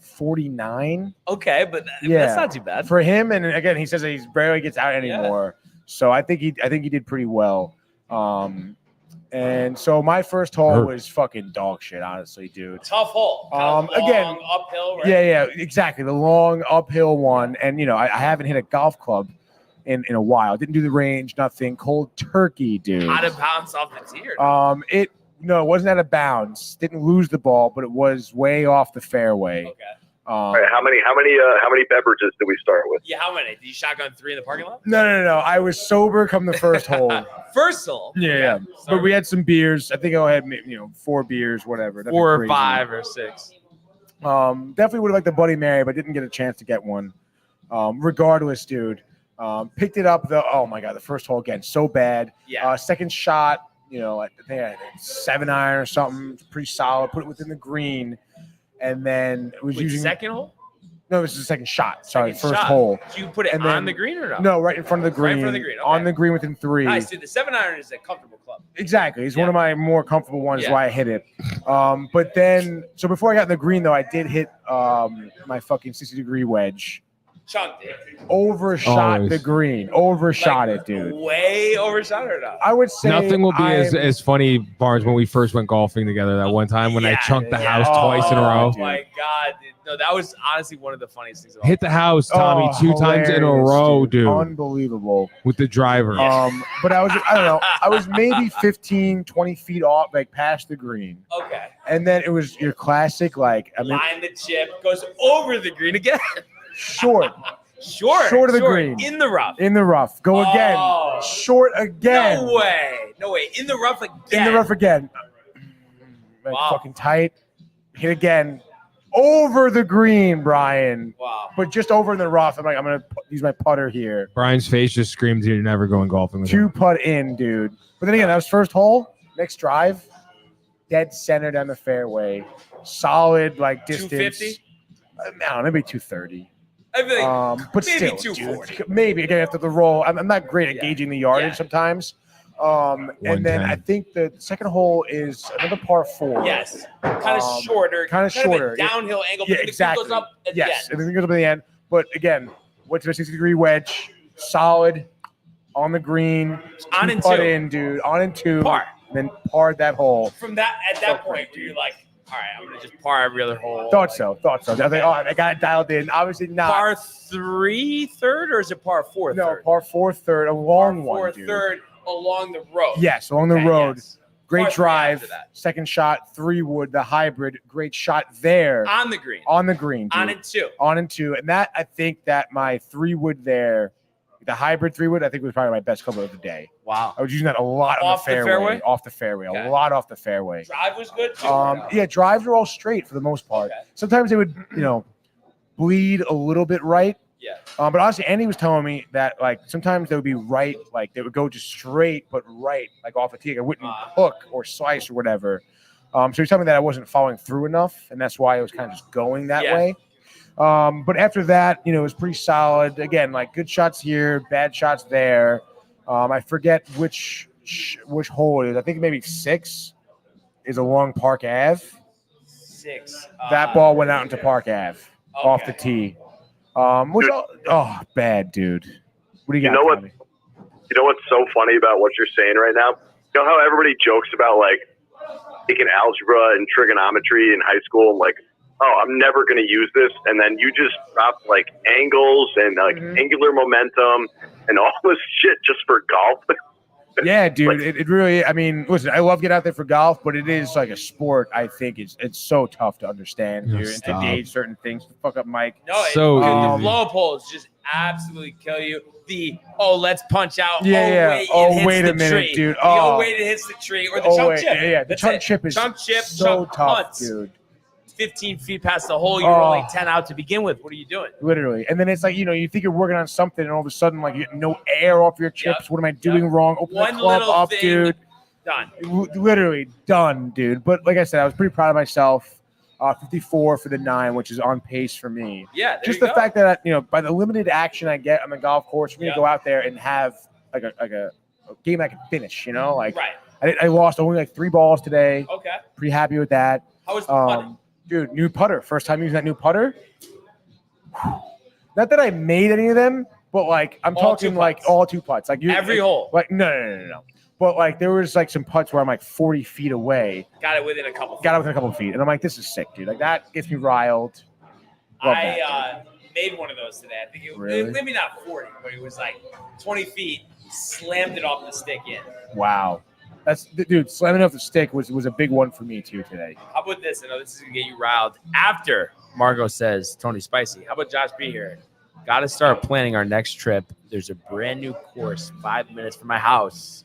Speaker 4: 49
Speaker 1: Okay, but
Speaker 4: Yeah.
Speaker 1: that's not too bad.
Speaker 4: for him. And again, he says that he barely gets out anymore. So I think he did pretty well. And so my first hole was fucking dog shit, honestly, dude.
Speaker 1: Tough hole. Kind of
Speaker 4: Again,
Speaker 1: long, uphill, right?
Speaker 4: Yeah, exactly. The long uphill one. And, I haven't hit a golf club in a while. Didn't do the range, nothing. Cold turkey, dude.
Speaker 1: How to bounce off the tee?
Speaker 4: It wasn't out of bounds. Didn't lose the ball, but it was way off the fairway.
Speaker 1: Okay.
Speaker 6: All right, how many beverages did we start with?
Speaker 1: Yeah, how many? Did you shotgun 3 in the parking lot?
Speaker 4: No. I was sober come the first hole.
Speaker 1: First hole.
Speaker 4: Yeah. But we had some beers. I think I had 4 beers, whatever. Nothing
Speaker 1: 4 or
Speaker 4: crazy.
Speaker 1: 5 or 6.
Speaker 4: Definitely would have liked the Bloody Mary, but didn't get a chance to get one. Regardless, dude. Picked it up though. Oh my god, the first hole again, so bad.
Speaker 1: Yeah.
Speaker 4: Second shot, I think I had a 7-iron or something, pretty solid. Put it within the green, and then it was using
Speaker 1: second hole.
Speaker 4: No, this is the second shot. Sorry,
Speaker 1: Second
Speaker 4: first
Speaker 1: shot.
Speaker 4: hole.
Speaker 1: Did you put it
Speaker 4: And
Speaker 1: on
Speaker 4: then-
Speaker 1: the green or no?
Speaker 4: No, right in front of the
Speaker 1: Right
Speaker 4: green.
Speaker 1: in front of the green, okay.
Speaker 4: On the green within 3.
Speaker 1: Nice, dude. The 7-iron is a comfortable club.
Speaker 4: Exactly. It's one of my more comfortable ones.
Speaker 1: Yeah.
Speaker 4: Why I hit it. But then, so before I got in the green, though, I did hit my fucking 60-degree wedge.
Speaker 1: Chunked it.
Speaker 4: Overshot
Speaker 3: Always.
Speaker 4: the green. Overshot
Speaker 1: Like,
Speaker 4: it, dude.
Speaker 1: Way overshot or not?
Speaker 4: I would say
Speaker 3: Nothing will be
Speaker 4: I'm-
Speaker 3: as funny, Barnes, when we first went golfing together that one time when I
Speaker 1: Yeah,
Speaker 3: chunked the
Speaker 4: yeah.
Speaker 3: house twice in a
Speaker 4: Oh,
Speaker 3: row.
Speaker 1: Oh my god, dude. No, that was honestly one of the funniest things.
Speaker 3: Hit the house, Tommy, 2 times in a
Speaker 4: hilarious,
Speaker 3: row, dude,
Speaker 4: Unbelievable.
Speaker 3: with the driver.
Speaker 4: But I don't know. I was maybe 15, 20 feet off, like past the green.
Speaker 1: Okay.
Speaker 4: And then it was your classic, like, I mean,
Speaker 1: Line the chip, goes over the green again.
Speaker 4: short
Speaker 1: Short
Speaker 4: of the green.
Speaker 1: In the rough.
Speaker 4: in the rough. Go again.
Speaker 1: Oh.
Speaker 4: Short again.
Speaker 1: No way. In the rough again.
Speaker 4: In the rough again. Like,
Speaker 1: Wow.
Speaker 4: fucking tight. Hit again. Over the green, Brian.
Speaker 1: Wow.
Speaker 4: But just over in the rough. I'm like, I'm going to use my putter here.
Speaker 3: Brian's face just screams you're never going golfing with him.
Speaker 4: 2 putt in, dude. But then again, that was first hole. Next drive. Dead center down the fairway. Solid, like, distance.
Speaker 1: 250?
Speaker 4: I don't know, maybe 230.
Speaker 1: I feel like
Speaker 4: But
Speaker 1: maybe
Speaker 4: still,
Speaker 1: 240.
Speaker 4: dude, maybe again after the roll. I'm not great at
Speaker 1: Yeah.
Speaker 4: gauging the yardage
Speaker 1: Yeah.
Speaker 4: sometimes. And then
Speaker 3: 110.
Speaker 4: I think the second hole is another par 4.
Speaker 1: yes. Kind of shorter.
Speaker 4: kinda
Speaker 1: A
Speaker 4: shorter.
Speaker 1: downhill angle.
Speaker 4: Yeah,
Speaker 1: but the
Speaker 4: exactly.
Speaker 1: goes up at
Speaker 4: Yes,
Speaker 1: the
Speaker 4: and
Speaker 1: end.
Speaker 4: then it goes up at the end. But again, went to a 60-degree wedge, solid on the green,
Speaker 1: On
Speaker 4: 2
Speaker 1: and
Speaker 4: putt
Speaker 1: 2.
Speaker 4: in, dude, on and 2,
Speaker 1: Par.
Speaker 4: and then parred that hole.
Speaker 1: From that at that point, you're like, all right, I'm gonna just par every other hole.
Speaker 4: Thought so. I was like, oh, I got it dialed in. Obviously not.
Speaker 1: Par 3 third or is it par 4
Speaker 4: no,
Speaker 1: third?
Speaker 4: par 4 third, a long
Speaker 1: Par 4
Speaker 4: one, dude.
Speaker 1: third along the road.
Speaker 4: Yes, along the
Speaker 1: Okay,
Speaker 4: road.
Speaker 1: yes.
Speaker 4: Great
Speaker 1: Par 3
Speaker 4: drive.
Speaker 1: after that.
Speaker 4: Second shot, 3-wood, the hybrid. Great shot there
Speaker 1: On the green.
Speaker 4: on the green. Dude.
Speaker 1: On and 2.
Speaker 4: On and 2. And that, I think that my 3-wood there, the hybrid 3-wood, I think was probably my best club of the day.
Speaker 1: Wow.
Speaker 4: I was using that a lot on
Speaker 1: Off
Speaker 4: the
Speaker 1: the
Speaker 4: fairway.
Speaker 1: fairway?
Speaker 4: Off the fairway.
Speaker 1: Okay.
Speaker 4: A lot off the fairway.
Speaker 1: Drive was good too. or no?
Speaker 4: Yeah, drives are all straight for the most part.
Speaker 1: Okay.
Speaker 4: Sometimes they would, bleed a little bit right.
Speaker 1: Yeah.
Speaker 4: But honestly, Andy was telling me that like sometimes they would be right, like they would go just straight, but right, like off a tee. I wouldn't hook or slice or whatever. So he's telling me that I wasn't following through enough, and that's why I was kind of just going that
Speaker 1: Yeah.
Speaker 4: way. But after that, it was pretty solid. Again, like good shots here, bad shots there. I forget which which hole it is. I think maybe 6 is along Park Ave.
Speaker 1: 6.
Speaker 4: That ball went out into Park Ave off the tee. Which bad, dude. What do you got?
Speaker 7: Know what?
Speaker 4: Tommy?
Speaker 7: You know what's so funny about what you're saying right now? You know how everybody jokes about like taking algebra and trigonometry in high school, like, oh, I'm never going to use this, and then you just drop like angles and like angular momentum and all this shit just for golf.
Speaker 4: Yeah, dude. It really. I mean, listen. I love getting out there for golf, but it is like a sport. I think it's so tough to understand, dude, and to gauge certain things. Fuck up, Mike.
Speaker 1: No,
Speaker 3: So
Speaker 1: the
Speaker 3: easy.
Speaker 1: blow poles just absolutely kill you. Let's punch out.
Speaker 4: Yeah. Wait a minute,
Speaker 1: tree.
Speaker 4: dude.
Speaker 1: Wait, it hits the tree, or the chunk chip.
Speaker 4: Yeah. The
Speaker 1: That's
Speaker 4: chunk
Speaker 1: it.
Speaker 4: chip is
Speaker 1: chunk chip,
Speaker 4: so
Speaker 1: chunk
Speaker 4: tough,
Speaker 1: punts.
Speaker 4: dude.
Speaker 1: 15 feet past the hole, you're only 10 out to begin with. What are you doing?
Speaker 4: Literally. And then it's like, you think you're working on something, and all of a sudden, like, you get no air off your chips.
Speaker 1: Yep.
Speaker 4: What am I doing wrong? Open
Speaker 1: One
Speaker 4: the club
Speaker 1: little
Speaker 4: up,
Speaker 1: thing,
Speaker 4: dude.
Speaker 1: done.
Speaker 4: Literally done, dude. But like I said, I was pretty proud of myself. 54 for the 9, which is on pace for me.
Speaker 1: Yeah,
Speaker 4: Just the fact that by the limited action I get on the golf course, for me to go out there and have like a game I can finish. Like
Speaker 1: Right.
Speaker 4: I lost only like 3 balls today.
Speaker 1: Okay.
Speaker 4: Pretty happy with that.
Speaker 1: How was the putting?
Speaker 4: Dude, new putter. First time using that new putter. Not that I made any of them, but like I'm
Speaker 1: All
Speaker 4: talking
Speaker 1: 2
Speaker 4: like
Speaker 1: putts.
Speaker 4: all 2 putts. Like
Speaker 1: Every hole.
Speaker 4: Like no. But like there was like some putts where I'm like 40 feet away.
Speaker 1: Got it within a couple.
Speaker 4: Got it within a couple of feet, and I'm like, this is sick, dude. Like that gets me riled. Love that,
Speaker 1: I made one of those today. I think
Speaker 4: Really?
Speaker 1: maybe not 40, but it was like 20 feet. Slammed it off the stick in.
Speaker 4: Wow. That's dude, slamming off the stick was a big one for me too today.
Speaker 1: How about this? I know this is gonna get you riled. After Margot says Tony Spicy, how about Josh B here? Got to start planning our next trip. There's a brand new course 5 minutes from my house.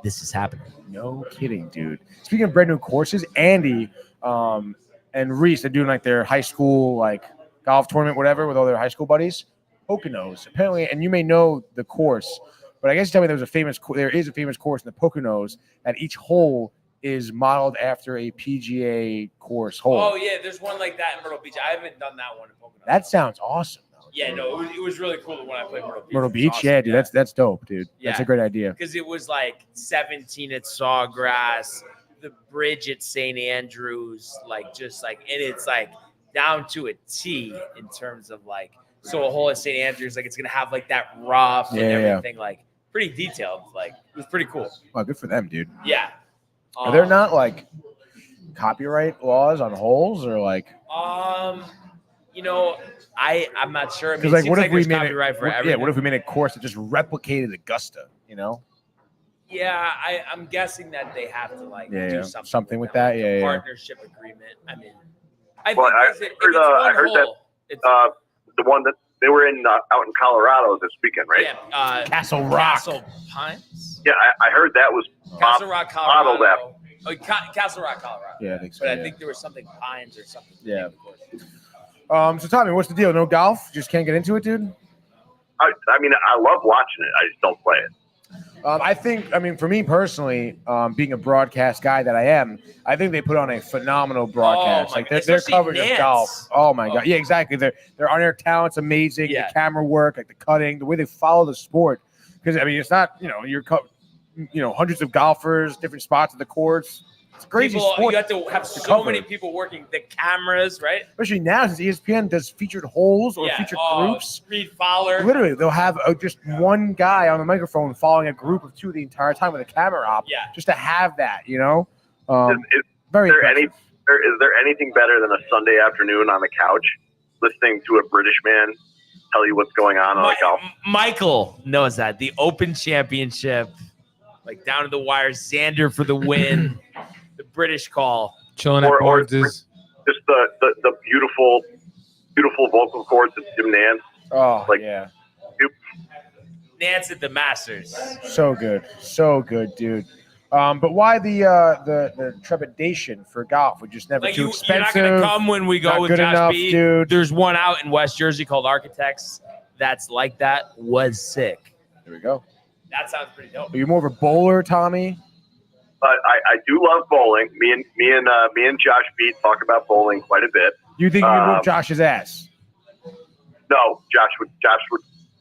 Speaker 1: This is happening.
Speaker 4: No kidding, dude. Speaking of brand new courses, Andy and Reese are doing like their high school like golf tournament, whatever, with all their high school buddies. Poconos, apparently, and you may know the course, but I guess you tell me there is a famous course in the Poconos, and each hole is modeled after a PGA course hole.
Speaker 1: Oh yeah, there's one like that in Myrtle Beach. I haven't done that one in Poconos.
Speaker 4: That sounds awesome.
Speaker 1: Yeah, no, it was really cool when I played Myrtle Beach.
Speaker 4: Myrtle Beach,
Speaker 1: Awesome.
Speaker 4: yeah, dude, that's dope, dude.
Speaker 1: Yeah.
Speaker 4: That's a great idea.
Speaker 1: Because it was like 17 at Sawgrass, the bridge at St. Andrews, and it's like down to a T in terms of like, so a hole at St. Andrews, like it's gonna have like that rough and everything, like pretty detailed. Like it was pretty cool.
Speaker 4: Oh, good for them, dude.
Speaker 1: Yeah.
Speaker 4: Are there not like copyright laws on holes or like?
Speaker 1: I'm not sure. I mean,
Speaker 4: Because
Speaker 1: it
Speaker 4: like,
Speaker 1: seems
Speaker 4: what if
Speaker 1: like
Speaker 4: we
Speaker 1: there's
Speaker 4: made
Speaker 1: copyright for
Speaker 4: it? Yeah,
Speaker 1: everything.
Speaker 4: what if we made a course that just replicated Augusta?
Speaker 1: Yeah, I'm guessing that they have to like do something
Speaker 4: with
Speaker 1: them,
Speaker 4: that.
Speaker 1: like a
Speaker 4: Yeah.
Speaker 1: partnership agreement. I mean, I
Speaker 7: Well,
Speaker 1: think
Speaker 7: I heard that the one that they were in out in Colorado this weekend, right?
Speaker 1: Yeah,
Speaker 4: Castle Rock.
Speaker 1: Castle Pines.
Speaker 7: Yeah, I heard that was
Speaker 1: Castle Rock, Colorado.
Speaker 7: modeled after.
Speaker 1: Oh, Castle Rock, Colorado.
Speaker 4: Yeah, I think so.
Speaker 1: But
Speaker 4: yeah.
Speaker 1: I think there was something Pines or something.
Speaker 4: Yeah. So Tommy, what's the deal? No golf? Just can't get into it, dude?
Speaker 7: I mean, I love watching it. I just don't play it.
Speaker 4: I mean, for me personally, being a broadcast guy that I am, I think they put on a phenomenal broadcast.
Speaker 1: my
Speaker 4: Like
Speaker 1: God.
Speaker 4: their
Speaker 1: Especially
Speaker 4: coverage
Speaker 1: Nance.
Speaker 4: of golf. Oh my God. Yeah, exactly. Their on-air talent's amazing.
Speaker 1: Yeah.
Speaker 4: The camera work, like the cutting, the way they follow the sport. Because I mean, it's not you're hundreds of golfers, different spots of the courts. It's a crazy sport.
Speaker 1: You have to have so
Speaker 4: cover.
Speaker 1: many people working the cameras, right?
Speaker 4: Especially now, since ESPN does featured holes or featured groups.
Speaker 1: Reed Fowler.
Speaker 4: Literally, they'll have just one guy on the microphone following a group of 2 the entire time with a camera op.
Speaker 1: Yeah.
Speaker 4: Just to have that,
Speaker 7: Is
Speaker 4: very
Speaker 7: there
Speaker 4: impressive.
Speaker 7: is there anything better than a Sunday afternoon on the couch listening to a British man tell you what's going on the golf?
Speaker 1: Michael knows that. The Open Championship, like down to the wire, Xander for the win, the British call.
Speaker 3: Chilling at Barnes's.
Speaker 7: Just the beautiful vocal cords of Jim Nance.
Speaker 4: Oh,
Speaker 7: like,
Speaker 4: yeah.
Speaker 1: Nance at the Masters.
Speaker 4: So good, dude. But why the trepidation for golf? We're just never
Speaker 1: Like
Speaker 4: too
Speaker 1: you're
Speaker 4: expensive.
Speaker 1: not gonna come when we go
Speaker 4: Not
Speaker 1: with
Speaker 4: good
Speaker 1: Josh
Speaker 4: enough,
Speaker 1: B.
Speaker 4: dude.
Speaker 1: There's one out in West Jersey called Architects. That's like that. Was sick.
Speaker 4: There we go.
Speaker 1: That sounds pretty dope.
Speaker 4: Are you more of a bowler, Tommy?
Speaker 7: I do love bowling. Me and Josh B talk about bowling quite a bit.
Speaker 4: You think you can whoop Josh's ass?
Speaker 7: No, Josh would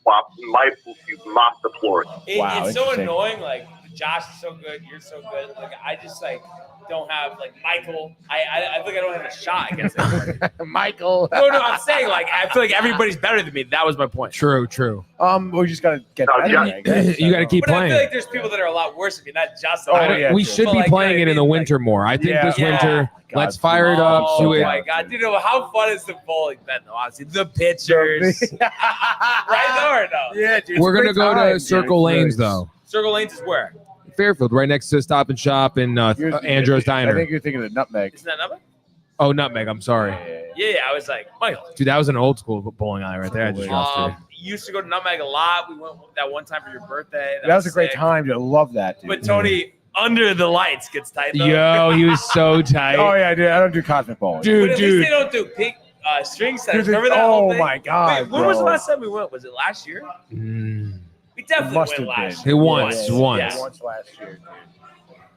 Speaker 7: mop the floor.
Speaker 4: Wow,
Speaker 1: It's so
Speaker 4: interesting.
Speaker 1: annoying. Like Josh is so good. You're so good. Like I just like don't have like Michael. I think I don't have a shot against anybody.
Speaker 4: Michael.
Speaker 1: No, I'm saying like I feel like everybody's better than me. That was my point.
Speaker 3: True.
Speaker 4: We just gotta get
Speaker 7: No,
Speaker 4: better,
Speaker 7: yeah.
Speaker 4: I guess.
Speaker 3: You got to keep
Speaker 1: But I
Speaker 3: playing.
Speaker 1: feel like there's people that are a lot worse than me, not just.
Speaker 4: Oh, yeah,
Speaker 3: we
Speaker 4: true.
Speaker 3: should
Speaker 1: But,
Speaker 3: be
Speaker 1: like,
Speaker 3: playing
Speaker 1: you know
Speaker 3: it in
Speaker 1: what I
Speaker 3: the
Speaker 1: mean?
Speaker 3: winter more. I think this
Speaker 1: Yeah.
Speaker 3: winter,
Speaker 4: God,
Speaker 3: let's fire it up.
Speaker 1: Oh
Speaker 3: Do it.
Speaker 1: my god! You know how fun is the bowling then? Though, honestly, the pitchers, right there, no.
Speaker 4: Yeah, dude.
Speaker 3: We're gonna go to Circle Lanes though.
Speaker 1: Circle Lanes is where?
Speaker 3: Fairfield, right next to Stop and Shop and Andrew's
Speaker 4: I
Speaker 3: Diner.
Speaker 4: think you're thinking of Nutmeg.
Speaker 1: Isn't that number?
Speaker 3: Oh, Nutmeg. I'm sorry,
Speaker 1: Yeah, I was like, Michael.
Speaker 3: dude. That was an old school bowling alley right there. I just lost it.
Speaker 1: Used to go to Nutmeg a lot. We went that one time for your birthday.
Speaker 4: That was a great
Speaker 1: sick.
Speaker 4: time, dude. I love that, dude.
Speaker 1: But Tony, under the lights gets tight though.
Speaker 3: Yo, he was so tight.
Speaker 4: Oh yeah, dude. I don't do cosmic bowling.
Speaker 1: But
Speaker 3: Dude,
Speaker 1: at least they don't do pink string setters.
Speaker 4: Dude,
Speaker 1: Remember that whole
Speaker 4: oh
Speaker 1: thing?
Speaker 4: my god,
Speaker 1: Wait, when was the
Speaker 4: bro.
Speaker 1: last time we went? Was it last year?
Speaker 3: Mm.
Speaker 1: We definitely
Speaker 4: must
Speaker 1: went
Speaker 4: have
Speaker 1: last
Speaker 3: been.
Speaker 1: year.
Speaker 3: Hey, once.
Speaker 1: Yeah.
Speaker 4: Once last year,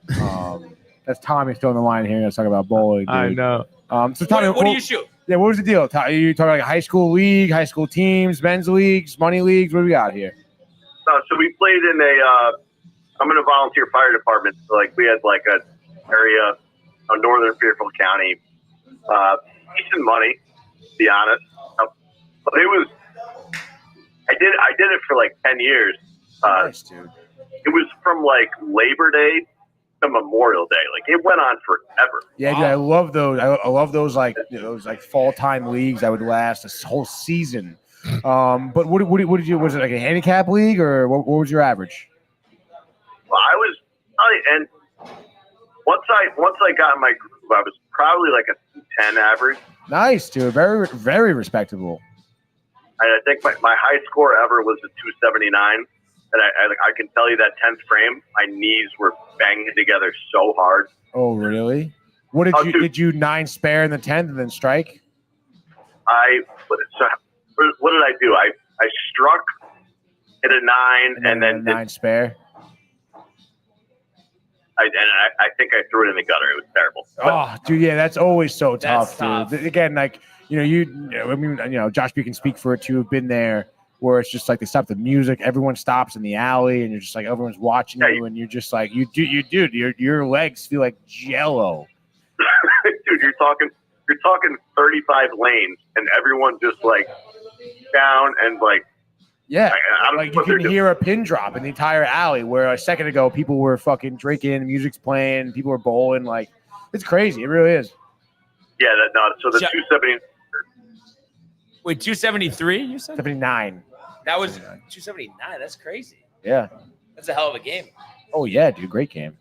Speaker 4: dude. That's Tommy still on the line here. Let's talk about bowling. Dude.
Speaker 3: I know.
Speaker 4: So Tommy,
Speaker 1: What do you shoot?
Speaker 4: Yeah, what was the deal? Are you talking like a high school league, high school teams, men's leagues, money leagues? What do we got here?
Speaker 7: So we played in I'm in a volunteer fire department. So like we had like a area of northern Fairfield County, decent money, to be honest. But it was, I did it for like 10 years.
Speaker 4: Nice, dude.
Speaker 7: It was from like Labor Day to Memorial Day. Like it went on forever.
Speaker 4: Yeah, dude, I love those. I love those like those like fall time leagues that would last a whole season. But what did you? Was it like a handicap league or what was your average?
Speaker 7: Well, and once I got in my group, I was probably like a 10 average.
Speaker 4: Nice, dude. Very very respectable.
Speaker 7: And I think my high score ever was a 279. And I can tell you that 10th frame, my knees were banging together so hard.
Speaker 4: Oh, really? What did you 9 spare in the 10th and then strike?
Speaker 7: What did I do? I struck at a 9 and then
Speaker 4: 9 spare.
Speaker 7: I think I threw it in the gutter. It was terrible.
Speaker 4: Oh, dude, yeah, that's always so
Speaker 1: That's
Speaker 4: tough, dude. Again, like Josh, you can speak for it too. Have been there where it's just like they stop the music, everyone stops in the alley, and you're just like everyone's watching you, and you're just like your legs feel like jello.
Speaker 7: Dude, you're talking 35 lanes, and everyone just like down and like.
Speaker 4: Yeah,
Speaker 7: I don't
Speaker 4: like
Speaker 7: know
Speaker 4: you
Speaker 7: what they're
Speaker 4: can hear a pin drop in the entire alley. Where a second ago people were fucking drinking, music's playing, people were bowling. Like it's crazy. It really is.
Speaker 7: Yeah, so the 270.
Speaker 1: Wait, 273? You said
Speaker 4: 79.
Speaker 1: that was 279. That's crazy.
Speaker 4: Yeah.
Speaker 1: That's a hell of a game.
Speaker 4: Oh yeah, dude, great game.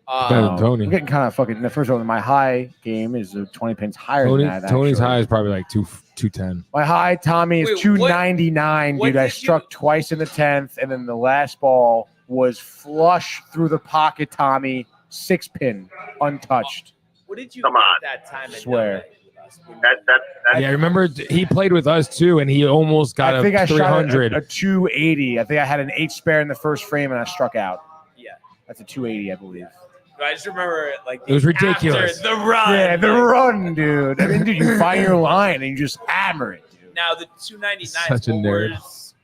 Speaker 3: Better than Tony.
Speaker 4: I'm getting kind of fucking. The first one, my high game is 20 pins higher than that.
Speaker 3: Tony's
Speaker 4: actually.
Speaker 3: high is probably like 210.
Speaker 4: My high, Tommy, is
Speaker 1: Wait,
Speaker 4: 299,
Speaker 1: what
Speaker 4: dude. I
Speaker 1: did
Speaker 4: struck twice in the 10th, and then the last ball was flush through the pocket, Tommy. 6 pin, untouched.
Speaker 1: What did you
Speaker 7: Come
Speaker 1: get
Speaker 7: on.
Speaker 1: that time?
Speaker 4: Swear.
Speaker 7: That's
Speaker 3: Yeah, I remember he played with us too, and he almost got
Speaker 4: I think
Speaker 3: a
Speaker 4: I shot
Speaker 3: 300.
Speaker 4: a 280. I think I had an 8 spare in the first frame, and I struck out.
Speaker 1: Yeah.
Speaker 4: That's a 280, I believe.
Speaker 1: I just remember like
Speaker 3: It was ridiculous.
Speaker 1: after the run.
Speaker 4: Yeah, the
Speaker 1: like,
Speaker 4: run, dude. I mean, dude, you find your line and you just hammer it, dude.
Speaker 1: Now the 299
Speaker 3: Such a nerd.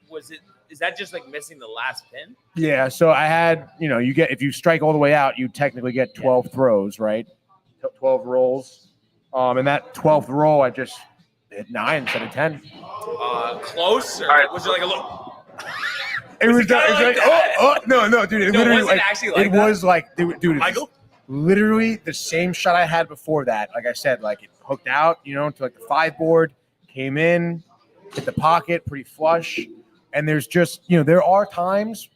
Speaker 1: was it? Is that just like missing the last pin?
Speaker 4: Yeah, so I had, you get, if you strike all the way out, you technically get 12 throws, right? 12 rolls. And that 12th roll, I just hit 9 instead of 10.
Speaker 1: Close? Or
Speaker 7: All right.
Speaker 1: was it like a little?
Speaker 4: It was
Speaker 1: kinda
Speaker 4: like,
Speaker 1: like that?
Speaker 4: no, dude. It
Speaker 1: No,
Speaker 4: literally,
Speaker 1: was it actually like
Speaker 4: it
Speaker 1: that?
Speaker 4: was like, dude,
Speaker 1: Michael?
Speaker 4: literally the same shot I had before that. Like I said, like it hooked out, to like the 5 board, came in, hit the pocket, pretty flush. And there's just, there are times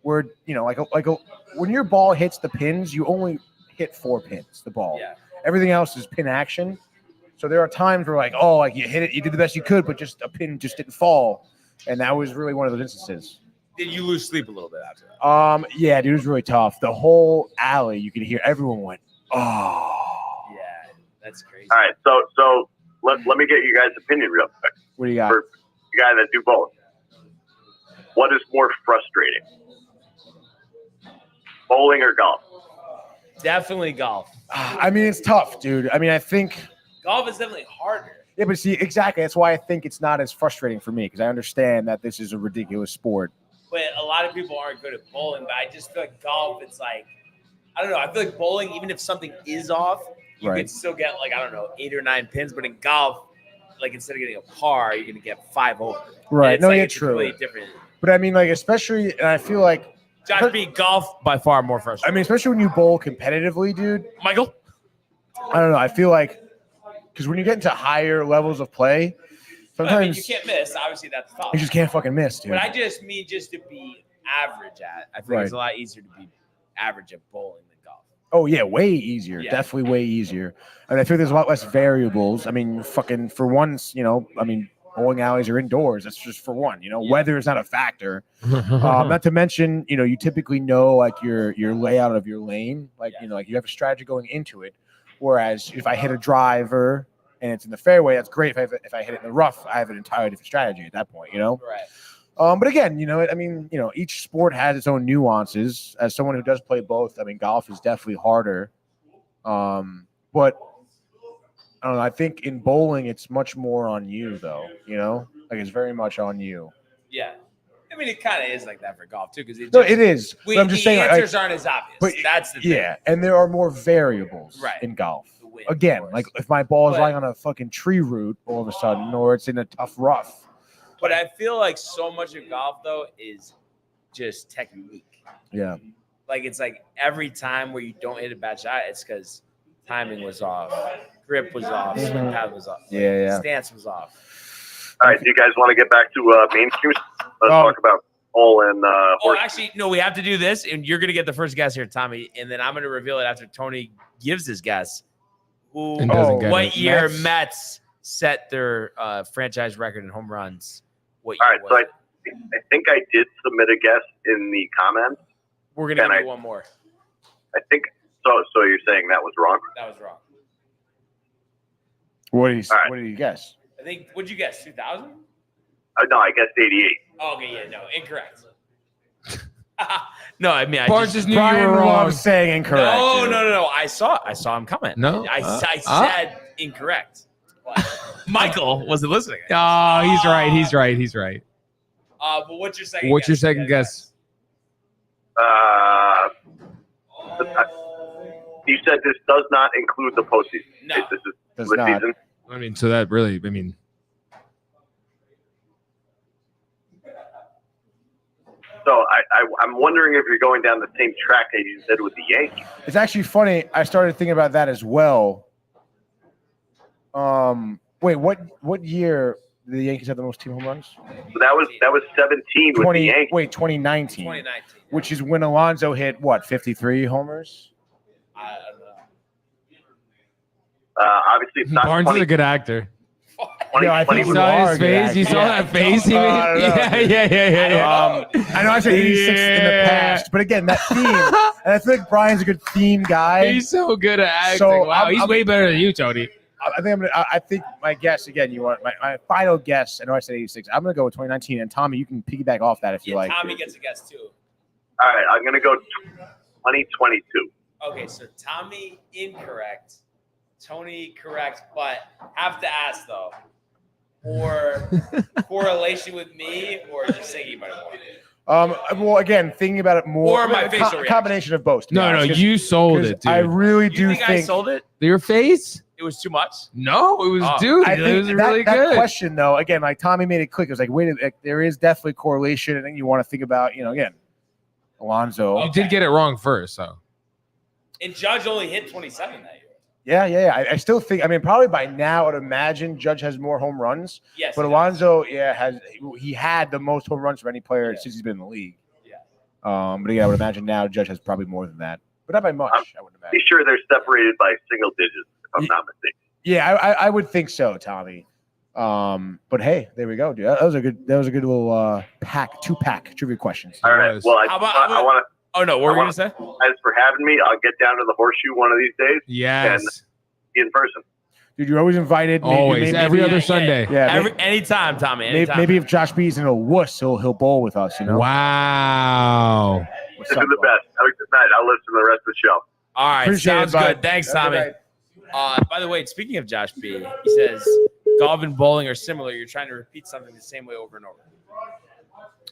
Speaker 4: where, when your ball hits the pins, you only hit 4 pins, the ball.
Speaker 1: Yeah.
Speaker 4: Everything else is pin action. So there are times where you hit it, you did the best you could, but just a pin just didn't fall. And that was really one of those instances.
Speaker 1: Did you lose sleep a little bit after that?
Speaker 4: Yeah, dude, it was really tough. The whole alley, you could hear everyone went, oh.
Speaker 1: Yeah, that's crazy.
Speaker 7: all right. So let me get you guys' opinion real quick.
Speaker 4: What do you got?
Speaker 7: For you guys that do both, what is more frustrating, bowling or golf?
Speaker 1: Definitely golf.
Speaker 4: I mean, it's tough, dude. I mean, I think,
Speaker 1: Golf is definitely harder.
Speaker 4: yeah, but see, exactly. That's why I think it's not as frustrating for me because I understand that this is a ridiculous sport.
Speaker 1: but a lot of people aren't good at bowling. But I just feel like golf, it's like, I don't know. I feel like bowling, even if something is off, you
Speaker 4: Right.
Speaker 1: can still get like, I don't know, 8 or 9 pins. But in golf, like instead of getting a par, you're going to get 5 over.
Speaker 4: Right.
Speaker 1: It's
Speaker 4: No,
Speaker 1: like,
Speaker 4: yeah,
Speaker 1: it's
Speaker 4: true.
Speaker 1: completely different.
Speaker 4: But I mean, like, especially, and I feel like,
Speaker 1: Josh B, golf by far more frustrating.
Speaker 4: I mean, especially when you bowl competitively, dude.
Speaker 1: Michael?
Speaker 4: I don't know. I feel like, because when you get into higher levels of play,
Speaker 1: But,
Speaker 4: sometimes
Speaker 1: I mean, you can't miss. Obviously, that's tough.
Speaker 4: you just can't fucking miss, dude.
Speaker 1: But I just mean just to be average at. I think it's a lot easier to be average at bowling than golf.
Speaker 4: Oh yeah, way easier.
Speaker 1: Yeah.
Speaker 4: Definitely way easier. And I feel there's a lot less variables. I mean, fucking for once, I mean, bowling alleys are indoors. That's just for one. Weather is not a factor. Not to mention, you typically know like your layout of your lane. Like like you have a strategy going into it. Whereas if I hit a driver and it's in the fairway, that's great. If I hit it in the rough, I have an entirely different strategy at that point.
Speaker 1: Right.
Speaker 4: But again, I mean, each sport has its own nuances. As someone who does play both, I mean, golf is definitely harder. But I don't know. I think in bowling, it's much more on you, though. Like it's very much on you.
Speaker 1: Yeah. I mean, it kind of is like that for golf too, because
Speaker 4: it is. But I'm just saying,
Speaker 1: answers aren't as obvious.
Speaker 4: but
Speaker 1: That's the thing.
Speaker 4: yeah, and there are more variables in golf.
Speaker 1: The wind,
Speaker 4: Again,
Speaker 1: of
Speaker 4: like
Speaker 1: course.
Speaker 4: if my ball is
Speaker 1: But-
Speaker 4: lying on a fucking tree root all of a sudden, or it's in a tough rough.
Speaker 1: But I feel like so much of golf though is just technique.
Speaker 4: Yeah.
Speaker 1: Like it's like every time where you don't hit a bad shot, it's because timing was off, grip was off, swing path was off,
Speaker 4: Yeah.
Speaker 1: stance was off.
Speaker 7: All right, do you guys want to get back to mainstream? Let's talk about bowl and
Speaker 1: Oh,
Speaker 7: horse.
Speaker 1: actually, no, we have to do this, and you're gonna get the first guess here, Tommy, and then I'm gonna reveal it after Tony gives his guess.
Speaker 3: And doesn't get
Speaker 1: What
Speaker 3: it.
Speaker 1: year Mets set their franchise record in home runs? What
Speaker 7: All
Speaker 1: year
Speaker 7: right, so
Speaker 1: was it?
Speaker 7: I think I did submit a guess in the comments.
Speaker 1: We're gonna
Speaker 7: and
Speaker 1: give
Speaker 7: I-
Speaker 1: you one more.
Speaker 7: I think so. So you're saying that was wrong?
Speaker 1: That was wrong.
Speaker 4: What did
Speaker 7: All right.
Speaker 4: What did you guess?
Speaker 1: I think. What'd you guess? 2000?
Speaker 7: No, I guessed 88.
Speaker 1: Oh, okay, yeah, no, incorrect. No, I mean, I
Speaker 3: Barnes
Speaker 1: just
Speaker 3: just knew you
Speaker 4: Brian
Speaker 3: were wrong.
Speaker 4: loves saying incorrect.
Speaker 1: No,
Speaker 4: dude.
Speaker 1: no. I saw him coming.
Speaker 3: No?
Speaker 1: I said incorrect. Michael wasn't listening.
Speaker 3: Oh, he's right. He's right. He's right.
Speaker 1: But what's your second?
Speaker 3: What's
Speaker 1: guess?
Speaker 3: your second guess?
Speaker 7: You said this does not include the postseason.
Speaker 1: No.
Speaker 7: This is
Speaker 4: Does
Speaker 7: the
Speaker 4: not.
Speaker 7: season.
Speaker 3: I mean, so that really, I mean,
Speaker 7: So I'm wondering if you're going down the same track that you did with the Yankees.
Speaker 4: It's actually funny. I started thinking about that as well. Wait, what year did the Yankees have the most team home runs?
Speaker 7: So that was 17 with the Yankees.
Speaker 4: 2019.
Speaker 1: 2019.
Speaker 4: Which is when Alonso hit 53 homers?
Speaker 1: I don't know.
Speaker 7: Obviously, it's not
Speaker 3: Barnes
Speaker 7: 20,
Speaker 3: is a good actor.
Speaker 7: 20,
Speaker 4: Yeah, I think
Speaker 3: You
Speaker 4: you
Speaker 3: saw
Speaker 4: are
Speaker 3: his
Speaker 4: good
Speaker 3: face? You
Speaker 4: actor.
Speaker 3: saw that face? He
Speaker 4: Oh,
Speaker 3: made?
Speaker 4: I don't know,
Speaker 3: Yeah.
Speaker 4: I know I said 86 in the past, but again, that theme, and I feel like Brian's a good theme guy.
Speaker 3: He's so good at acting.
Speaker 4: So,
Speaker 3: wow, he's way better than you, Tony.
Speaker 4: I think my guess again. You want my final guess? I know I said 86. I'm gonna go with 2019, and Tommy, you can piggyback off that if you
Speaker 1: Yeah,
Speaker 4: like.
Speaker 1: Tommy gets a guess too.
Speaker 7: All right, I'm going to go 2022.
Speaker 1: Okay, so Tommy incorrect, Tony correct, but have to ask though, or correlation with me, or just thinking about it more.
Speaker 4: Well, again, thinking about it more,
Speaker 1: Or my facial reaction.
Speaker 4: combination of both. to be
Speaker 3: No,
Speaker 4: honest, 'cause-
Speaker 3: you sold
Speaker 4: 'cause
Speaker 3: it, dude.
Speaker 4: I really
Speaker 1: You
Speaker 4: do
Speaker 1: think I sold it?
Speaker 3: Your face?
Speaker 1: It was too much.
Speaker 3: No, it was,
Speaker 1: Oh.
Speaker 3: dude.
Speaker 4: I
Speaker 3: It
Speaker 4: think
Speaker 3: was
Speaker 4: that,
Speaker 3: really
Speaker 4: that
Speaker 3: good.
Speaker 4: question, though, again, like Tommy made it click. It was like, wait, there is definitely correlation, and then you want to think about, again, Alonso.
Speaker 3: You did get it wrong first, so.
Speaker 1: And Judge only hit 27 that year.
Speaker 4: Yeah. I still think. I mean, probably by now, I'd imagine Judge has more home runs,
Speaker 1: Yes.
Speaker 4: but
Speaker 1: he does.
Speaker 4: Alonso, he had the most home runs for any player since he's been in the league.
Speaker 1: Yeah.
Speaker 4: But again, I would imagine now Judge has probably more than that, but not by much. I would imagine.
Speaker 7: Be sure they're separated by single digits, if I'm not mistaken.
Speaker 4: Yeah, I would think so, Tommy. But hey, there we go, dude. That was a good little two-pack trivia questions.
Speaker 7: All right. Well, I
Speaker 1: How about-
Speaker 7: want to.
Speaker 1: Oh no, what were we gonna say?
Speaker 7: As for having me, I'll get down to the Horseshoe one of these days
Speaker 3: Yes.
Speaker 7: in person.
Speaker 4: Dude, you're always invited.
Speaker 3: Always. Every other Sunday.
Speaker 4: Yeah,
Speaker 1: Anytime, Tommy.
Speaker 4: maybe,
Speaker 1: Anytime.
Speaker 4: maybe if Josh B's in a wuss, he'll bowl with us.
Speaker 3: Wow.
Speaker 4: What's
Speaker 7: This
Speaker 4: up,
Speaker 7: is the
Speaker 4: bud?
Speaker 7: best. Have a good night. I'll listen to the rest of the show.
Speaker 1: All right,
Speaker 4: Appreciate
Speaker 1: sounds
Speaker 4: it, bud.
Speaker 1: good. Thanks,
Speaker 4: Have a
Speaker 1: Tommy.
Speaker 4: good night.
Speaker 1: By the way, speaking of Josh B, he says golf and bowling are similar. You're trying to repeat something the same way over and over.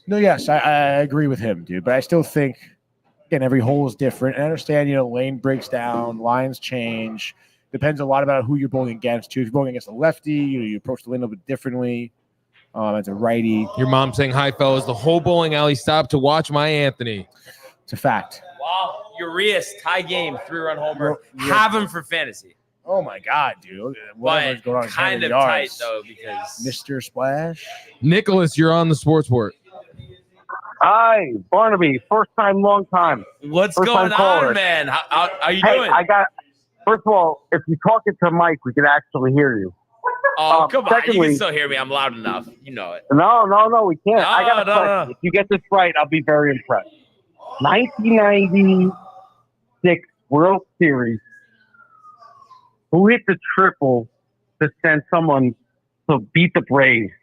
Speaker 4: No, yes, I agree with him, dude. But I still think, again, every hole is different. And I understand, lane breaks down, lines change. Depends a lot about who you're bowling against, too. If you're bowling against a lefty, you approach the lane a little bit differently. As a righty.
Speaker 3: Your mom saying, hi, fellas. The whole bowling alley stopped to watch my Anthony.
Speaker 4: It's a fact.
Speaker 1: Wow. Urias, tie game, 3-run homer. Have him for fantasy.
Speaker 4: Oh, my God, dude.
Speaker 1: But
Speaker 4: going on
Speaker 1: kind of tight, though, because...
Speaker 4: Mr. Splash.
Speaker 3: Nicholas, you're on the sports board.
Speaker 8: Hi, Barnaby. First time, long time.
Speaker 1: What's
Speaker 8: First
Speaker 1: going
Speaker 8: time caller.
Speaker 1: on, man? How are you
Speaker 8: Hey,
Speaker 1: doing?
Speaker 8: first of all, if you're talking to Mike, we can actually hear you.
Speaker 1: Oh, come on. You
Speaker 8: secondly-
Speaker 1: can still hear me. I'm loud enough. You know it.
Speaker 8: No, we can't. I got a
Speaker 1: No,
Speaker 8: question.
Speaker 1: no.
Speaker 8: If you get this right, I'll be very impressed. 1996 World Series. Who hit the triple to send someone to beat the Braves?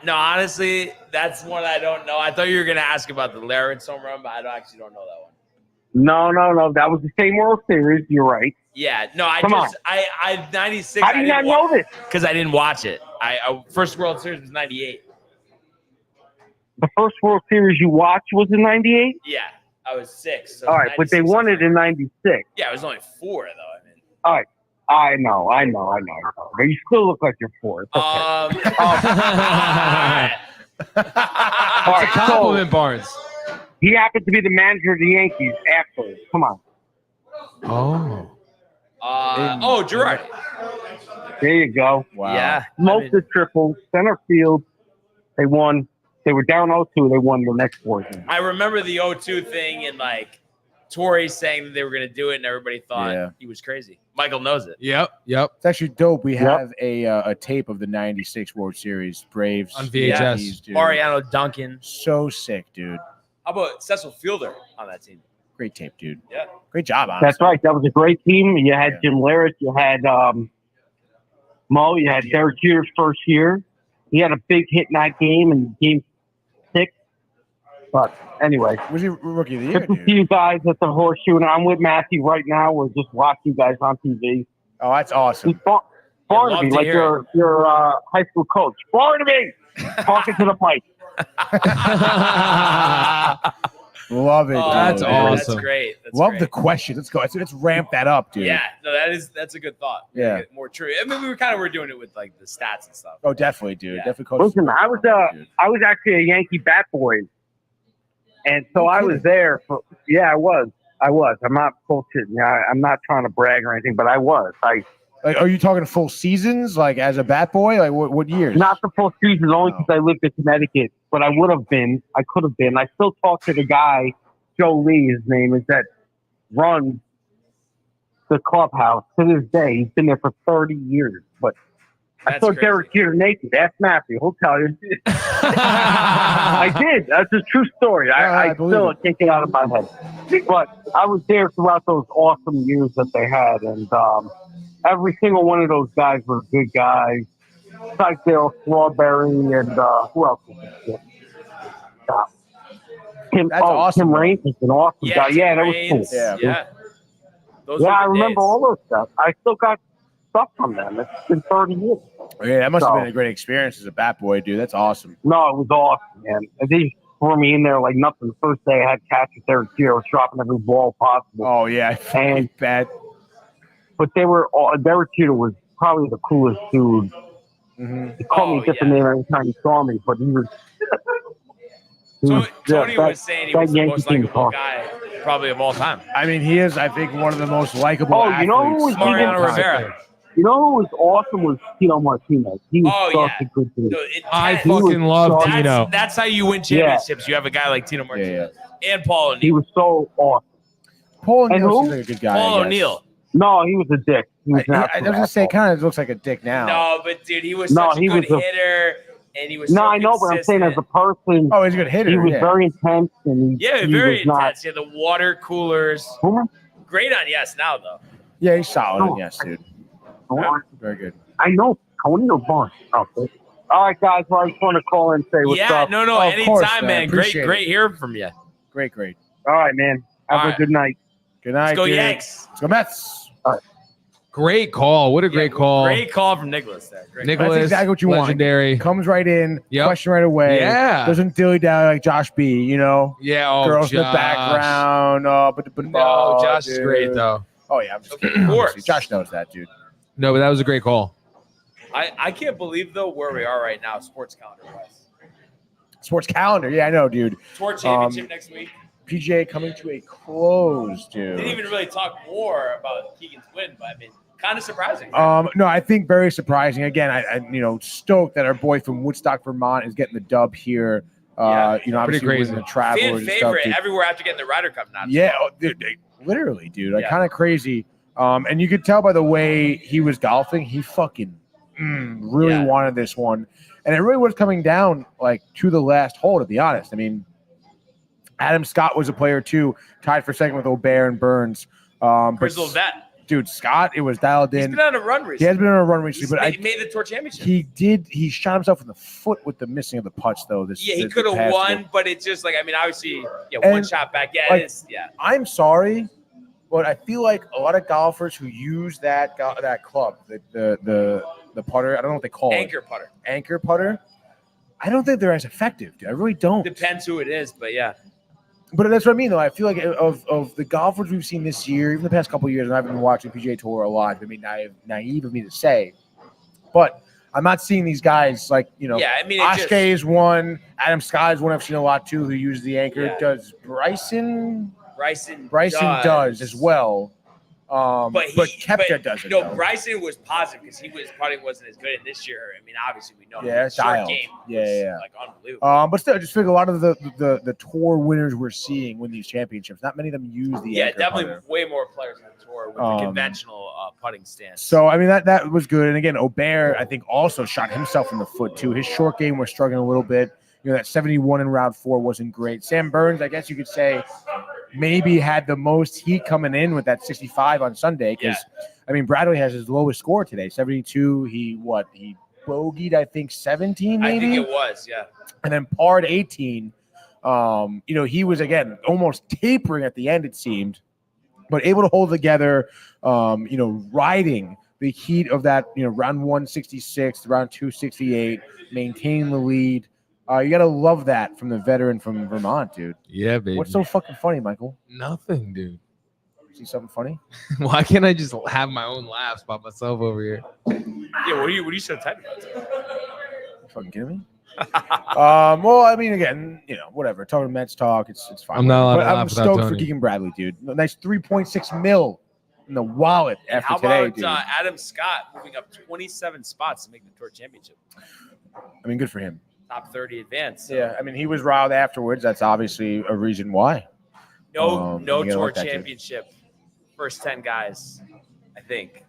Speaker 1: No, honestly, that's one I don't know. I thought you were going to ask about the Lawrence home run, but I actually don't know that one.
Speaker 8: No. That was the same World Series. You're right.
Speaker 1: Yeah, no, I 96.
Speaker 8: How do you not know this?
Speaker 1: Because I didn't watch it. I first World Series was 98.
Speaker 8: The first World Series you watched was in 98?
Speaker 1: Yeah, I was 6. So
Speaker 8: All right, but they won it in 96.
Speaker 1: Yeah, I was only 4, though. I mean.
Speaker 8: All right. I know. But you still look like you're 4. It's okay.
Speaker 1: All
Speaker 3: It's
Speaker 1: right,
Speaker 3: a compliment, Barnes.
Speaker 8: He happened to be the manager of the Yankees afterwards. Come on.
Speaker 1: Girardi.
Speaker 8: There you go.
Speaker 4: Wow.
Speaker 1: Yeah.
Speaker 8: Smoked the triple, center field. They won. They were down 0-2. They won the next 4 games.
Speaker 1: I remember the 0-2 thing and Torrey saying that they were going to do it, and everybody thought he was crazy. Michael knows it.
Speaker 3: Yep.
Speaker 4: It's actually dope. We have a tape of the 96 World Series Braves.
Speaker 3: On VHS.
Speaker 4: Dude.
Speaker 1: Mariano Duncan.
Speaker 4: So sick, dude.
Speaker 1: How about Cecil Fielder on that team?
Speaker 4: Great tape, dude.
Speaker 1: Yeah.
Speaker 4: Great job, honestly.
Speaker 8: That's right. That was a great team. You had Jim Larris. You had Mo. You had Derek Jeter's first year. He had a big hit in that game in game 6. But anyway.
Speaker 4: Was he rookie of the year,
Speaker 8: Good to
Speaker 4: dude?
Speaker 8: see you guys at the Horseshoe. And I'm with Matthew right now. We're just watching you guys on TV.
Speaker 4: Oh, that's awesome.
Speaker 8: Barnaby, like your high school coach. Barnaby! Talking to the mic.
Speaker 4: Love it.
Speaker 3: That's
Speaker 4: dude.
Speaker 3: awesome.
Speaker 1: That's great. That's
Speaker 4: Love
Speaker 1: great.
Speaker 4: the question. Let's go. Let's ramp that up, dude.
Speaker 1: Yeah, no, that's a good thought.
Speaker 4: Yeah.
Speaker 1: More true. I mean, we were doing it with the stats and stuff.
Speaker 4: Oh, definitely, dude.
Speaker 1: Yeah.
Speaker 4: Definitely. Coach.
Speaker 8: Listen, I was actually a Yankee bat boy. And so I was there for, I was. I'm not bullshitting. Yeah, I'm not trying to brag or anything, but I was.
Speaker 4: Are you talking full seasons, as a bat boy? What years?
Speaker 8: Not the full season, only because I lived in Connecticut. But I would have been. I could have been. I still talk to the guy, Joe Lee, his name is, that runs the clubhouse to this day. He's been there for 30 years. But I saw Derek Jeter naked. Ask Matthew. He'll tell you. I did. That's a true story. I still can't get out of my head. But I was there throughout those awesome years that they had. And every single one of those guys were good guys. Dale Strawberry and who else was it?
Speaker 4: Awesome.
Speaker 8: Tim Raines is an awesome guy. Yeah, that was cool.
Speaker 1: Yeah.
Speaker 8: I remember all those stuff. I still got stuff from them. It's been 30 years.
Speaker 4: Yeah, that must have been a great experience as a bat boy, dude. That's awesome.
Speaker 8: No, it was awesome, man. And they threw me in there like nothing. The first day I had catch with Derek Jeter. I was dropping every ball possible.
Speaker 4: Oh, yeah.
Speaker 8: And
Speaker 4: bad.
Speaker 8: But Derek Jeter was probably the coolest dude.
Speaker 4: Mm-hmm.
Speaker 8: He called me a different name every time he saw me, but he was.
Speaker 1: Tony was saying he was the most likable guy probably of all time.
Speaker 4: I mean, he is, I think, one of the most likable athletes.
Speaker 8: You know who was
Speaker 1: Mariano Rivera.
Speaker 8: You know who was awesome was Tino Martinez. He was such a good dude.
Speaker 3: I fucking love Tino.
Speaker 1: That's how you win championships. You have a guy like Tino Martinez and Paul O'Neill.
Speaker 8: He was so awesome.
Speaker 4: Paul O'Neill seems like a good guy.
Speaker 1: Paul O'Neill.
Speaker 8: No, he was a dick. He was
Speaker 4: I was going to say, kind of looks like a dick now.
Speaker 1: No, but dude, he was such a good hitter. And he was so
Speaker 8: I know, but I'm saying as a person.
Speaker 4: Oh, he's a good hitter.
Speaker 8: He was very intense. And
Speaker 1: very intense. Yeah, the water coolers. Great on Yes now, though.
Speaker 4: Yeah, he's solid on Yes, dude. Very good.
Speaker 8: I know. Tony or Barnes. Okay. All right, guys. Well, I just want to call and say what's up.
Speaker 1: No, anytime, man. Great hearing from you.
Speaker 4: Great.
Speaker 8: All right, man. Have a good night.
Speaker 4: Good night,
Speaker 1: Let's go
Speaker 4: dude.
Speaker 1: Yanks.
Speaker 4: Let's go Mets.
Speaker 8: All right.
Speaker 3: Great call. What a great call.
Speaker 1: Great call from Nicholas there. Great
Speaker 3: Nicholas,
Speaker 4: That's exactly what you want.
Speaker 3: legendary.
Speaker 4: Comes right in,
Speaker 3: Yep.
Speaker 4: question right away.
Speaker 3: Yeah.
Speaker 4: Doesn't dilly dally like Josh B, you know?
Speaker 3: Yeah, oh,
Speaker 4: Girls in the
Speaker 3: Josh.
Speaker 4: background.
Speaker 3: No, Josh is great, though.
Speaker 4: Oh, yeah. I'm just kidding.
Speaker 1: Of course.
Speaker 4: Obviously. Josh knows that, dude.
Speaker 3: No, but that was a great call.
Speaker 1: I can't believe, though, where we are right now, sports calendar-wise.
Speaker 4: Sports calendar. Yeah, I know, dude.
Speaker 1: Tour championship next week.
Speaker 4: PGA coming to a close, dude.
Speaker 1: Didn't even really talk more about Keegan's win, but I mean, kind of surprising.
Speaker 4: No, I think very surprising. Again, I stoked that our boy from Woodstock, Vermont, is getting the dub here. Obviously
Speaker 3: crazy.
Speaker 4: winning the travel
Speaker 1: Fan
Speaker 4: and stuff,
Speaker 1: favorite
Speaker 4: dude.
Speaker 1: everywhere after getting the Ryder Cup now.
Speaker 4: Yeah, dude, literally, dude. Like
Speaker 1: Yeah.
Speaker 4: kind of crazy. And you could tell by the way he was golfing, he fucking really wanted this one, and it really was coming down like to the last hole. To be honest, I mean, Adam Scott was a player too, tied for second with O'Bear and Burns.
Speaker 1: Crystal vet.
Speaker 4: Dude, Scott, it was dialed
Speaker 1: He's
Speaker 4: in.
Speaker 1: been on a run
Speaker 4: He
Speaker 1: recently.
Speaker 4: has been on a run recently, but
Speaker 1: He made the tour championship.
Speaker 4: he shot himself in the foot with the missing of the putts though.
Speaker 1: He could have won, but it's just like, I mean, obviously, one
Speaker 4: And,
Speaker 1: shot back. Yeah,
Speaker 4: like,
Speaker 1: it is. Yeah.
Speaker 4: I'm sorry, but I feel like a lot of golfers who use that club, the putter, I don't know what they call
Speaker 1: Anchor putter.
Speaker 4: it, anchor putter. I don't think they're as effective, dude. I really don't.
Speaker 1: Depends who it is, but yeah.
Speaker 4: But that's what I mean, though. I feel like of the golfers we've seen this year, even the past couple of years, and I've been watching PGA Tour a lot. I mean, naive of me to say, but I'm not seeing these guys like,
Speaker 1: Yeah, I mean, it
Speaker 4: Ashke is one, Adam Scott is one I've seen a lot too, who uses the anchor.
Speaker 1: Yeah.
Speaker 4: Does Bryson
Speaker 1: Bryson
Speaker 4: does as well. But Koepka doesn't.
Speaker 1: No,
Speaker 4: though.
Speaker 1: Bryson was positive because he probably wasn't as good in this year. I mean, obviously we know.
Speaker 4: Yeah,
Speaker 1: his short
Speaker 4: dialed.
Speaker 1: game
Speaker 4: Yeah,
Speaker 1: was,
Speaker 4: yeah.
Speaker 1: like unbelievable.
Speaker 4: But still, I just feel like a lot of the tour winners we're seeing win these championships. Not many of them use the anchor
Speaker 1: definitely
Speaker 4: putter.
Speaker 1: way more players on the tour with the conventional putting stance.
Speaker 4: So I mean that was good. And again, O'Bear I think also shot himself in the foot too. His short game was struggling a little bit. That 71 in round 4 wasn't great. Sam Burns, I guess you could say, maybe had the most heat coming in with that 65 on Sunday because I mean Bradley has his lowest score today, 72. He bogeyed I think 17 maybe.
Speaker 1: I think it was, yeah.
Speaker 4: And then parred 18. He was again almost tapering at the end, it seemed, but able to hold together, riding the heat of that, round 166, round 268, maintaining the lead. You gotta love that from the veteran from Vermont, dude.
Speaker 3: Yeah, baby.
Speaker 4: What's so fucking funny, Michael?
Speaker 3: Nothing, dude.
Speaker 4: See something funny?
Speaker 3: Why can't I just have my own laughs by myself over here?
Speaker 1: Yeah, what are you so tight about?
Speaker 4: You fucking kidding me? Well, I mean, again, whatever. Talking Mets talk, it's fine.
Speaker 3: I'm not allowed
Speaker 4: But
Speaker 3: to
Speaker 4: I'm
Speaker 3: laugh without
Speaker 4: stoked for
Speaker 3: Tony.
Speaker 4: Keegan Bradley, dude. A nice 3.6 mil in the wallet
Speaker 1: And
Speaker 4: after
Speaker 1: how
Speaker 4: today,
Speaker 1: about
Speaker 4: dude.
Speaker 1: Adam Scott moving up 27 spots to make the tour championship?
Speaker 4: I mean, good for him.
Speaker 1: Top 30 advance. So
Speaker 4: Yeah, I mean, he was riled afterwards. That's obviously a reason why.
Speaker 1: No
Speaker 4: you gotta
Speaker 1: tour
Speaker 4: like that, dude.
Speaker 1: championship. First 10 guys, I think.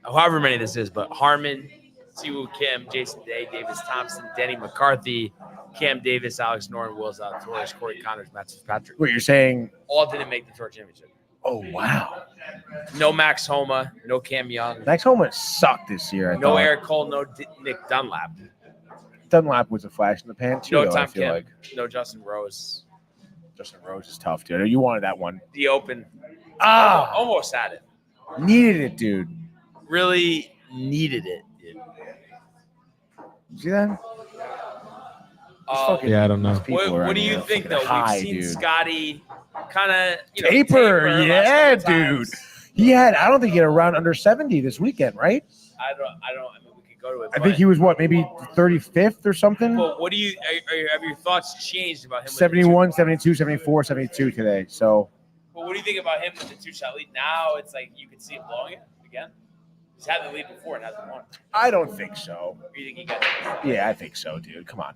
Speaker 1: However many this is, but Harmon, Siwoo Kim, Jason Day, Davis Thompson, Denny McCarthy, Cam Davis, Alex Noren, Will Zalatoris, Corey Connors, Matt Fitzpatrick.
Speaker 4: What you're saying?
Speaker 1: All didn't make the tour championship.
Speaker 4: Oh wow,
Speaker 1: No Max Homa, no Cam Young,
Speaker 4: Max Homa sucked this year. I
Speaker 1: no
Speaker 4: thought.
Speaker 1: Eric Cole, no Nick Dunlap,
Speaker 4: Dunlap was a flash in the pan too.
Speaker 1: no
Speaker 4: though, I
Speaker 1: Tom
Speaker 4: feel
Speaker 1: Kim,
Speaker 4: like
Speaker 1: no Justin Rose.
Speaker 4: Justin Rose is tough, dude. You wanted that one.
Speaker 1: The Open, almost had it.
Speaker 4: Needed it, dude.
Speaker 1: Really needed it. Dude.
Speaker 4: See that?
Speaker 3: Yeah, I don't know.
Speaker 1: What do you think, though? We've seen Scotty kind of
Speaker 4: taper.
Speaker 1: last
Speaker 4: Yeah,
Speaker 1: couple
Speaker 4: dude.
Speaker 1: times.
Speaker 4: I don't think he had a round under 70 this weekend, right?
Speaker 1: I don't. I mean, we could go to it.
Speaker 4: I think he was maybe 35th or something?
Speaker 1: Well, what do you? Have your thoughts changed about him? with the
Speaker 4: 71, 72, 74, 72 today. So
Speaker 1: Well, what do you think about him with the 2-shot lead? Now it's like you could see him blowing it again. He's had the lead before and hasn't won.
Speaker 4: I don't think so.
Speaker 1: Or you think he got?
Speaker 4: Yeah, I think so, dude. Come on.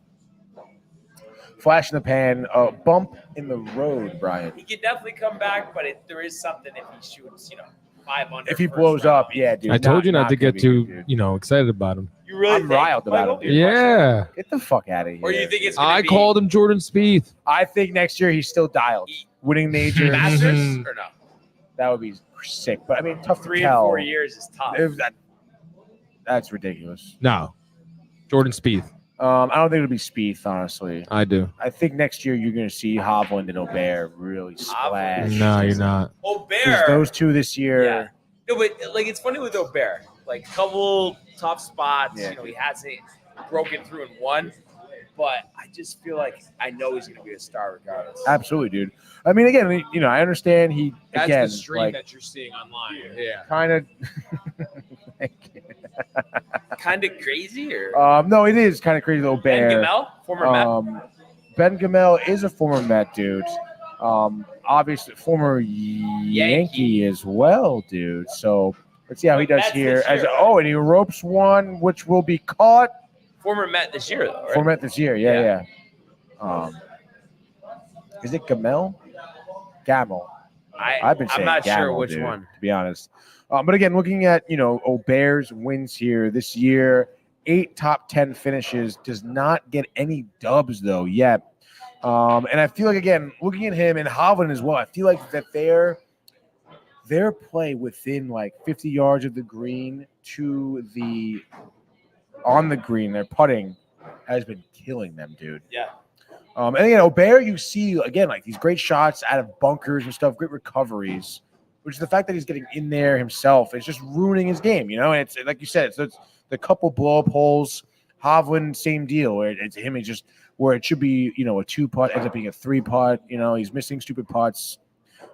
Speaker 4: Flash in the pan, bump in the road, Brian.
Speaker 1: He could definitely come back, but there is something if he shoots, 5 under.
Speaker 4: If he
Speaker 1: first
Speaker 4: blows
Speaker 1: round.
Speaker 4: up, yeah, dude.
Speaker 3: I told you not to
Speaker 4: gonna
Speaker 3: get
Speaker 4: be
Speaker 3: too,
Speaker 4: good, dude.
Speaker 3: excited about him.
Speaker 1: You really?
Speaker 4: I'm riled about him, dude.
Speaker 3: Yeah.
Speaker 4: Get the fuck out of here.
Speaker 1: Or you think it's? Gonna
Speaker 3: I
Speaker 1: be
Speaker 3: called him Jordan Spieth.
Speaker 4: I think next year he's still dialed. Winning major.
Speaker 1: Masters or no?
Speaker 4: That would be sick. But I mean, tough
Speaker 1: 3
Speaker 4: to
Speaker 1: and
Speaker 4: tell.
Speaker 1: 4 years is tough.
Speaker 4: That's ridiculous.
Speaker 3: No. Jordan Spieth.
Speaker 4: I don't think it'll be Spieth, honestly.
Speaker 3: I do.
Speaker 4: I think next year you're going to see Hovland and O'Bear really splash.
Speaker 3: No, you're not.
Speaker 4: Because
Speaker 1: O'Bear.
Speaker 4: those two this year,
Speaker 1: Yeah. No, but like it's funny with O'Bear. Like a couple tough spots.
Speaker 4: Yeah.
Speaker 1: You know, he hasn't broken through in one. But I just feel like I know he's going to be a star regardless.
Speaker 4: Absolutely, dude. I mean, again, you know, I understand he
Speaker 3: That's
Speaker 4: again
Speaker 3: the stream
Speaker 4: like
Speaker 3: that you're seeing online. Yeah.
Speaker 4: kind of.
Speaker 1: Kind of crazy, or
Speaker 4: No, it is kind of crazy though.
Speaker 1: Ben
Speaker 4: Bear.
Speaker 1: Gamel, former Met.
Speaker 4: Ben Gamel is a former Met dude. Obviously former Yankee as well, dude. So let's see how he does
Speaker 1: Mets
Speaker 4: here.
Speaker 1: this year,
Speaker 4: And he ropes one, which will be caught.
Speaker 1: Former Met this year, though, right?
Speaker 4: Former Met this year, yeah. Is it Gamel? Gamel. I've been saying
Speaker 1: I'm not
Speaker 4: Gamel,
Speaker 1: sure which
Speaker 4: dude,
Speaker 1: one.
Speaker 4: to be honest. But again, looking at O'Bear's wins here this year, 8 top 10 finishes, does not get any dubs though yet. And I feel like again, looking at him and Hovland as well, I feel like that their play within like 50 yards of the green to the on the green, their putting has been killing them, dude.
Speaker 1: Yeah.
Speaker 4: And again, O'Bear, you see again like these great shots out of bunkers and stuff, great recoveries. Which is the fact that he's getting in there himself is just ruining his game, And it's like you said, it's the couple blow up holes. Hovland, same deal. Where it's him, it's just where it should be, a 2-putt ends up being a 3-putt. He's missing stupid putts.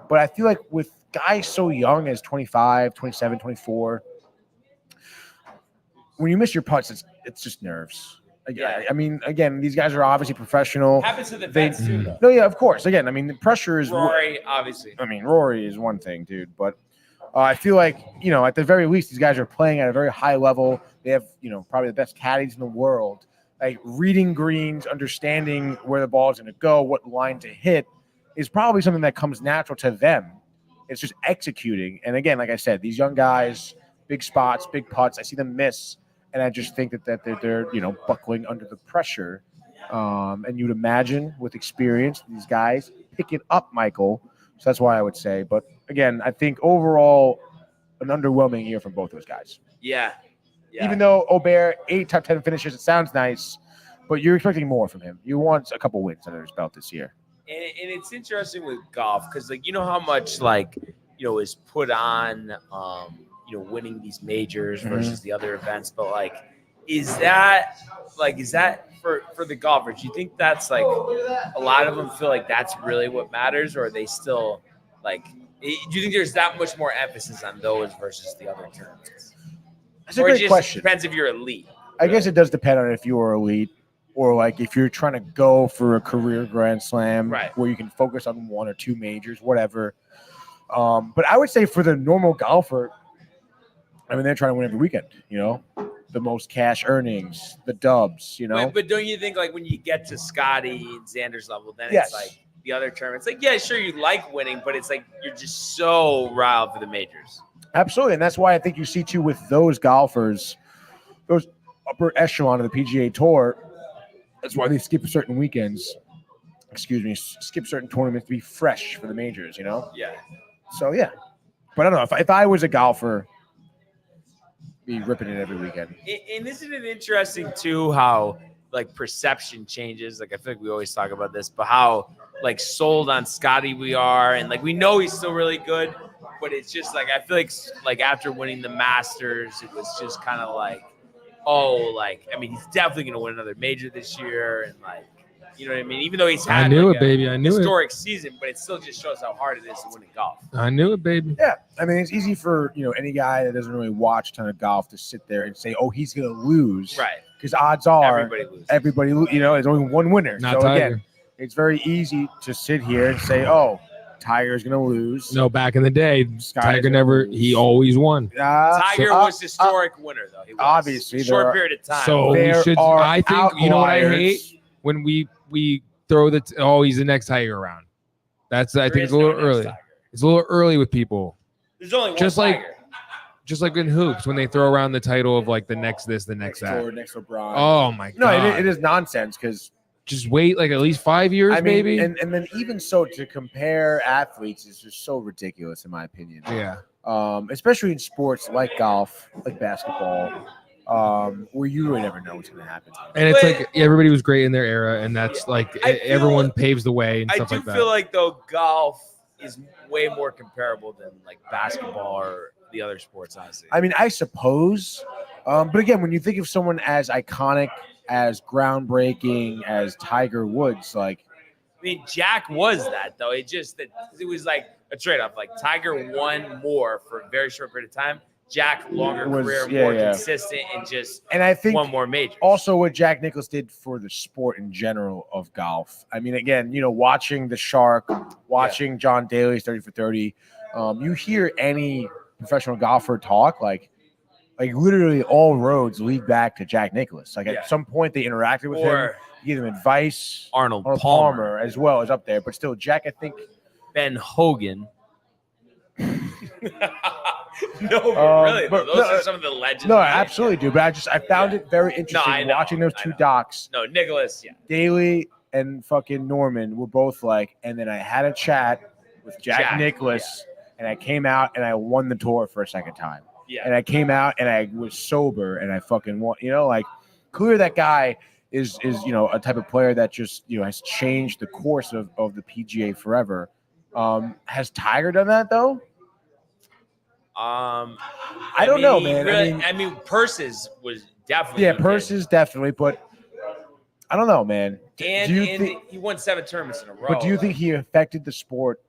Speaker 4: But I feel like with guys so young as 25, 27, 24, when you miss your putts, it's just nerves.
Speaker 1: Yeah.
Speaker 4: I mean, again, these guys are obviously professional.
Speaker 1: Happens to the vets too, though.
Speaker 4: No, yeah, of course. Again, I mean, the pressure is
Speaker 1: Rory, obviously.
Speaker 4: I mean, Rory is one thing, dude, but I feel like, at the very least, these guys are playing at a very high level. They have, probably the best caddies in the world. Like reading greens, understanding where the ball is going to go, what line to hit is probably something that comes natural to them. It's just executing. And again, like I said, these young guys, big spots, big putts, I see them miss. And I just think that they're buckling under the pressure. And you'd imagine with experience, these guys pick it up, Michael. So that's why I would say. But again, I think overall, an underwhelming year from both those guys.
Speaker 1: Yeah.
Speaker 4: Even though O'Bear, 8 top 10 finishes, it sounds nice, but you're expecting more from him. You want a couple wins under his belt this year.
Speaker 1: And it's interesting with golf because, how much, is put on, winning these majors versus the other events. But, is that for the golfers? Do you think that's, a lot of them feel like that's really what matters? Or are they still, do you think there's that much more emphasis on those versus the other tournaments?
Speaker 4: That's a great question.
Speaker 1: Depends if you're elite.
Speaker 4: I guess it does depend on if you are elite or if you're trying to go for a career Grand Slam where you can focus on 1 or 2 majors, whatever. But I would say for the normal golfer, I mean, they're trying to win every weekend, the most cash earnings, the dubs,
Speaker 1: But don't you think when you get to Scotty and Xander's level, then
Speaker 4: Yes.
Speaker 1: it's the other tournaments, sure you like winning, but it's you're just so riled for the majors.
Speaker 4: Absolutely. And that's why I think you see too with those golfers, those upper echelon of the PGA Tour, that's why they skip certain weekends. Skip certain tournaments to be fresh for the majors,
Speaker 1: Yeah.
Speaker 4: So, yeah. But I don't know. If I was a golfer, I'd be ripping it every weekend.
Speaker 1: And isn't it interesting, too, how, perception changes? I feel like we always talk about this, but how, sold on Scotty we are. And, we know he's still really good. But it's just I feel like after winning the Masters, it was just kind of he's definitely going to win another major this year. And you know what I mean? Even though he's had
Speaker 3: I knew it, baby. I knew
Speaker 1: historic season, but it still just shows how hard it is to win in golf.
Speaker 3: I knew it, baby.
Speaker 4: Yeah. I mean, it's easy for, any guy that doesn't really watch a ton of golf to sit there and say, oh, he's going to lose.
Speaker 1: Right.
Speaker 4: Because odds are
Speaker 1: everybody loses.
Speaker 4: there's only one winner.
Speaker 3: Not
Speaker 4: so
Speaker 3: Tiger.
Speaker 4: Again, it's very easy to sit here and say, oh, Tiger's going to lose.
Speaker 3: No, back in the day, Tiger
Speaker 4: gonna
Speaker 3: never,
Speaker 4: lose.
Speaker 3: he always won.
Speaker 1: Tiger was historic winner, though. He was.
Speaker 4: Obviously.
Speaker 1: Short period of time.
Speaker 3: So we should, I think, you know what I hate? When we throw he's the next Tiger around. I think it's a little early.
Speaker 1: Tiger.
Speaker 3: It's a little early with people.
Speaker 1: There's only one
Speaker 3: Just
Speaker 1: Tiger.
Speaker 3: Just like in hoops, when they throw around the title of the next this, the next that.
Speaker 4: Or next LeBron.
Speaker 3: Oh my
Speaker 4: No,
Speaker 3: god!
Speaker 4: it is nonsense because
Speaker 3: Just wait at least 5 years, maybe.
Speaker 4: And then even so, to compare athletes is just so ridiculous, in my opinion.
Speaker 3: Yeah.
Speaker 4: Especially in sports like golf, like basketball, where you really never know what's going to happen.
Speaker 3: And it's everybody was great in their era, and that's everyone paves the way and stuff like that.
Speaker 1: I do feel though golf is way more comparable than basketball or the other sports, honestly.
Speaker 4: I mean, I suppose. But again, when you think of someone as iconic, as groundbreaking as Tiger Woods, like,
Speaker 1: I mean, Jack was that though. It was like a trade-off. Like Tiger won more for a very short period of time. Jack longer career, more consistent, and just
Speaker 4: and I think
Speaker 1: one more major.
Speaker 4: Also, what Jack Nicklaus did for the sport in general of golf. I mean, again, watching the Shark, watching John Daly's 30 for 30. You hear any professional golfer talk like literally all roads lead back to Jack Nicklaus. Like at some point they interacted with him, gave him advice.
Speaker 1: Arnold Palmer
Speaker 4: as well is up there, but still Jack, I think.
Speaker 1: Ben Hogan. No, but really, those are some of the legends.
Speaker 4: No, absolutely, dude. But I found it very interesting watching those two docs.
Speaker 1: No, Nicholas,
Speaker 4: Daly and fucking Norman were both like, and then I had a chat with Jack Nicklaus, and I came out and I won the tour for a second time. Yeah. And I came out and I was sober and I fucking won. Clear that guy is a type of player that just has changed the course of the PGA forever. Has Tiger done that though? I don't know, man.
Speaker 1: Really, I mean, Purses was definitely.
Speaker 4: Yeah, Purses definitely, but I don't know, man.
Speaker 1: And he won 7 tournaments in a row.
Speaker 4: But do you think he affected the sport?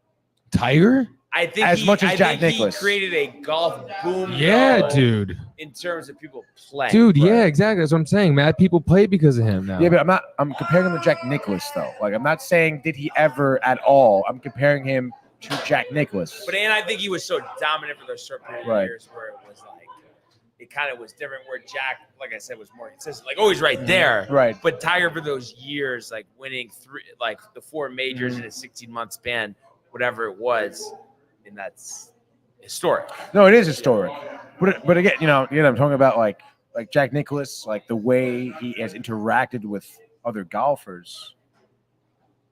Speaker 3: Tiger?
Speaker 1: I think
Speaker 4: as much as Jack Nicklaus.
Speaker 1: He created a golf boom.
Speaker 3: Yeah, dude.
Speaker 1: In terms of people playing.
Speaker 3: Dude, yeah, exactly. That's what I'm saying. Mad people play because of him now.
Speaker 4: Yeah, but I'm comparing him to Jack Nicklaus though. Like I'm not saying did he ever at all. I'm comparing him to Jack Nicklaus.
Speaker 1: But I think he was so dominant for those short period of years where it was like it kind of was different. Where Jack, like I said, was more consistent, like always right there.
Speaker 4: Right.
Speaker 1: But Tiger for those years, like winning the 4 majors in a 16-month span, whatever it was, and that's historic.
Speaker 4: No, it is historic. But again, I'm talking about like Jack Nicklaus, like the way he has interacted with other golfers.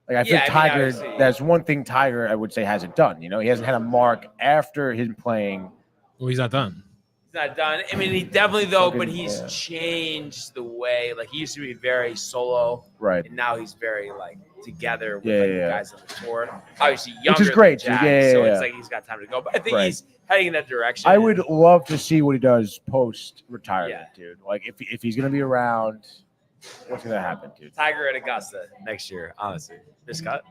Speaker 4: Like I think Tiger, that's one thing Tiger, I would say, hasn't done. He hasn't had a mark after him playing.
Speaker 3: Well, he's not done.
Speaker 1: He's not done. I mean, he definitely but he's changed the way. Like he used to be very solo,
Speaker 4: right?
Speaker 1: And now he's very like together with the guys on the tour. Obviously, younger,
Speaker 4: which is great,
Speaker 1: than Jack, so it's like he's got time to go. But I think he's heading in that direction.
Speaker 4: I would love to see what he does post retirement, dude. Like if he's gonna be around. What's gonna happen, dude?
Speaker 1: Tiger at Augusta next year, honestly. This cut?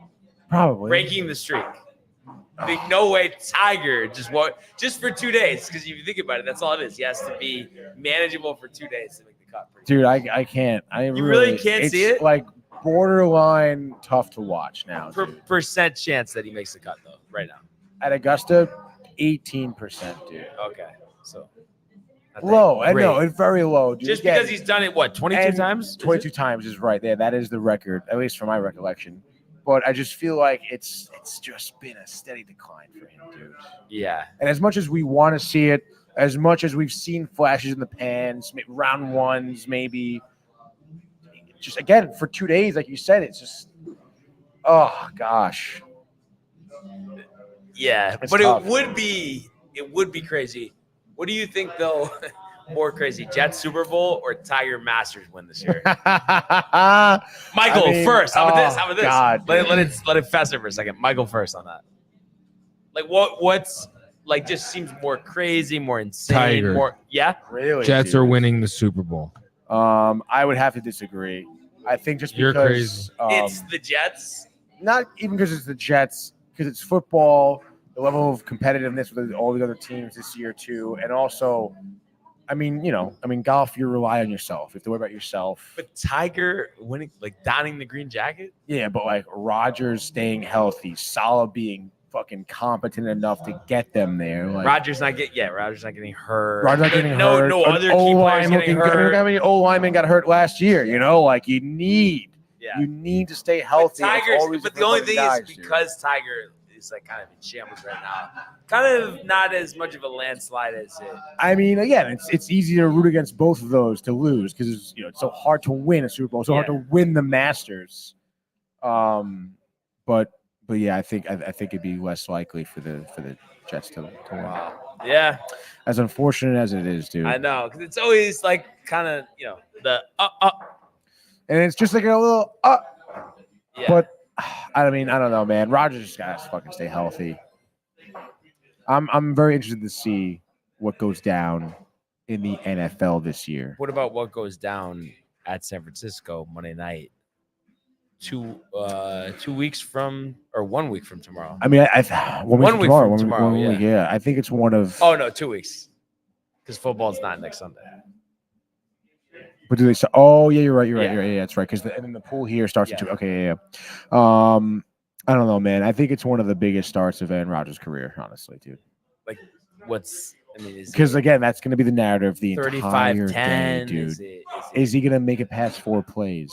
Speaker 4: Probably.
Speaker 1: Breaking the streak. No way Tiger just for 2 days, because if you think about it, that's all it is. He has to be manageable for 2 days to make the cut.
Speaker 4: Dude, I can't.
Speaker 1: You really can't see it?
Speaker 4: Like borderline tough to watch now.
Speaker 1: Percent chance that he makes the cut though, right now.
Speaker 4: At Augusta, 18%, dude.
Speaker 1: Okay. So
Speaker 4: low. I know it's very low, dude.
Speaker 1: Just because he's done it 22 times?
Speaker 4: 22 times is right there. That is the record, at least from my recollection. But I just feel like it's just been a steady decline for him, dude.
Speaker 1: Yeah.
Speaker 4: And as much as we want to see it, as much as we've seen flashes in the pans, round ones, maybe, just again for 2 days, like you said, it's just, oh gosh.
Speaker 1: Yeah,
Speaker 4: it's
Speaker 1: but
Speaker 4: tough.
Speaker 1: it would be crazy. What do you think though? More crazy, Jets Super Bowl or Tiger Masters win this year? Michael, first. How about this?
Speaker 4: God,
Speaker 1: let it fester for a second. Michael first on that. Like what's like just seems more crazy, more insane,
Speaker 3: Tiger.
Speaker 1: more
Speaker 4: really.
Speaker 3: Jets are winning the Super Bowl.
Speaker 4: I would have to disagree. I think just
Speaker 3: You're
Speaker 4: because
Speaker 3: crazy.
Speaker 1: It's the Jets.
Speaker 4: Not even because it's the Jets, because it's football, the level of competitiveness with all the other teams this year too, and also, golf, you rely on yourself. You have to worry about yourself.
Speaker 1: But Tiger winning, like donning the green jacket.
Speaker 4: Yeah, but like Rodgers staying healthy, Salah being fucking competent enough to get them there. Like,
Speaker 1: Rodgers not getting hurt.
Speaker 4: Rodgers not getting
Speaker 1: No
Speaker 4: hurt.
Speaker 1: other key players getting hurt.
Speaker 4: How many O-linemen got hurt last year? Like you need to stay healthy.
Speaker 1: But the only thing is because Tiger is like kind of in shambles right now, kind of not as much of a landslide as it.
Speaker 4: I mean, again, it's easy to root against both of those to lose because it's so hard to win a Super Bowl, so hard to win the Masters. But yeah, I think it'd be less likely for the Jets to win.
Speaker 1: Yeah,
Speaker 4: as unfortunate as it is, dude.
Speaker 1: I know, because it's always like kind of the
Speaker 4: and it's just like a little
Speaker 1: Yeah.
Speaker 4: But I don't know, man. Rodgers just gotta fucking stay healthy. I'm very interested to see what goes down in the NFL this year.
Speaker 1: What about what goes down at San Francisco Monday night? 2 weeks from, or 1 week from tomorrow.
Speaker 4: I mean,
Speaker 1: 1 week from tomorrow. Yeah.
Speaker 4: Yeah, I think it's one of.
Speaker 1: Oh no, 2 weeks. Because football's not next Sunday.
Speaker 4: But do they say? Oh yeah, you're right.
Speaker 1: Yeah.
Speaker 4: Yeah, that's right. Because and then the pool here starts in 2. Okay, yeah. I don't know, man. I think it's one of the biggest starts of Aaron Rodgers' career, honestly, dude.
Speaker 1: Like, what's? I mean,
Speaker 4: Because again, that's going to be the narrative the
Speaker 1: 35-10,
Speaker 4: entire day, dude. Is he going to make it past 4 plays?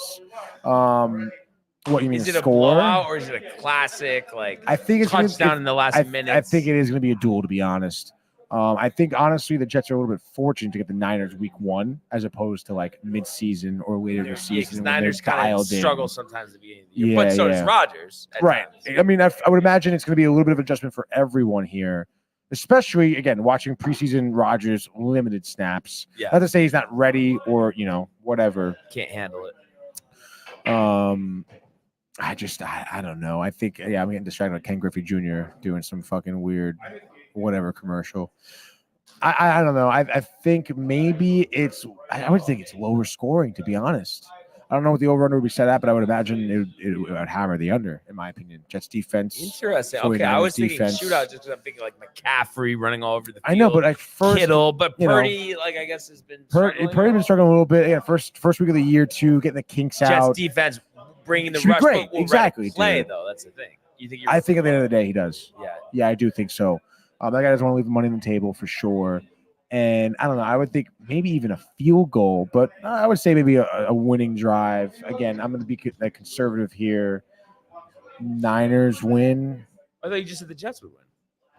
Speaker 4: What you mean?
Speaker 1: Is it
Speaker 4: score?
Speaker 1: a blowout or is it a classic? Like,
Speaker 4: I think it's
Speaker 1: touchdown in the last minute.
Speaker 4: I think it is going to be a duel, to be honest. I think honestly the Jets are a little bit fortunate to get the Niners week 1 as opposed to like mid-season or later in the season.
Speaker 1: Because Niners kind of struggle sometimes at the beginning of the year,
Speaker 4: Yeah,
Speaker 1: but so
Speaker 4: yeah.
Speaker 1: does Rodgers.
Speaker 4: Right.
Speaker 1: times.
Speaker 4: I mean, I would imagine it's going to be a little bit of adjustment for everyone here, especially again watching preseason Rodgers limited snaps.
Speaker 1: Yeah.
Speaker 4: Not to say he's not ready or whatever.
Speaker 1: Can't handle it.
Speaker 4: I don't know. I think I'm getting distracted by Ken Griffey Jr. doing some fucking weird whatever commercial. I don't know. I think maybe I would think it's lower scoring, to be honest. I don't know what the over-under would be set at, but I would imagine it would hammer the under, in my opinion. Jets defense.
Speaker 1: Interesting. Okay, I was thinking shootout just because I'm thinking like McCaffrey running all over the field.
Speaker 4: I know, but
Speaker 1: Kittle, but Purdy, I guess has been
Speaker 4: Purdy's been struggling a little bit. Yeah, first week of the year too, getting the kinks
Speaker 1: Jets
Speaker 4: out.
Speaker 1: defense bringing the
Speaker 4: Should be
Speaker 1: rush,
Speaker 4: great.
Speaker 1: but will
Speaker 4: Exactly,
Speaker 1: play
Speaker 4: dude.
Speaker 1: though. That's the thing. You think?
Speaker 4: I think at the end of the day he does.
Speaker 1: Yeah.
Speaker 4: Yeah, I do think so. That guy doesn't want to leave the money on the table for sure. And I don't know. I would think maybe even a field goal, but I would say maybe a winning drive. Again, I'm going to be conservative here. Niners win.
Speaker 1: I thought you just said the Jets would win.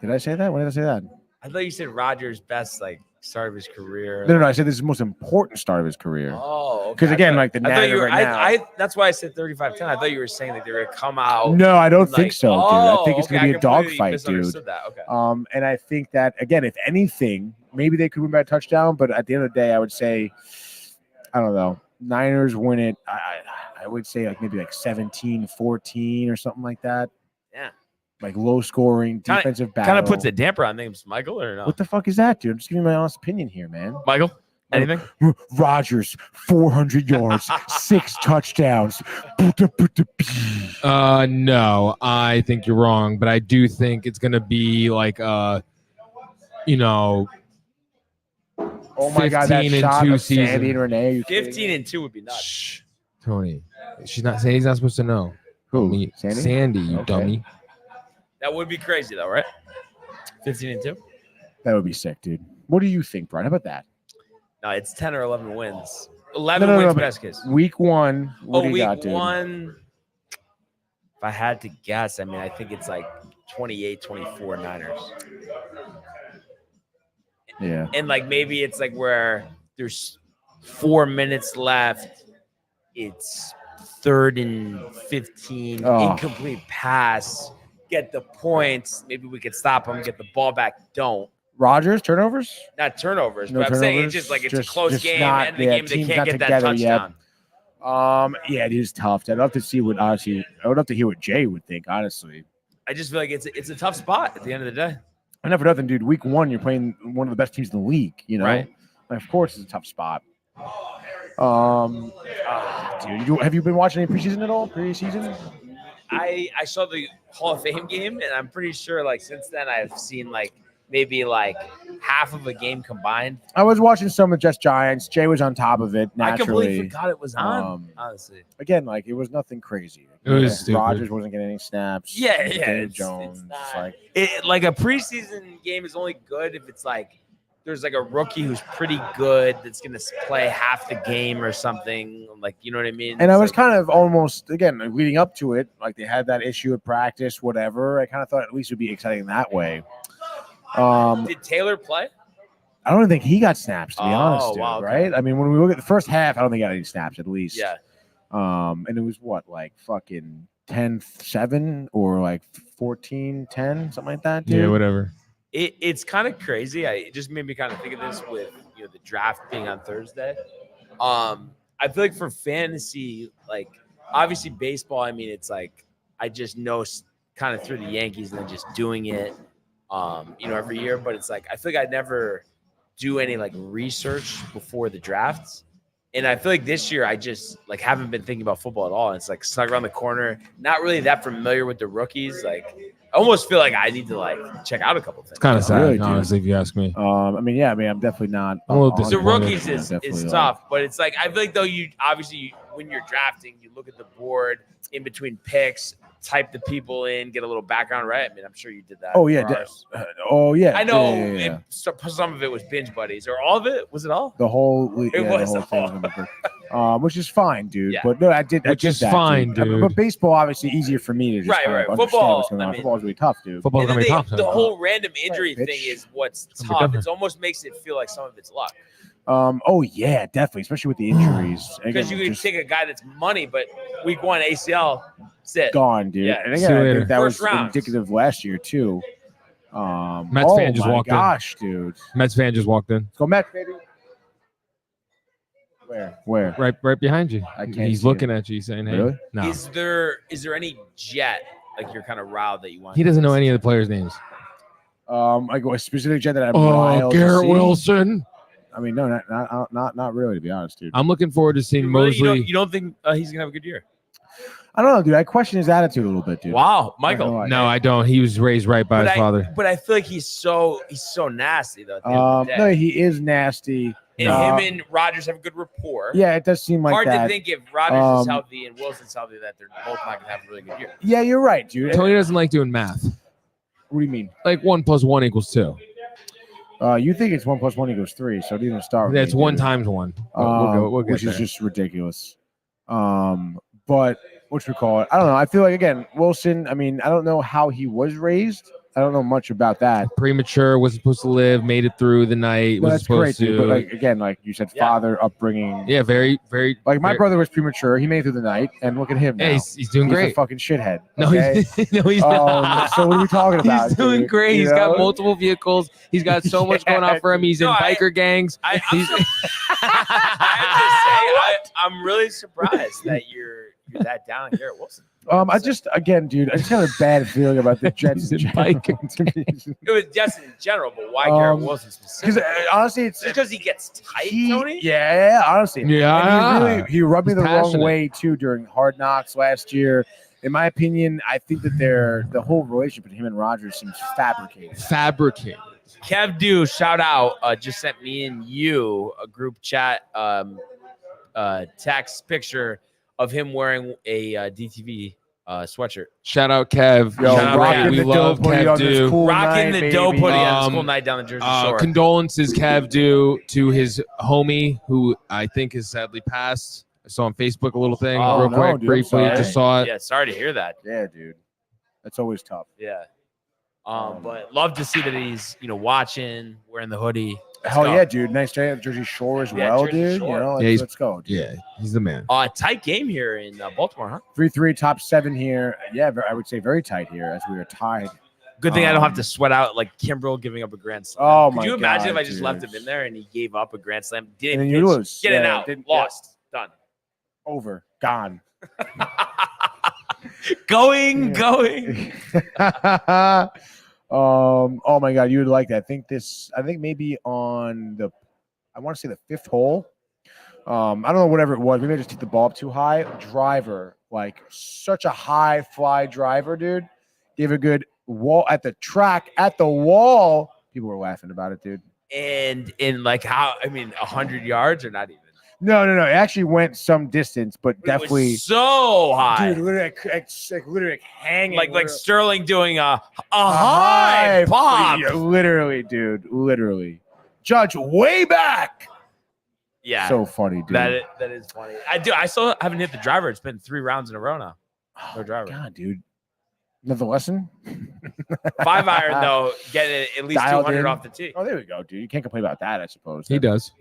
Speaker 4: Did I say that? When did I say that?
Speaker 1: I thought you said Rodgers' best start of his career.
Speaker 4: No. I said this is the most important start of his career.
Speaker 1: Oh,
Speaker 4: because again, like the narrative right now.
Speaker 1: I that's why I said 35-10. I thought you were saying that they were going to come out.
Speaker 4: No, I don't think so, dude. I think it's going to be a dogfight, dude.
Speaker 1: That. Okay.
Speaker 4: And I think that again, if anything, maybe they could win by a touchdown. But at the end of the day, I would say, I don't know, Niners win it. I would say maybe 17-14 or something like that.
Speaker 1: Yeah.
Speaker 4: Like low scoring defensive battle.
Speaker 1: Kind of puts a damper on things, Michael, or no?
Speaker 4: What the fuck is that, dude? I'm just giving my honest opinion here, man.
Speaker 1: Michael, anything?
Speaker 4: Rodgers, 400 yards, 6 touchdowns.
Speaker 3: No, I think you're wrong, but I do think it's gonna be
Speaker 4: Oh my god, that
Speaker 3: 15 and
Speaker 4: shot
Speaker 3: 2
Speaker 4: of Sandy
Speaker 3: season.
Speaker 4: and Renee. Are you
Speaker 1: 15-2 would be nuts.
Speaker 3: Shh, Tony. He's not supposed to know.
Speaker 4: Who? Sandy?
Speaker 3: Sandy, you
Speaker 4: Okay.
Speaker 3: dummy.
Speaker 1: That would be crazy, though, right? 15-2.
Speaker 4: That would be sick, dude. What do you think, Brian? How about that?
Speaker 1: No, it's 10 or 11 wins. 11 wins, best case.
Speaker 4: Week 1. What do you
Speaker 1: week
Speaker 4: got, dude?
Speaker 1: 1. If I had to guess, I think it's 28-24 Niners.
Speaker 4: Yeah.
Speaker 1: And maybe it's where there's 4 minutes left. It's 3rd and 15, incomplete pass. Get the points. Maybe we could stop them, get the ball back. Don't.
Speaker 4: Rodgers, turnovers?
Speaker 1: Not turnovers,
Speaker 4: No
Speaker 1: but I'm saying it's
Speaker 4: turnovers?
Speaker 1: just it's
Speaker 4: Just-
Speaker 1: a close
Speaker 4: just
Speaker 1: game,
Speaker 4: not-
Speaker 1: and the
Speaker 4: yeah,
Speaker 1: game they
Speaker 4: teams
Speaker 1: can't
Speaker 4: not
Speaker 1: get that
Speaker 4: together yet.
Speaker 1: touchdown.
Speaker 4: Yeah, it is tough. I'd love to see what I would love to hear what Jay would think, honestly.
Speaker 1: I just feel like it's a tough spot at the end of the day.
Speaker 4: And not for nothing, dude. Week 1, you're playing one of the best teams in the league,
Speaker 1: Right.
Speaker 4: Of course, it's a tough spot. Dude, have you been watching any preseason at all? Preseason?
Speaker 1: I saw the Hall of Fame game, and I'm pretty sure since then I've seen maybe half of a game combined.
Speaker 4: I was watching some of Jets Giants. Jay was on top of it naturally.
Speaker 1: I completely forgot it was on. Honestly,
Speaker 4: again, it was nothing crazy.
Speaker 3: It was stupid.
Speaker 4: Rodgers wasn't getting any snaps.
Speaker 1: Yeah.
Speaker 4: Dave
Speaker 1: It's
Speaker 4: Jones.
Speaker 1: not, a preseason game is only good if it's there's a rookie who's pretty good that's gonna play half the game or something. You know what I mean?
Speaker 4: And I was kind of almost again leading up to it, they had that issue at practice, whatever. I kind of thought at least it would be exciting that way.
Speaker 1: Did Taylor play?
Speaker 4: I don't think he got snaps, to be honest, dude,
Speaker 1: wow, okay.
Speaker 4: right? I mean, when we look at the first half, I don't think he got any snaps at least.
Speaker 1: Yeah.
Speaker 4: And it was fucking 10-7 or 14-10, something like that, dude.
Speaker 3: Yeah, whatever.
Speaker 1: It's kind of crazy. It just made me kind of think of this with the draft being on Thursday. I feel for fantasy, obviously baseball. I mean, it's I just know kind of through the Yankees and then just doing it, every year. But it's I feel I never do any like research before the drafts. And I feel like this year I just like haven't been thinking about football at all. It's like snuck around the corner, not really that familiar with the rookies. Like I almost feel like I need to like check out a couple things.
Speaker 3: It's kind of sad,
Speaker 4: Really, dude.
Speaker 3: honestly, if you ask me.
Speaker 4: I mean, I'm definitely not.
Speaker 3: I'm a little
Speaker 1: The
Speaker 3: disappointed.
Speaker 1: rookies is tough, but it's like I feel like though when you're drafting, you look at the board in between picks, type the people in, get a little background, right? I mean, I'm sure you did that.
Speaker 4: Oh yeah,
Speaker 1: for ours.
Speaker 4: I
Speaker 1: know
Speaker 4: yeah.
Speaker 1: some of it was binge buddies, or all of it. Was it all?
Speaker 4: The whole
Speaker 1: It
Speaker 4: the
Speaker 1: was
Speaker 4: whole thing was on the book. Which is fine, dude.
Speaker 1: Yeah.
Speaker 4: But no, I did
Speaker 3: Which
Speaker 4: did
Speaker 3: is
Speaker 4: that,
Speaker 3: fine, dude.
Speaker 4: But baseball obviously easier for me to just
Speaker 1: Right,
Speaker 4: kind of
Speaker 1: right.
Speaker 4: understand
Speaker 1: Football,
Speaker 4: what's going on.
Speaker 1: I mean-
Speaker 4: Football's really tough, dude.
Speaker 3: Football's
Speaker 1: And
Speaker 3: gonna
Speaker 1: then
Speaker 3: be tough.
Speaker 1: the whole random injury
Speaker 4: Right,
Speaker 1: thing
Speaker 4: bitch.
Speaker 1: is what's
Speaker 3: gonna be
Speaker 1: tough.
Speaker 3: different.
Speaker 1: It almost makes it feel like some of it's luck.
Speaker 4: Oh yeah, definitely, especially with the injuries.
Speaker 1: Because you
Speaker 4: Again,
Speaker 1: can
Speaker 4: just
Speaker 1: take a guy that's money, but week 1 ACL, sit.
Speaker 4: gone, dude.
Speaker 1: Yeah.
Speaker 4: And
Speaker 3: See
Speaker 4: again,
Speaker 3: you
Speaker 4: I
Speaker 3: later.
Speaker 4: think that
Speaker 1: First
Speaker 4: was
Speaker 1: round.
Speaker 4: indicative last year too.
Speaker 3: Mets fan just
Speaker 4: my
Speaker 3: walked in.
Speaker 4: gosh, dude.
Speaker 3: Mets fan just walked in.
Speaker 4: Let's go Mets, baby. Where?
Speaker 3: Right behind you.
Speaker 4: I can't
Speaker 3: He's
Speaker 4: see
Speaker 3: looking at you saying, hey.
Speaker 4: Really?
Speaker 3: No.
Speaker 1: Is there any jet like your kind of route that you want?
Speaker 3: He doesn't know any of the players' names.
Speaker 4: I go a specific jet that I'm
Speaker 3: Oh,
Speaker 4: wild to
Speaker 3: Garrett
Speaker 4: see.
Speaker 3: Wilson.
Speaker 4: I mean, no, not really, to be honest, dude.
Speaker 3: I'm looking forward to seeing
Speaker 1: You really-
Speaker 3: Mosley.
Speaker 1: you don't think he's gonna have a good year?
Speaker 4: I don't know, dude. I question his attitude a little bit, dude.
Speaker 1: Wow, Michael.
Speaker 3: No, I don't. He was raised right by his father.
Speaker 1: But I feel like he's so nasty though. At the end of the day.
Speaker 4: No, he is nasty.
Speaker 1: And him and Rodgers have a good rapport.
Speaker 4: Yeah, it does seem like
Speaker 1: Hard
Speaker 4: that.
Speaker 1: to think if Rodgers is healthy and Wilson's healthy that they're both not gonna have a really good year.
Speaker 4: Yeah, you're right, dude.
Speaker 3: Tony doesn't like doing math.
Speaker 4: What do you mean?
Speaker 3: Like 1 + 1 = 2.
Speaker 4: You think it's 1 + 1 = 3, so it didn't start.
Speaker 3: That's
Speaker 4: with me,
Speaker 3: 1
Speaker 4: dude.
Speaker 3: times 1. We'll get
Speaker 4: which
Speaker 3: there.
Speaker 4: is just ridiculous. But what you call it? I don't know. I feel like again, Wilson. I mean, I don't know how he was raised. I don't know much about that.
Speaker 3: Premature, wasn't supposed to live, made it through the night,
Speaker 4: No,
Speaker 3: was
Speaker 4: that's great,
Speaker 3: supposed to.
Speaker 4: dude. But like again, like you said,
Speaker 1: Yeah.
Speaker 4: father upbringing.
Speaker 3: Yeah, very, very.
Speaker 4: Like my
Speaker 3: very-
Speaker 4: brother was premature. He made it through the night, and look at him now.
Speaker 3: Yeah, he's doing
Speaker 4: He's
Speaker 3: great.
Speaker 4: a fucking shithead.
Speaker 3: No,
Speaker 4: Okay?
Speaker 3: no, he's not.
Speaker 4: So what are we talking about?
Speaker 3: He's doing
Speaker 4: dude?
Speaker 3: great.
Speaker 4: You
Speaker 3: He's
Speaker 4: know?
Speaker 3: got multiple vehicles. He's got so much going on for him. He's in
Speaker 1: No,
Speaker 3: biker gangs.
Speaker 1: I'm
Speaker 3: He's-
Speaker 1: I have to say, I'm really surprised that you're that down on Garrett Wilson.
Speaker 4: I just have a bad feeling about the Jets.
Speaker 3: He's in biker
Speaker 1: It was just in general, but why Garrett Wilson
Speaker 4: Because
Speaker 1: specifically?
Speaker 4: honestly, it's
Speaker 1: Just because he gets tight, Tony?
Speaker 4: Yeah, honestly.
Speaker 3: Yeah.
Speaker 4: And he rubbed me
Speaker 3: He's
Speaker 4: the wrong
Speaker 3: passionate.
Speaker 4: way too during Hard Knocks last year. In my opinion, I think that the whole relationship between him and Rodgers seems fabricated.
Speaker 3: Fabricated.
Speaker 1: Kev Do, shout out, just sent me and you a group chat text picture of him wearing a DTV sweatshirt.
Speaker 3: Shout out Kev.
Speaker 4: Yo,
Speaker 3: Shout out
Speaker 4: rocking
Speaker 3: Ray. We
Speaker 4: the
Speaker 3: love
Speaker 4: dope hoodie
Speaker 3: Kev
Speaker 4: on this
Speaker 3: Do.
Speaker 4: cool
Speaker 1: Rocking
Speaker 4: night,
Speaker 1: the dope
Speaker 4: baby.
Speaker 1: hoodie on a
Speaker 3: Um,
Speaker 1: school night down the Jersey Shore.
Speaker 3: Condolences, Kev Do, to his homie who I think has sadly passed. I saw on Facebook a little thing
Speaker 1: Oh,
Speaker 3: real
Speaker 4: no,
Speaker 3: quick,
Speaker 4: dude,
Speaker 3: briefly.
Speaker 4: sorry.
Speaker 3: Just saw it.
Speaker 1: Yeah, sorry to hear that.
Speaker 4: Yeah, dude. That's always tough.
Speaker 1: Yeah. But love to see that he's, watching, wearing the hoodie. Let's
Speaker 4: Hell
Speaker 1: go.
Speaker 4: yeah, dude. Nice day at Jersey Shore as
Speaker 1: Yeah,
Speaker 4: well,
Speaker 1: Jersey
Speaker 4: dude.
Speaker 1: Shore.
Speaker 4: You know,
Speaker 3: Yeah,
Speaker 4: let's go. Dude.
Speaker 3: Yeah, he's the man.
Speaker 1: Tight game here in Baltimore, huh?
Speaker 4: 3-3, top 7 here. Yeah, I would say very tight here as we are tied.
Speaker 1: Good thing I don't have to sweat out like Kimbrel giving up a grand slam.
Speaker 4: Oh,
Speaker 1: Could
Speaker 4: my
Speaker 1: you imagine
Speaker 4: God,
Speaker 1: if I just
Speaker 4: dude.
Speaker 1: left him in there and he gave up a grand slam?
Speaker 4: And
Speaker 1: Didn't
Speaker 4: then you
Speaker 1: pitch,
Speaker 4: lose.
Speaker 1: Get it
Speaker 4: Yeah,
Speaker 1: out.
Speaker 4: didn't-
Speaker 1: Lost. Done.
Speaker 4: Over. Gone.
Speaker 1: Going.
Speaker 4: Oh my God, you would like that. I think maybe on I want to say the 5th hole. I don't know, whatever it was. Maybe I just took the ball up too high. Driver, like such a high fly driver, dude. Gave a good wall at the track, at the wall. People were laughing about it, dude.
Speaker 1: And in 100 yards or not even.
Speaker 4: No. It actually went some distance, but
Speaker 1: It
Speaker 4: definitely.
Speaker 1: was so high.
Speaker 4: Dude, literally hanging.
Speaker 1: like Sterling doing a
Speaker 4: high
Speaker 1: high pop.
Speaker 4: Yeah, literally, dude. Literally. Judge way back.
Speaker 1: Yeah.
Speaker 4: So funny, dude.
Speaker 1: that is funny. I still haven't hit the driver. It's been 3 rounds in a row now. No driver.
Speaker 4: God, dude. Another lesson?
Speaker 1: 5-iron though, getting at least
Speaker 4: Dialed
Speaker 1: 200
Speaker 4: in.
Speaker 1: off the tee.
Speaker 4: Oh, there we go, dude. You can't complain about that, I suppose.
Speaker 3: He does.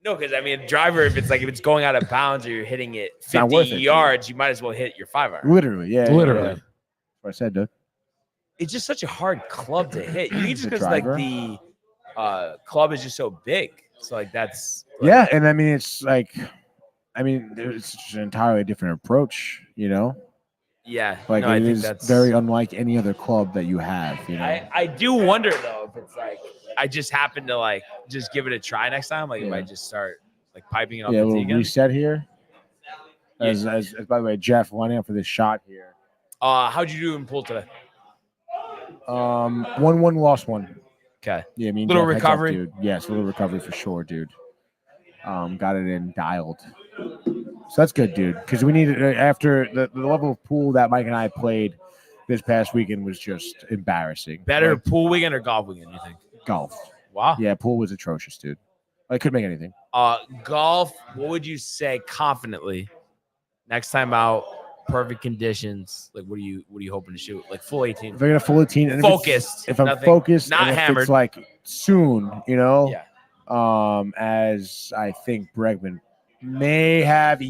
Speaker 1: No, because driver, if it's going out of bounds or you're hitting it
Speaker 4: not
Speaker 1: 50
Speaker 4: worth it,
Speaker 1: yards, you might as well hit your 5-iron.
Speaker 4: Literally, yeah.
Speaker 3: Literally.
Speaker 4: Yeah. That's what I said, dude.
Speaker 1: It's just such a hard club to hit. You think just
Speaker 4: The
Speaker 1: because
Speaker 4: driver?
Speaker 1: the club is just so big. So that's
Speaker 4: Yeah, and I mean, it's it's just an entirely different approach, you know?
Speaker 1: yeah.
Speaker 4: Like,
Speaker 1: no, I
Speaker 4: it
Speaker 1: think
Speaker 4: is
Speaker 1: that's
Speaker 4: very unlike any other club that you have, you know?
Speaker 1: I do wonder though if it's I just happened to like just give it a try next time. Like if I just start like piping it off
Speaker 4: Yeah, a
Speaker 1: the
Speaker 4: little
Speaker 1: tee again.
Speaker 4: reset here. As by the way, Jeff lining up for this shot here.
Speaker 1: How'd you do in pool today?
Speaker 4: 1-1, lost 1.
Speaker 1: Okay.
Speaker 4: Yeah, I mean,
Speaker 1: Little
Speaker 4: Jeff, heads up,
Speaker 1: recovery?
Speaker 4: dude. Yes, a little recovery for sure, dude. Got it in dialed. So that's good, dude. Because we needed after the level of pool that Mike and I played this past weekend was just embarrassing.
Speaker 1: Better
Speaker 4: Like,
Speaker 1: pool weekend or golf weekend, you think?
Speaker 4: golf.
Speaker 1: Wow.
Speaker 4: Yeah, pool was atrocious, dude. I couldn't make anything.
Speaker 1: Golf, what would you say confidently? Next time out, perfect conditions. Like what are you hoping to shoot? Like full 18.
Speaker 4: If I get a full 18, and
Speaker 1: Focused.
Speaker 4: if I'm
Speaker 1: Nothing-
Speaker 4: focused,
Speaker 1: not
Speaker 4: and if
Speaker 1: hammered.
Speaker 4: it's like soon, you know.
Speaker 1: Yeah.
Speaker 4: As I think Bregman may have,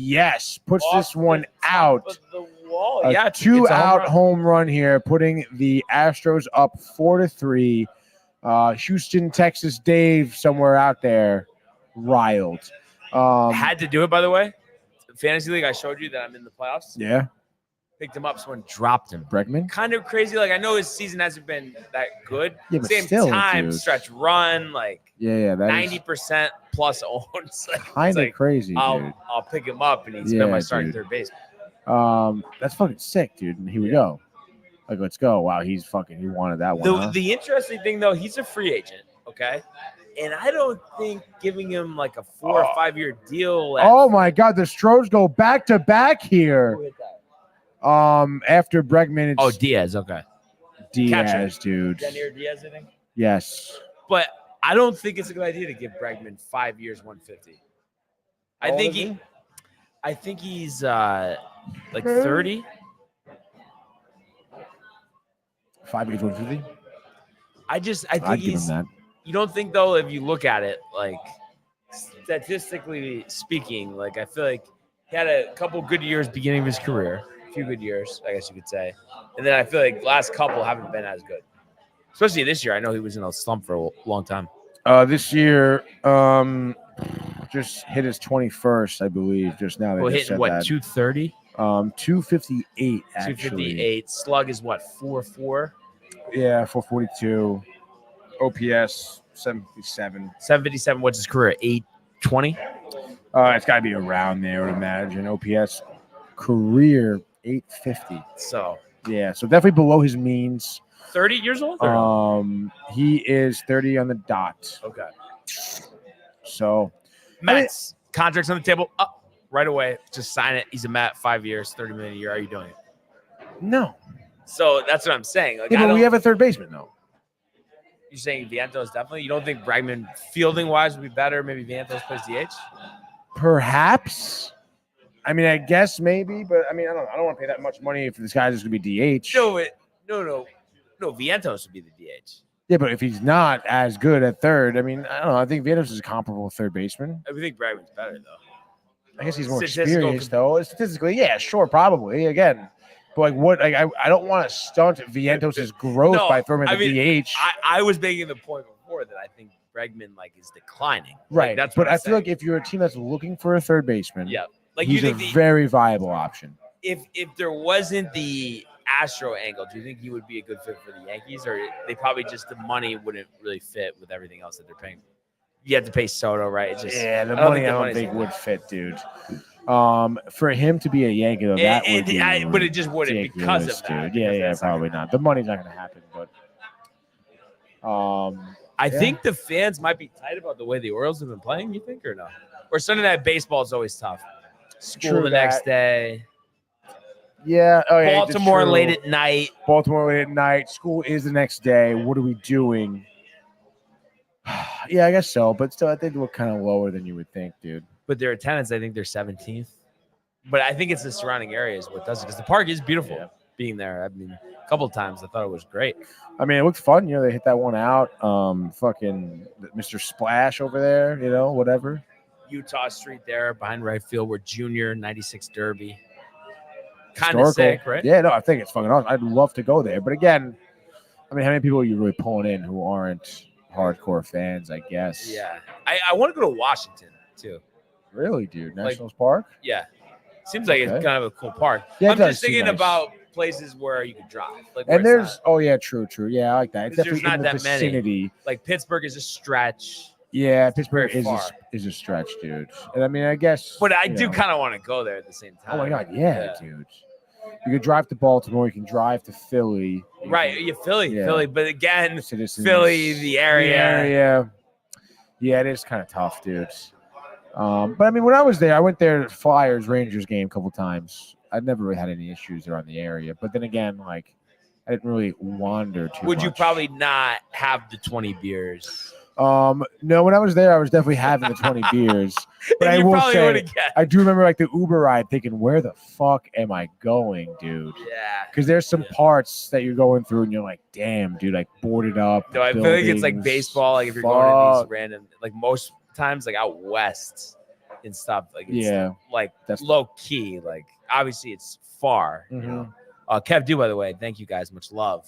Speaker 4: puts this one out.
Speaker 1: Of the wall.
Speaker 4: A
Speaker 1: Yeah,
Speaker 4: 2-out home run here, putting the Astros up 4-3. Houston, Texas, Dave somewhere out there, riled.
Speaker 1: Had to do it, by the way. Fantasy League, I showed you that I'm in the playoffs.
Speaker 4: Yeah,
Speaker 1: Picked him up, someone dropped him.
Speaker 4: Bregman.
Speaker 1: Kind of crazy. Like I know his season hasn't been that good.
Speaker 4: Yeah, but
Speaker 1: Same
Speaker 4: still,
Speaker 1: time,
Speaker 4: dude.
Speaker 1: stretch run, like
Speaker 4: Yeah, that
Speaker 1: 90% plus owns. Like,
Speaker 4: kind
Speaker 1: it's
Speaker 4: of
Speaker 1: like,
Speaker 4: crazy, dude.
Speaker 1: I'll pick him up, and he's
Speaker 4: Yeah,
Speaker 1: been my starting
Speaker 4: dude.
Speaker 1: third base.
Speaker 4: That's fucking sick, dude. And here we go. Like, let's go. Wow, he wanted that one. Huh?
Speaker 1: The interesting thing, though, he's a free agent, okay? And I don't think giving him like a 4 or 5 year deal.
Speaker 4: Oh my God, the Stros go back to back here.
Speaker 1: Who hit that?
Speaker 4: After Bregman, it's
Speaker 1: Diaz, okay.
Speaker 4: Diaz,
Speaker 1: catcher.
Speaker 4: dude.
Speaker 1: Denier Diaz, I think.
Speaker 4: Yes.
Speaker 1: But I don't think it's a good idea to give Bregman 5 years, 150.
Speaker 4: How old is he?
Speaker 1: I think he's like 30.
Speaker 4: 5 years, 150.
Speaker 1: I think
Speaker 4: I'd give him
Speaker 1: he's.
Speaker 4: that.
Speaker 1: You don't think though, if you look at it, like statistically speaking, like I feel like he had a couple good years beginning of his career, a few good years, I guess you could say, and then I feel like last couple haven't been as good. Especially this year, I know he was in a slump for a long time.
Speaker 4: This year, just hit his 21st, I believe. Just now, they
Speaker 1: Well,
Speaker 4: just
Speaker 1: hitting
Speaker 4: said
Speaker 1: what,
Speaker 4: that.
Speaker 1: 230,
Speaker 4: 258 actually.
Speaker 1: 258. Slug is what, 4.4,
Speaker 4: Yeah, 442. OPS 757.
Speaker 1: 757. What's his career? 820.
Speaker 4: It's got to be around there, I would imagine. OPS
Speaker 1: Oh.
Speaker 4: career 850.
Speaker 1: So
Speaker 4: Yeah, so definitely below his means.
Speaker 1: 30 years old. Or
Speaker 4: He is 30 on the dot.
Speaker 1: okay.
Speaker 4: So
Speaker 1: Mets contracts on the table. Up right away. Just sign it. He's a Met. 5 years, $30 million a year. Are you doing it?
Speaker 4: no.
Speaker 1: So that's what I'm saying. Like,
Speaker 4: Yeah, but we have a third baseman though.
Speaker 1: You're saying Vientos definitely. You don't think Bregman fielding wise would be better? Maybe Vientos plays DH.
Speaker 4: Perhaps. I mean, I guess maybe, but I mean, I don't want to pay that much money if this guy's just gonna be DH.
Speaker 1: No. Vientos would be the DH.
Speaker 4: Yeah, but if he's not as good at third, I mean, I don't know. I think Vientos is a comparable third baseman.
Speaker 1: I would think Bregman's better though.
Speaker 4: I guess he's more
Speaker 1: Statistical
Speaker 4: experienced though. Statistically, yeah, sure, probably. Again, but like what? Like I don't want to stunt Vientos' growth
Speaker 1: No,
Speaker 4: by throwing him at the DH.
Speaker 1: I was making the point before that I think Bregman like is declining.
Speaker 4: Right.
Speaker 1: Like, that's
Speaker 4: but
Speaker 1: what I'm
Speaker 4: I feel like if you're a team that's looking for a third baseman,
Speaker 1: yeah. Like
Speaker 4: he's
Speaker 1: you
Speaker 4: a
Speaker 1: think
Speaker 4: very viable option.
Speaker 1: if there wasn't the Astro angle, do you think he would be a good fit for the Yankees, or they probably just the money wouldn't really fit with everything else that they're paying? You have to pay Soto, right? It's just,
Speaker 4: Yeah, the
Speaker 1: I don't
Speaker 4: money
Speaker 1: think
Speaker 4: I
Speaker 1: the
Speaker 4: don't
Speaker 1: money's
Speaker 4: think
Speaker 1: there.
Speaker 4: would fit, dude. For him to be a Yankee, though, that would be
Speaker 1: but it just wouldn't because
Speaker 4: ridiculous,
Speaker 1: of that.
Speaker 4: dude. Yeah,
Speaker 1: because
Speaker 4: yeah,
Speaker 1: that's not
Speaker 4: probably not. The money's not going to happen, but
Speaker 1: I think the fans might be tight about the way the Orioles have been playing. You think or no? Or Sunday night baseball is always tough. School
Speaker 4: True
Speaker 1: the
Speaker 4: that.
Speaker 1: next day.
Speaker 4: yeah. Oh, yeah, it's
Speaker 1: Baltimore
Speaker 4: true.
Speaker 1: late at night.
Speaker 4: Baltimore late at night. School is the next day. What are we doing? Yeah, I guess so. But still, I think we're kind of lower than you would think, dude.
Speaker 1: But their attendance, I think they're 17th. But I think it's the surrounding areas what does it because the park is beautiful.
Speaker 4: Yeah.
Speaker 1: Being there, I mean, a couple of times I thought it was great.
Speaker 4: I mean, it looked fun. You know, they hit that one out. Fucking Mr. Splash over there. You know, whatever.
Speaker 1: Utah Street there behind right field where Junior 96 Derby. Kind of
Speaker 4: Historical.
Speaker 1: sick, right?
Speaker 4: Yeah, no, I think it's fucking awesome. I'd love to go there. But again, I mean, how many people are you really pulling in who aren't hardcore fans, I guess?
Speaker 1: Yeah. I want to go to Washington too.
Speaker 4: Really, dude? Nationals Park?
Speaker 1: Yeah. Seems like it's
Speaker 4: Okay.
Speaker 1: kind of a cool park.
Speaker 4: Yeah, it
Speaker 1: I'm
Speaker 4: does
Speaker 1: just
Speaker 4: seem
Speaker 1: thinking
Speaker 4: nice.
Speaker 1: about places where you can drive. Like,
Speaker 4: And there's true. Yeah, I like that. It's
Speaker 1: There's
Speaker 4: definitely
Speaker 1: not
Speaker 4: in the
Speaker 1: that many.
Speaker 4: vicinity.
Speaker 1: like Pittsburgh is a stretch,
Speaker 4: Yeah, Pittsburgh
Speaker 1: very
Speaker 4: is
Speaker 1: far.
Speaker 4: is a stretch, dude. And I mean, I guess.
Speaker 1: but I
Speaker 4: you
Speaker 1: do
Speaker 4: know.
Speaker 1: kind of want to go there at the same time.
Speaker 4: Oh my god, yeah, dude. You could drive to Baltimore. You can drive to Philly. You
Speaker 1: Right,
Speaker 4: can-
Speaker 1: yeah, Philly. But again,
Speaker 4: Citizens,
Speaker 1: Philly, the area.
Speaker 4: Yeah, it is kind of tough, dude. But I mean, when I was there, I went there to Flyers Rangers game a couple times. I never really had any issues around the area. But then again, like, I didn't really wander too
Speaker 1: Would
Speaker 4: much.
Speaker 1: you probably not have the 20 beers?
Speaker 4: No, when I was there, I was definitely having the 20 beers. But I
Speaker 1: You
Speaker 4: will
Speaker 1: probably
Speaker 4: say,
Speaker 1: would've guessed.
Speaker 4: I do remember like the Uber ride thinking, where the fuck am I going, dude?
Speaker 1: Yeah.
Speaker 4: Because there's some parts that you're going through and you're like, damn, dude, like boarded up.
Speaker 1: No, I feel like it's like
Speaker 4: buildings.
Speaker 1: baseball. Like if you're going to
Speaker 4: Fuck.
Speaker 1: these random, like most times, like out west and stuff. Like it's
Speaker 4: Yeah.
Speaker 1: like
Speaker 4: That's-
Speaker 1: low key. Like obviously it's far. You know. Kev, do by the way, thank you guys, much love.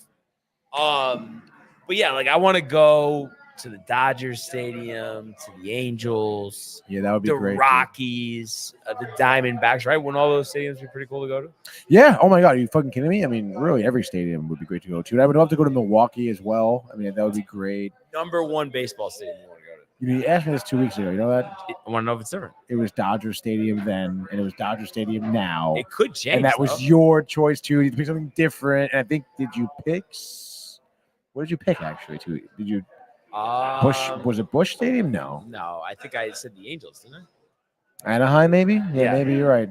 Speaker 1: But yeah, like I want to go to the Dodgers Stadium, to the Angels,
Speaker 4: Yeah, that would be
Speaker 1: the
Speaker 4: great. dude.
Speaker 1: Rockies, the Diamondbacks. Right? Wouldn't all those stadiums be pretty cool to go to?
Speaker 4: Yeah. Oh my god, are you fucking kidding me? I mean, really, every stadium would be great to go to. And I would love to go to Milwaukee as well. I mean, that would be great.
Speaker 1: Number one baseball stadium you want to go to?
Speaker 4: You asked me this 2 weeks ago. You know that?
Speaker 1: I want to know if it's different.
Speaker 4: It was Dodger Stadium then, and it was Dodger Stadium now.
Speaker 1: It could change.
Speaker 4: And that was
Speaker 1: though.
Speaker 4: your choice too. You had to pick something different. And I think, did you pick? What did you pick actually? Too? Did you Bush? Was it Bush Stadium? No,
Speaker 1: No, I think I said the Angels, didn't I?
Speaker 4: Anaheim maybe.
Speaker 1: Yeah.
Speaker 4: Maybe you're right.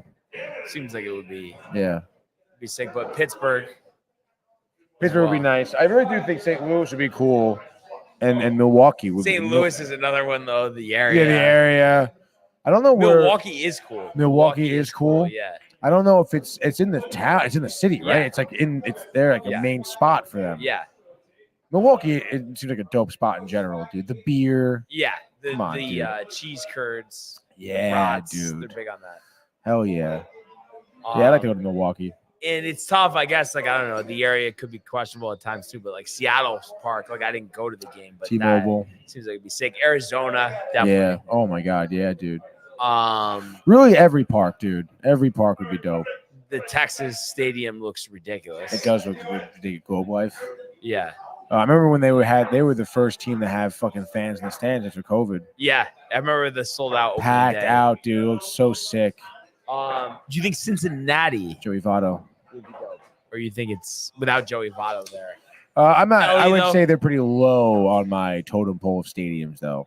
Speaker 1: Seems like it would be
Speaker 4: Yeah,
Speaker 1: sick. But Pittsburgh,
Speaker 4: Pittsburgh would be nice. I really do think St. Louis would be cool, and Milwaukee would.
Speaker 1: St.
Speaker 4: be,
Speaker 1: Louis is another one though. The area.
Speaker 4: Yeah, the area. I don't know where
Speaker 1: Milwaukee is cool.
Speaker 4: Milwaukee is cool.
Speaker 1: Yeah.
Speaker 4: I don't know if it's in the town. It's in the city, right?
Speaker 1: Yeah.
Speaker 4: It's like it's there like
Speaker 1: Yeah.
Speaker 4: a main spot for them.
Speaker 1: Yeah.
Speaker 4: Milwaukee, it seems like a dope spot in general, dude. The beer.
Speaker 1: Yeah. The
Speaker 4: Come on, dude.
Speaker 1: cheese curds.
Speaker 4: Yeah,
Speaker 1: brats,
Speaker 4: dude.
Speaker 1: They're big on that.
Speaker 4: Hell yeah. Yeah, I'd like to go to Milwaukee.
Speaker 1: And it's tough, I guess. Like I don't know, the area could be questionable at times too. But like Seattle Park, like I didn't go to the game, but
Speaker 4: T-Mobile.
Speaker 1: that seems like it'd be sick. Arizona, definitely.
Speaker 4: Yeah. Oh my God. Yeah, dude.
Speaker 1: Um,
Speaker 4: Really, every park, dude. Every park would be dope.
Speaker 1: the Texas Stadium looks ridiculous.
Speaker 4: It does look good. The Globe Life.
Speaker 1: Yeah.
Speaker 4: I remember when they were the first team to have fucking fans in the stands after COVID.
Speaker 1: Yeah. I remember the sold out opening
Speaker 4: Packed
Speaker 1: day.
Speaker 4: out, dude. It looks so sick.
Speaker 1: Do you think Cincinnati
Speaker 4: Joey Votto.
Speaker 1: would be dope? Or you think it's without Joey Votto there?
Speaker 4: I'm not.
Speaker 1: Oh,
Speaker 4: I
Speaker 1: you
Speaker 4: would
Speaker 1: know-
Speaker 4: say they're pretty low on my totem pole of stadiums, though.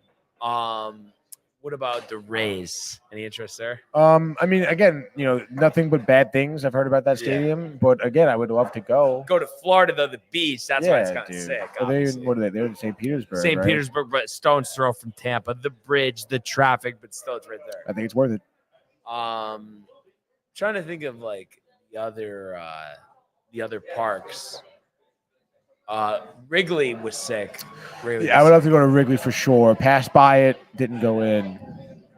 Speaker 1: What about the Rays? Any interest there?
Speaker 4: I mean, again, nothing but bad things I've heard about that
Speaker 1: Yeah.
Speaker 4: stadium. But again, I would love to go.
Speaker 1: Go to Florida though, the beach. That's why it's kind of sick.
Speaker 4: Are they,
Speaker 1: obviously.
Speaker 4: what are they? They're in St. Petersburg.
Speaker 1: St.
Speaker 4: right?
Speaker 1: Petersburg, but stone's throw from Tampa. The bridge, the traffic, but still it's right there.
Speaker 4: I think it's worth it.
Speaker 1: Trying to think of like the other parks. Wrigley was sick. Wrigley
Speaker 4: Yeah, I
Speaker 1: was
Speaker 4: would love to go to Wrigley for sure. Passed by it, didn't go in.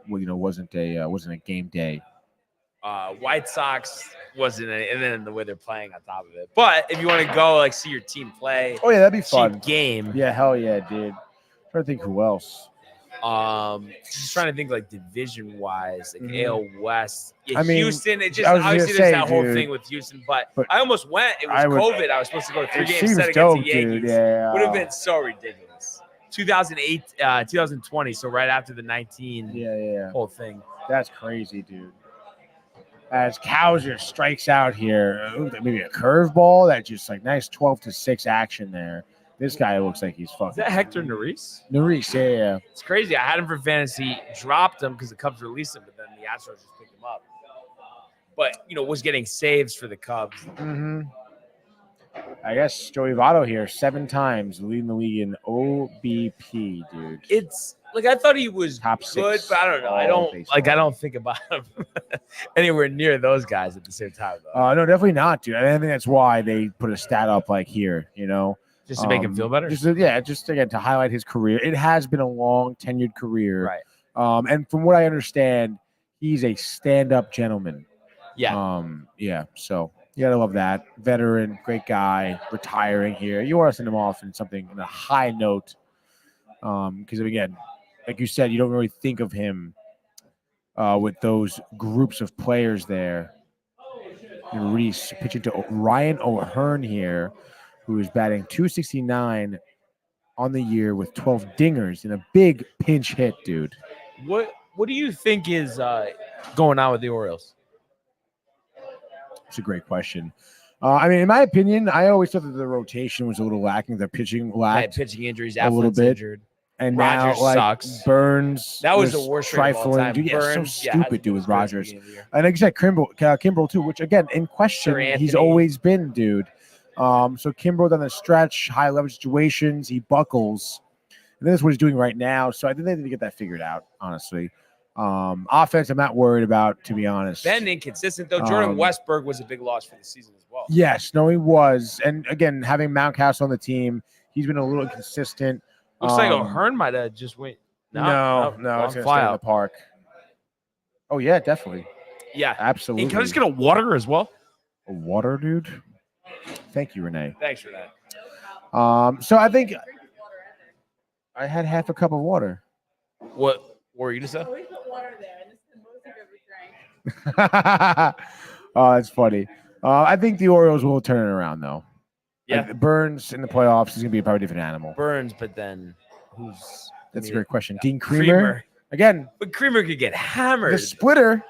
Speaker 4: Well, wasn't a game day.
Speaker 1: White Sox wasn't, and then the way they're playing on top of it. But if you want to go like see your team play,
Speaker 4: Oh yeah, that'd be
Speaker 1: cheap
Speaker 4: fun.
Speaker 1: game.
Speaker 4: Yeah, hell yeah, dude. Trying to think who else.
Speaker 1: Just trying to think like division wise, like
Speaker 4: Mhm.
Speaker 1: AL West. Yeah,
Speaker 4: I mean,
Speaker 1: Houston. It just
Speaker 4: I was gonna
Speaker 1: obviously
Speaker 4: say,
Speaker 1: there's that whole
Speaker 4: dude,
Speaker 1: thing with Houston, but
Speaker 4: but
Speaker 1: I almost went. It was
Speaker 4: I would-
Speaker 1: COVID. I was supposed to go to 3
Speaker 4: It
Speaker 1: games
Speaker 4: seems
Speaker 1: set against
Speaker 4: dope,
Speaker 1: the Yankees.
Speaker 4: dude. Yeah.
Speaker 1: Would have been so ridiculous. 2020, so right after the 19
Speaker 4: Yeah.
Speaker 1: whole thing.
Speaker 4: That's crazy, dude. As Cowser strikes out here, maybe a curveball that just like nice 12-6 action there. This guy looks like he's
Speaker 1: Is
Speaker 4: fucking.
Speaker 1: that Hector Neris?
Speaker 4: Neris, yeah.
Speaker 1: It's crazy. I had him for fantasy, dropped him because the Cubs released him, but then the Astros just picked him up. But was getting saves for the Cubs.
Speaker 4: Mm-hmm. I guess Joey Votto here 7 times leading the league in OBP, dude.
Speaker 1: It's like I thought he was
Speaker 4: Top
Speaker 1: good,
Speaker 4: 6
Speaker 1: but I don't know. I
Speaker 4: all
Speaker 1: don't
Speaker 4: baseball.
Speaker 1: I don't think about him anywhere near those guys at the same time, though.
Speaker 4: No, definitely not, dude. I think that's why they put a stat up like here,
Speaker 1: Just to make him feel better.
Speaker 4: Just again to highlight his career. It has been a long tenured career,
Speaker 1: Right.
Speaker 4: And from what I understand, he's a stand-up gentleman.
Speaker 1: Yeah.
Speaker 4: So you gotta love that. Veteran, great guy, retiring here. You want to send him off in something in a high note, because again, like you said, you don't really think of him with those groups of players there. And Reese pitching to Ryan O'Hearn here, who is batting 269 on the year with 12 dingers in a big pinch hit, dude.
Speaker 1: What do you think is going on with the Orioles?
Speaker 4: It's a great question. I mean, in my opinion, I always thought that the rotation was a little lacking. The pitching lacked
Speaker 1: Pitching injuries,
Speaker 4: a little
Speaker 1: Affleck's
Speaker 4: bit.
Speaker 1: injured.
Speaker 4: And
Speaker 1: Rogers
Speaker 4: now, like,
Speaker 1: sucks.
Speaker 4: Burns.
Speaker 1: That was the worst trade of all
Speaker 4: trifling.
Speaker 1: time.
Speaker 4: Dude, yeah,
Speaker 1: Burns,
Speaker 4: so stupid,
Speaker 1: hasn't
Speaker 4: dude,
Speaker 1: been
Speaker 4: with
Speaker 1: as good at the
Speaker 4: Rogers.
Speaker 1: beginning of the year.
Speaker 4: And like you said, Kimbrel too, which again, in question,
Speaker 1: Sir
Speaker 4: he's
Speaker 1: Anthony.
Speaker 4: always been, dude. So Kimbrel down the stretch, high leverage situations, he buckles. And that's what he's doing right now. So I think they need to get that figured out, honestly. Offense, I'm not worried about, to be honest.
Speaker 1: Been inconsistent, though. Jordan Westberg was a big loss for the season as well.
Speaker 4: Yes, no, he was. And again, having Mountcastle on the team, he's been a little inconsistent.
Speaker 1: Looks like O'Hearn might have just went.
Speaker 4: No, it's
Speaker 1: long
Speaker 4: going to
Speaker 1: fly
Speaker 4: stay in the
Speaker 1: out.
Speaker 4: park. Oh, yeah, definitely.
Speaker 1: Yeah.
Speaker 4: Absolutely.
Speaker 1: And can I just get a water as well?
Speaker 4: A water, dude? Thank you, Renee.
Speaker 1: Thanks for that.
Speaker 4: So I think I had half a cup of water.
Speaker 1: What were you to say?
Speaker 9: We put water there, and this is the most you've ever drank.
Speaker 4: Oh, that's funny. I think the Orioles will turn it around, though.
Speaker 1: Yeah.
Speaker 4: Like, Burns in the playoffs is going to be a probably different animal.
Speaker 1: Burns, but then who's?
Speaker 4: That's a great question. Dean Creamer. Again,
Speaker 1: But Creamer could get hammered.
Speaker 4: the splitter.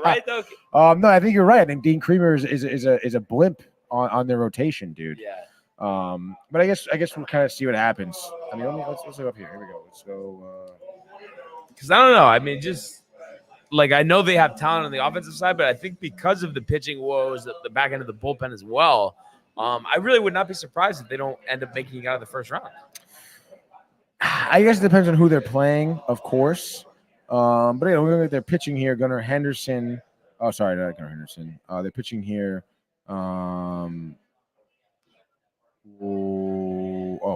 Speaker 1: Right, though?
Speaker 4: No, I think you're right. I think Dean Creamer is a blimp on their rotation, dude.
Speaker 1: Yeah.
Speaker 4: But I guess we'll kind of see what happens. I mean, let's look up here. Here we go. Let's go.
Speaker 1: Because I don't know. I mean, just like I know they have talent on the offensive side, but I think because of the pitching woes, the back end of the bullpen as well, I really would not be surprised if they don't end up making it out of the first round.
Speaker 4: I guess it depends on who they're playing, of course. But we're going to get their pitching here. Gunnar Henderson. Oh, sorry, not Gunnar Henderson. They're pitching here. Oh,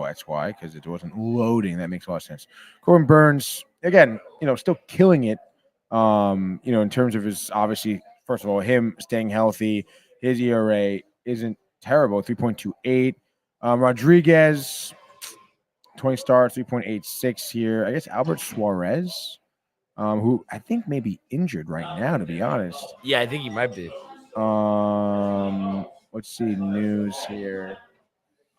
Speaker 4: that's why, because it wasn't loading. That makes a lot of sense. Corbin Burns, again, still killing it. In terms of his, obviously, first of all, him staying healthy. His ERA isn't terrible, 3.28. Rodriguez, 20 starts, 3.86 here. I guess Albert Suarez, who I think may be injured right now, to be honest.
Speaker 1: Yeah, I think he might be.
Speaker 4: Let's see, news here.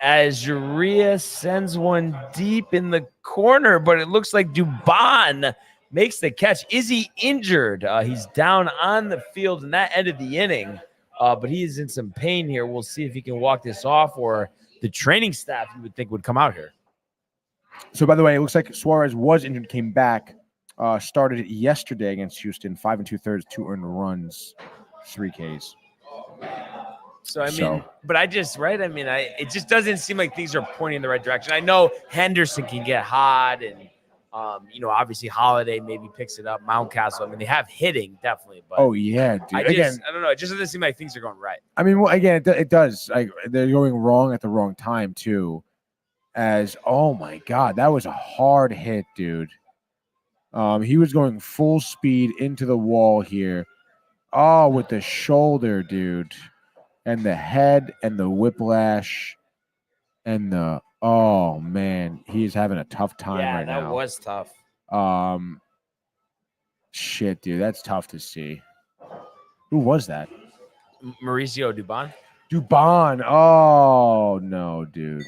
Speaker 1: As Urias sends one deep in the corner, but it looks like Dubon makes the catch. Is he injured? He's down on the field in that end of the inning, but he is in some pain here. We'll see if he can walk this off, or the training staff you would think would come out here.
Speaker 4: So, by the way, it looks like Suarez was injured, came back, started yesterday against Houston, 5 2/3, 2 earned runs, 3 Ks.
Speaker 1: So, I mean, but it just doesn't seem like things are pointing in the right direction. I know Henderson can get hot, and, obviously Holiday maybe picks it up. Mountcastle, I mean, they have hitting, definitely. But
Speaker 4: Oh, yeah, dude.
Speaker 1: I don't know. It just doesn't seem like things are going right.
Speaker 4: I mean, well, again, it does. Like, they're going wrong at the wrong time, too. Oh, my God, that was a hard hit, dude. He was going full speed into the wall here. Oh, with the shoulder, dude. And the head and the whiplash and oh man, he's having a tough time right now.
Speaker 1: Yeah, that was tough.
Speaker 4: Shit, dude, that's tough to see. Who was that?
Speaker 1: Mauricio Dubon.
Speaker 4: Dubon. Oh no, dude.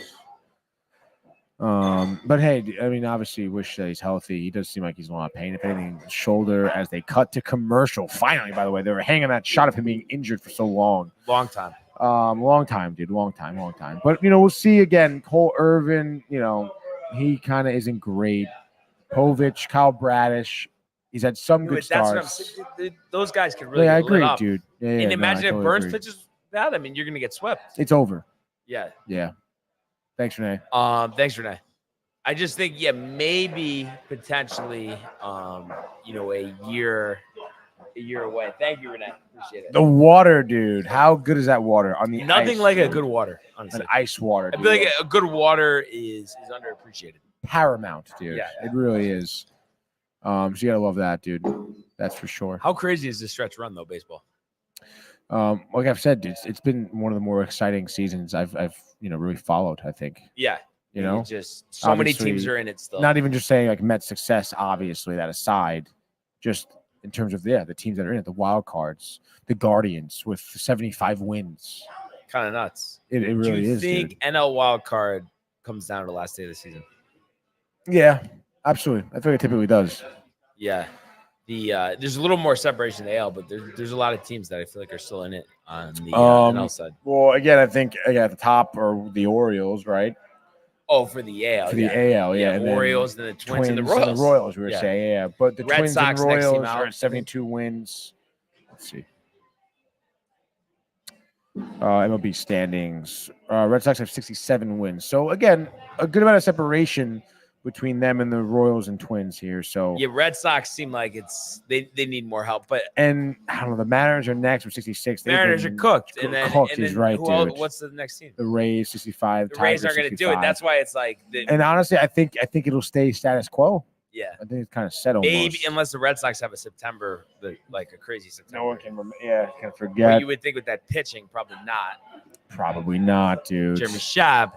Speaker 4: But hey, I mean, obviously, wish that he's healthy. He does seem like he's in a lot of pain. If anything, shoulder as they cut to commercial. Finally, by the way, they were hanging that shot of him being injured for so long.
Speaker 1: Long time.
Speaker 4: Long time, dude. Long time. But we'll see again. Cole Irvin, he kind of isn't great. Povich, Kyle Bradish, he's had some good starts.
Speaker 1: That's what I'm saying. Those guys can really.
Speaker 4: Yeah, I
Speaker 1: lit
Speaker 4: agree,
Speaker 1: up.
Speaker 4: dude. Yeah,
Speaker 1: And imagine if Burns
Speaker 4: agree.
Speaker 1: pitches that. I mean, you're gonna get swept.
Speaker 4: It's over.
Speaker 1: Yeah.
Speaker 4: Yeah. Thanks, Renee.
Speaker 1: Thanks, Renee. I just think, maybe potentially, a year away. Thank you, Renee. Appreciate it.
Speaker 4: The water, dude. How good is that water on the
Speaker 1: Nothing
Speaker 4: ice,
Speaker 1: like a
Speaker 4: dude?
Speaker 1: good water, honestly.
Speaker 4: An ice water.
Speaker 1: I
Speaker 4: Dude.
Speaker 1: feel like a good water is underappreciated.
Speaker 4: Paramount, dude.
Speaker 1: Yeah.
Speaker 4: It really is. So you gotta love that, dude. That's for sure.
Speaker 1: How crazy is this stretch run, though, baseball?
Speaker 4: Like I've said, dude, it's been one of the more exciting seasons I've really followed. I think.
Speaker 1: Yeah.
Speaker 4: It's
Speaker 1: just so many
Speaker 4: obviously
Speaker 1: teams are in it still.
Speaker 4: Not even just saying like Mets success, obviously that aside, just in terms of the teams that are in it, the wild cards, the Guardians with 75 wins.
Speaker 1: Kind of nuts.
Speaker 4: It really
Speaker 1: Do you
Speaker 4: is.
Speaker 1: think
Speaker 4: Dude.
Speaker 1: NL wild card comes down to the last day of the season?
Speaker 4: Yeah, absolutely. I think it typically does.
Speaker 1: Yeah. There's a little more separation in the AL, but there's a lot of teams that I feel like are still in it on the NL side.
Speaker 4: Well, again, I think at the top are the Orioles, right?
Speaker 1: Oh, for the AL.
Speaker 4: For the AL, yeah. And
Speaker 1: Orioles, then the Twins, and the Royals.
Speaker 4: And the Royals, we were
Speaker 1: Yeah.
Speaker 4: saying, yeah. But the
Speaker 1: Red
Speaker 4: Twins
Speaker 1: Sox
Speaker 4: and
Speaker 1: next team
Speaker 4: Royals
Speaker 1: out.
Speaker 4: are at 72 wins. Let's see. MLB standings. Red Sox have 67 wins. So, again, a good amount of separation between them and the Royals and Twins here. So
Speaker 1: Yeah, Red Sox seem like they need more help, but
Speaker 4: and I don't know, the Mariners are next with 66.
Speaker 1: Mariners are cooked, and then
Speaker 4: cooked
Speaker 1: and
Speaker 4: is
Speaker 1: then
Speaker 4: right,
Speaker 1: who else,
Speaker 4: dude.
Speaker 1: what's the next team?
Speaker 4: The Rays 65.
Speaker 1: The Rays
Speaker 4: Tigers,
Speaker 1: aren't going to do it.
Speaker 4: 65.
Speaker 1: That's why it's like
Speaker 4: And honestly, I think it'll stay status quo.
Speaker 1: yeah,
Speaker 4: I think it's kind of set almost.
Speaker 1: maybe unless the Red Sox have a September, like a crazy September.
Speaker 4: No one can remember. Yeah, can't
Speaker 1: But
Speaker 4: forget.
Speaker 1: you would think with that pitching, probably not.
Speaker 4: Probably not, dude.
Speaker 1: Jeremy Schaap,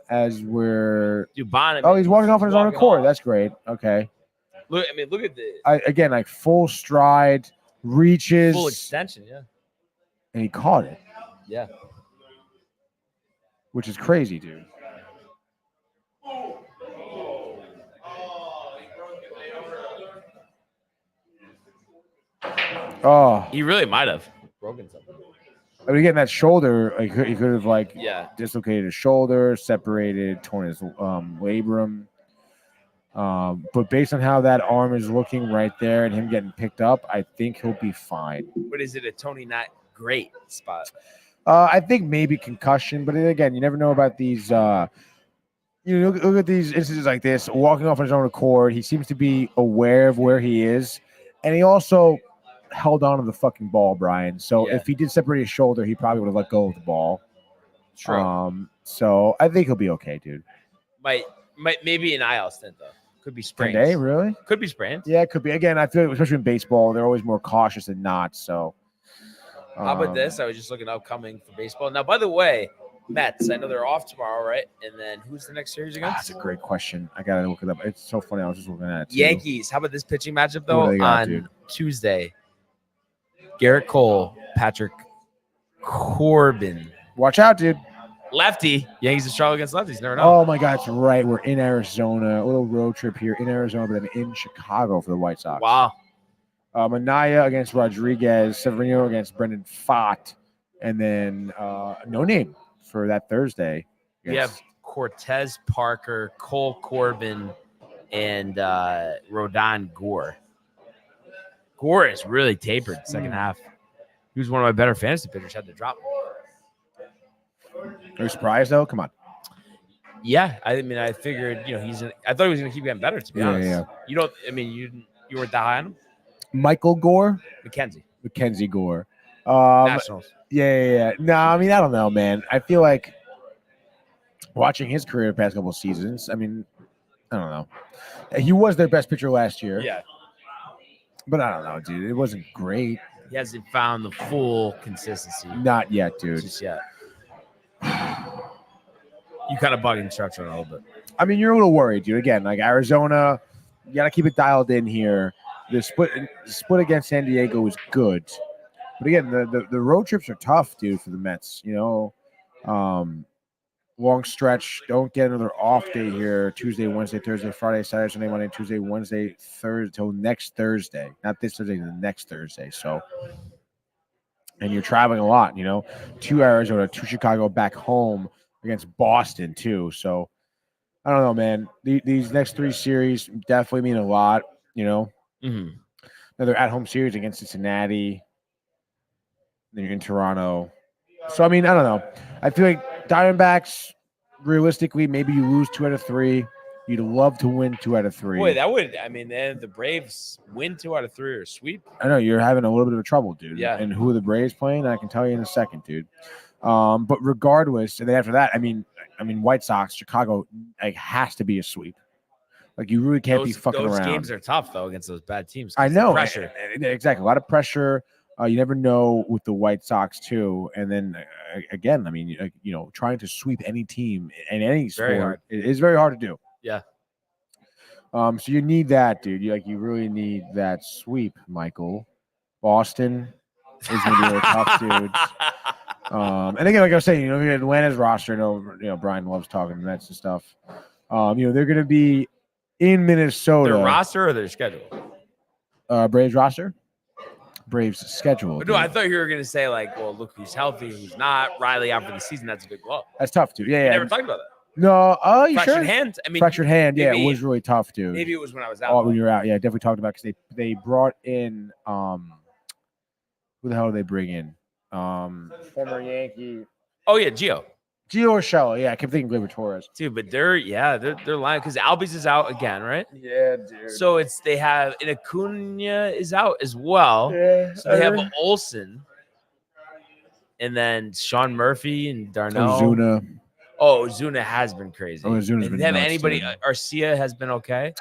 Speaker 4: as we're
Speaker 1: Dubon.
Speaker 4: oh, he's walking off on his own accord. That's great. Okay.
Speaker 1: Look at the
Speaker 4: Again, like full stride, reaches,
Speaker 1: full extension. Yeah,
Speaker 4: and he caught it,
Speaker 1: yeah.
Speaker 4: which is crazy, dude. Oh,
Speaker 1: He really might have broken something.
Speaker 4: I mean, again, that shoulder, he could have like
Speaker 1: Yeah,
Speaker 4: dislocated his shoulder, separated, torn his labrum. But based on how that arm is looking right there and him getting picked up, I think he'll be fine.
Speaker 1: but is it a Tony not great spot?
Speaker 4: I think maybe concussion, but then again, you never know about these. Look at these instances like this, walking off on his own accord. He seems to be aware of where he is, and he also held on to the fucking ball, Brian. So
Speaker 1: Yeah.
Speaker 4: if he did separate his shoulder, he probably would have let go of the ball.
Speaker 1: True.
Speaker 4: So I think he'll be okay, dude.
Speaker 1: Might maybe an IL stint though. Could be sprains.
Speaker 4: Today, really?
Speaker 1: Could be sprains.
Speaker 4: Yeah, it could be. Again, I feel like, especially in baseball, they're always more cautious than not. So
Speaker 1: How about this? I was just looking upcoming for baseball. Now, by the way, Mets. I know they're off tomorrow, right? And then who's the next series against?
Speaker 4: That's a great question. I gotta look it up. It's so funny. I was just looking at it. Too.
Speaker 1: Yankees. How about this pitching matchup
Speaker 4: Who
Speaker 1: though
Speaker 4: do they got,
Speaker 1: on
Speaker 4: dude?
Speaker 1: Tuesday? Garrett Cole, Patrick Corbin,
Speaker 4: Watch out, dude.
Speaker 1: lefty. Yankees are struggle against lefties. Never know.
Speaker 4: Oh my God, that's right. We're in Arizona. A little road trip here in Arizona, but then in Chicago for the White Sox.
Speaker 1: Wow.
Speaker 4: Manaya against Rodriguez, Severino against Brendan Pfaadt, and then no name for that Thursday.
Speaker 1: We have Cortez Parker, Cole Corbin, and Rodon Gore. Gore is really tapered second half. He was one of my better fantasy pitchers. Had to drop.
Speaker 4: Are you surprised though? Come on.
Speaker 1: Yeah, I mean, I figured, I thought he was going to keep getting better. To be honest,
Speaker 4: yeah.
Speaker 1: You don't. I mean, you weren't that high on him.
Speaker 4: Michael Gore,
Speaker 1: Mackenzie
Speaker 4: Gore.
Speaker 1: Nationals.
Speaker 4: Yeah. No, I mean, I don't know, man. I feel like watching his career the past couple of seasons. I mean, I don't know. He was their best pitcher last year.
Speaker 1: Yeah,
Speaker 4: But I don't know, dude. It wasn't great.
Speaker 1: he hasn't found the full consistency
Speaker 4: Not yet, dude.
Speaker 1: just yet. You kind of bugging structure a little bit.
Speaker 4: I mean, you're a little worried, dude. Again, like Arizona, you got to keep it dialed in here. The split against San Diego was good. But again, the road trips are tough, dude, for the Mets. Long stretch. Don't get another off day here. Tuesday, Wednesday, Thursday, Friday, Saturday, Sunday, Monday, Tuesday, Wednesday, Thursday, till next Thursday. Not this Thursday, the next Thursday. So, and you're traveling a lot, to Arizona, to Chicago, back home against Boston, too. So, I don't know, man. These next three series definitely mean a lot,
Speaker 1: Mm-hmm.
Speaker 4: Another at-home series against Cincinnati. Then you're in Toronto. So, I mean, I don't know. I feel like Diamondbacks, realistically, maybe you lose 2 out of 3. You'd love to win 2 out of 3.
Speaker 1: Boy, that would. I mean, then the Braves win 2 out of 3 or sweep.
Speaker 4: I know you're having a little bit of trouble, dude.
Speaker 1: Yeah.
Speaker 4: And who are the Braves playing? I can tell you in a second, dude. But regardless, and then after that, I mean, White Sox, Chicago, has to be a sweep. Like you really can't be fucking
Speaker 1: those
Speaker 4: around.
Speaker 1: games are tough though against those bad teams.
Speaker 4: I know.
Speaker 1: Pressure.
Speaker 4: Exactly. A lot of pressure. You never know with the White Sox too. And then again, I mean, trying to sweep any team in any sport,
Speaker 1: hard.
Speaker 4: it is very hard to do.
Speaker 1: Yeah.
Speaker 4: So you need that, dude. You really need that sweep, Michael. Boston is going to be really tough, dude. And again, like I was saying, Atlanta's roster. Brian loves talking Mets and stuff. They're going to be in Minnesota.
Speaker 1: Their roster or their schedule?
Speaker 4: Braves roster. Braves schedule.
Speaker 1: No, I thought you were going to say look who's healthy, who's not. Riley out for the season. That's a big blow.
Speaker 4: That's tough, dude. Yeah,
Speaker 1: We
Speaker 4: yeah.
Speaker 1: never talked about that.
Speaker 4: No, you
Speaker 1: Fractured
Speaker 4: sure?
Speaker 1: hand. I mean,
Speaker 4: Fractured hand. Yeah,
Speaker 1: maybe-
Speaker 4: it was really tough, dude.
Speaker 1: Maybe it was when I was out.
Speaker 4: Oh, when you were out, yeah, definitely talked about because they brought in who the hell did they bring in? Former Yankee.
Speaker 1: Oh yeah, Gio
Speaker 4: Urshela. Yeah, I kept thinking Gleyber Torres.
Speaker 1: too. But they're lying because Albies is out again, right?
Speaker 4: Yeah, dude.
Speaker 1: So they have and Acuna is out as well.
Speaker 4: Yeah,
Speaker 1: So they have Olsen, and then Sean Murphy and Darnell.
Speaker 4: Ozuna.
Speaker 1: Oh, Ozuna has been crazy.
Speaker 4: Oh, Ozuna's
Speaker 1: And
Speaker 4: been
Speaker 1: have
Speaker 4: nuts,
Speaker 1: anybody?
Speaker 4: dude.
Speaker 1: Arcia has been okay.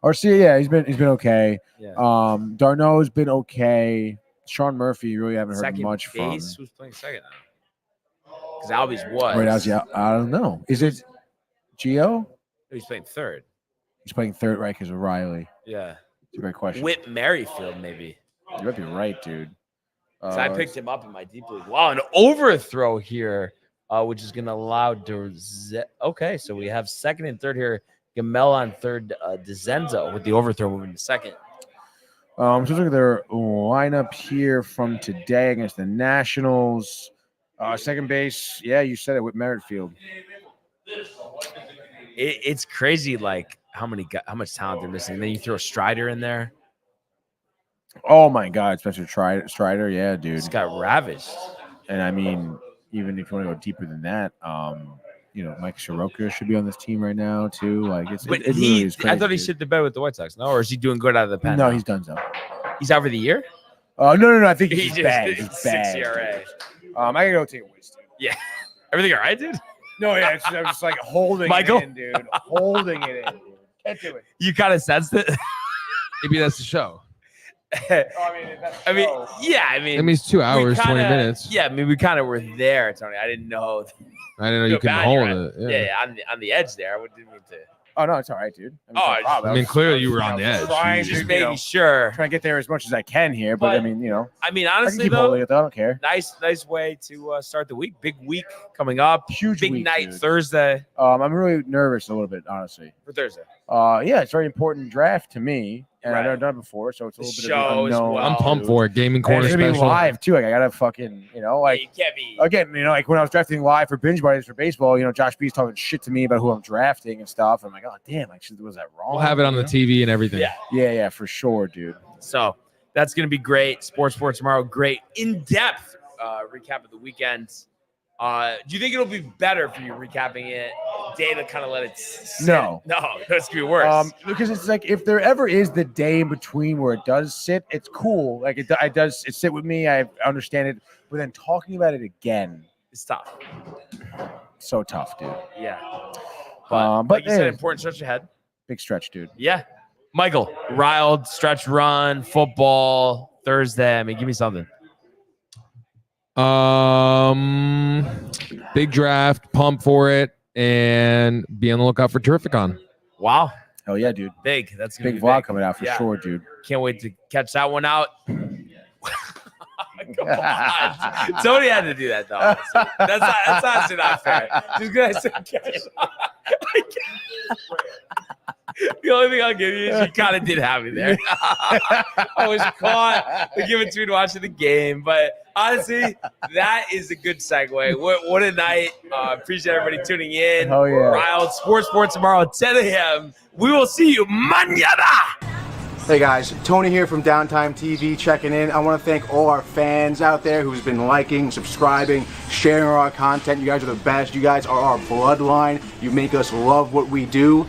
Speaker 4: Arcia, yeah, he's been okay.
Speaker 1: Yeah.
Speaker 4: Darno's been okay. Sean Murphy, you really haven't heard
Speaker 1: Second
Speaker 4: much from.
Speaker 1: base. Who's playing second now? Because Albies was.
Speaker 4: Right now, yeah, I don't know. Is it Gio?
Speaker 1: He's playing third.
Speaker 4: He's playing third, right? Because of Riley.
Speaker 1: Yeah.
Speaker 4: It's a great question.
Speaker 1: Whit Merrifield, maybe.
Speaker 4: You might be right, dude.
Speaker 1: 'Cause I picked him up in my deep league. Wow, an overthrow here, which is going to allow okay, so we have second and third here. Gamel on third, DeZenzo with the overthrow moving to second.
Speaker 4: So let's look at their lineup here from today against the Nationals. Second base, yeah, you said it with Merrifield.
Speaker 1: It's crazy, how much talent they're missing. And then you throw Strider in there.
Speaker 4: Oh my God, Spencer Strider, yeah, dude.
Speaker 1: He's got ravaged.
Speaker 4: And I mean, even if you want to go deeper than that, Mike Soroka should be on this team right now too. It really is crazy,
Speaker 1: I thought he
Speaker 4: dude.
Speaker 1: shit the bed with the White Sox. No, or is he doing good out of the pen?
Speaker 4: No,
Speaker 1: now?
Speaker 4: he's done so.
Speaker 1: He's out for the year.
Speaker 4: No. I think
Speaker 1: He
Speaker 4: he's
Speaker 1: just
Speaker 4: bad.
Speaker 1: did
Speaker 4: He's
Speaker 1: 6
Speaker 4: bad.
Speaker 1: ERA.
Speaker 4: dude. I gotta go take a whiz, dude.
Speaker 1: Yeah. Everything all right, dude?
Speaker 4: No, yeah, I'm just holding
Speaker 1: Michael?
Speaker 4: it in, dude. Holding it in, dude. Can't do it.
Speaker 1: You kind of sensed it.
Speaker 3: Maybe that's the show.
Speaker 1: I mean, yeah. I mean,
Speaker 3: It means 2 hours, 20 minutes.
Speaker 1: Yeah, I mean, we kind of were there, Tony. I didn't know.
Speaker 3: I didn't know you couldn't hold it.
Speaker 1: Yeah, on the edge there. I didn't mean to.
Speaker 4: Oh no, it's all right, dude.
Speaker 1: Oh,
Speaker 4: no problem.
Speaker 3: I mean, clearly you were on the edge.
Speaker 4: Trying
Speaker 1: Just
Speaker 4: to,
Speaker 1: making sure.
Speaker 4: trying to get there as much as I can here, but I mean,
Speaker 1: I mean,
Speaker 4: I can
Speaker 1: honestly,
Speaker 4: keep
Speaker 1: though,
Speaker 4: holding it. Though. I don't care.
Speaker 1: nice way to start the week. Big week coming up.
Speaker 4: Huge
Speaker 1: Big
Speaker 4: week,
Speaker 1: night
Speaker 4: dude.
Speaker 1: Thursday
Speaker 4: I'm really nervous a little bit, honestly.
Speaker 1: for Thursday.
Speaker 4: Yeah, it's a very important draft to me, and I've
Speaker 1: Right.
Speaker 4: never done it before, so it's a
Speaker 1: The
Speaker 4: little bit
Speaker 1: show
Speaker 4: of
Speaker 1: as
Speaker 4: an unknown.
Speaker 1: well.
Speaker 3: I'm pumped for it. Gaming
Speaker 4: And
Speaker 3: Corner
Speaker 4: it's gonna be
Speaker 3: special.
Speaker 4: live too. I gotta fucking,
Speaker 1: You can't be.
Speaker 4: again, when I was drafting live for Binge Buddies for baseball, Josh B's talking shit to me about who I'm drafting and stuff. I'm like, oh damn, was that wrong?
Speaker 3: We'll have it on the TV and everything.
Speaker 1: Yeah.
Speaker 4: Yeah, for sure, dude.
Speaker 1: So that's going to be great. Sports tomorrow. Great in-depth recap of the weekend. Do you think it'll be better for you recapping it day to kind of let it sit?
Speaker 4: No.
Speaker 1: It's gonna be worse.
Speaker 4: Because it's if there ever is the day in between where it does sit, it's cool. It sit with me. I understand it, but then talking about it again,
Speaker 1: It's tough.
Speaker 4: so tough, dude.
Speaker 1: Yeah. But like you said, important stretch ahead.
Speaker 4: Big stretch, dude.
Speaker 1: Yeah. Michael, riled, stretch run, football, Thursday. I mean, give me something.
Speaker 3: Big draft, pump for it, and be on the lookout for Terrificon.
Speaker 1: Wow.
Speaker 4: Hell yeah, dude.
Speaker 1: Big. That's gonna
Speaker 4: Big
Speaker 1: be
Speaker 4: vlog
Speaker 1: big.
Speaker 4: coming out for
Speaker 1: Yeah.
Speaker 4: sure, dude.
Speaker 1: Can't wait to catch that one out. Come on. Somebody had to do that, though. honestly. That's honestly not fair. Just because I said catch. The only thing I'll give you is you kind of did have me there. I was caught the give between watching the game, but honestly, that is a good segue. What a night! Appreciate everybody tuning in.
Speaker 4: Hell yeah.
Speaker 1: Riled Sports tomorrow at 10 a.m. We will see you mañana.
Speaker 10: Hey guys, Tony here from Downtime TV checking in. I want to thank all our fans out there who's been liking, subscribing, sharing our content. You guys are the best. You guys are our bloodline. You make us love what we do.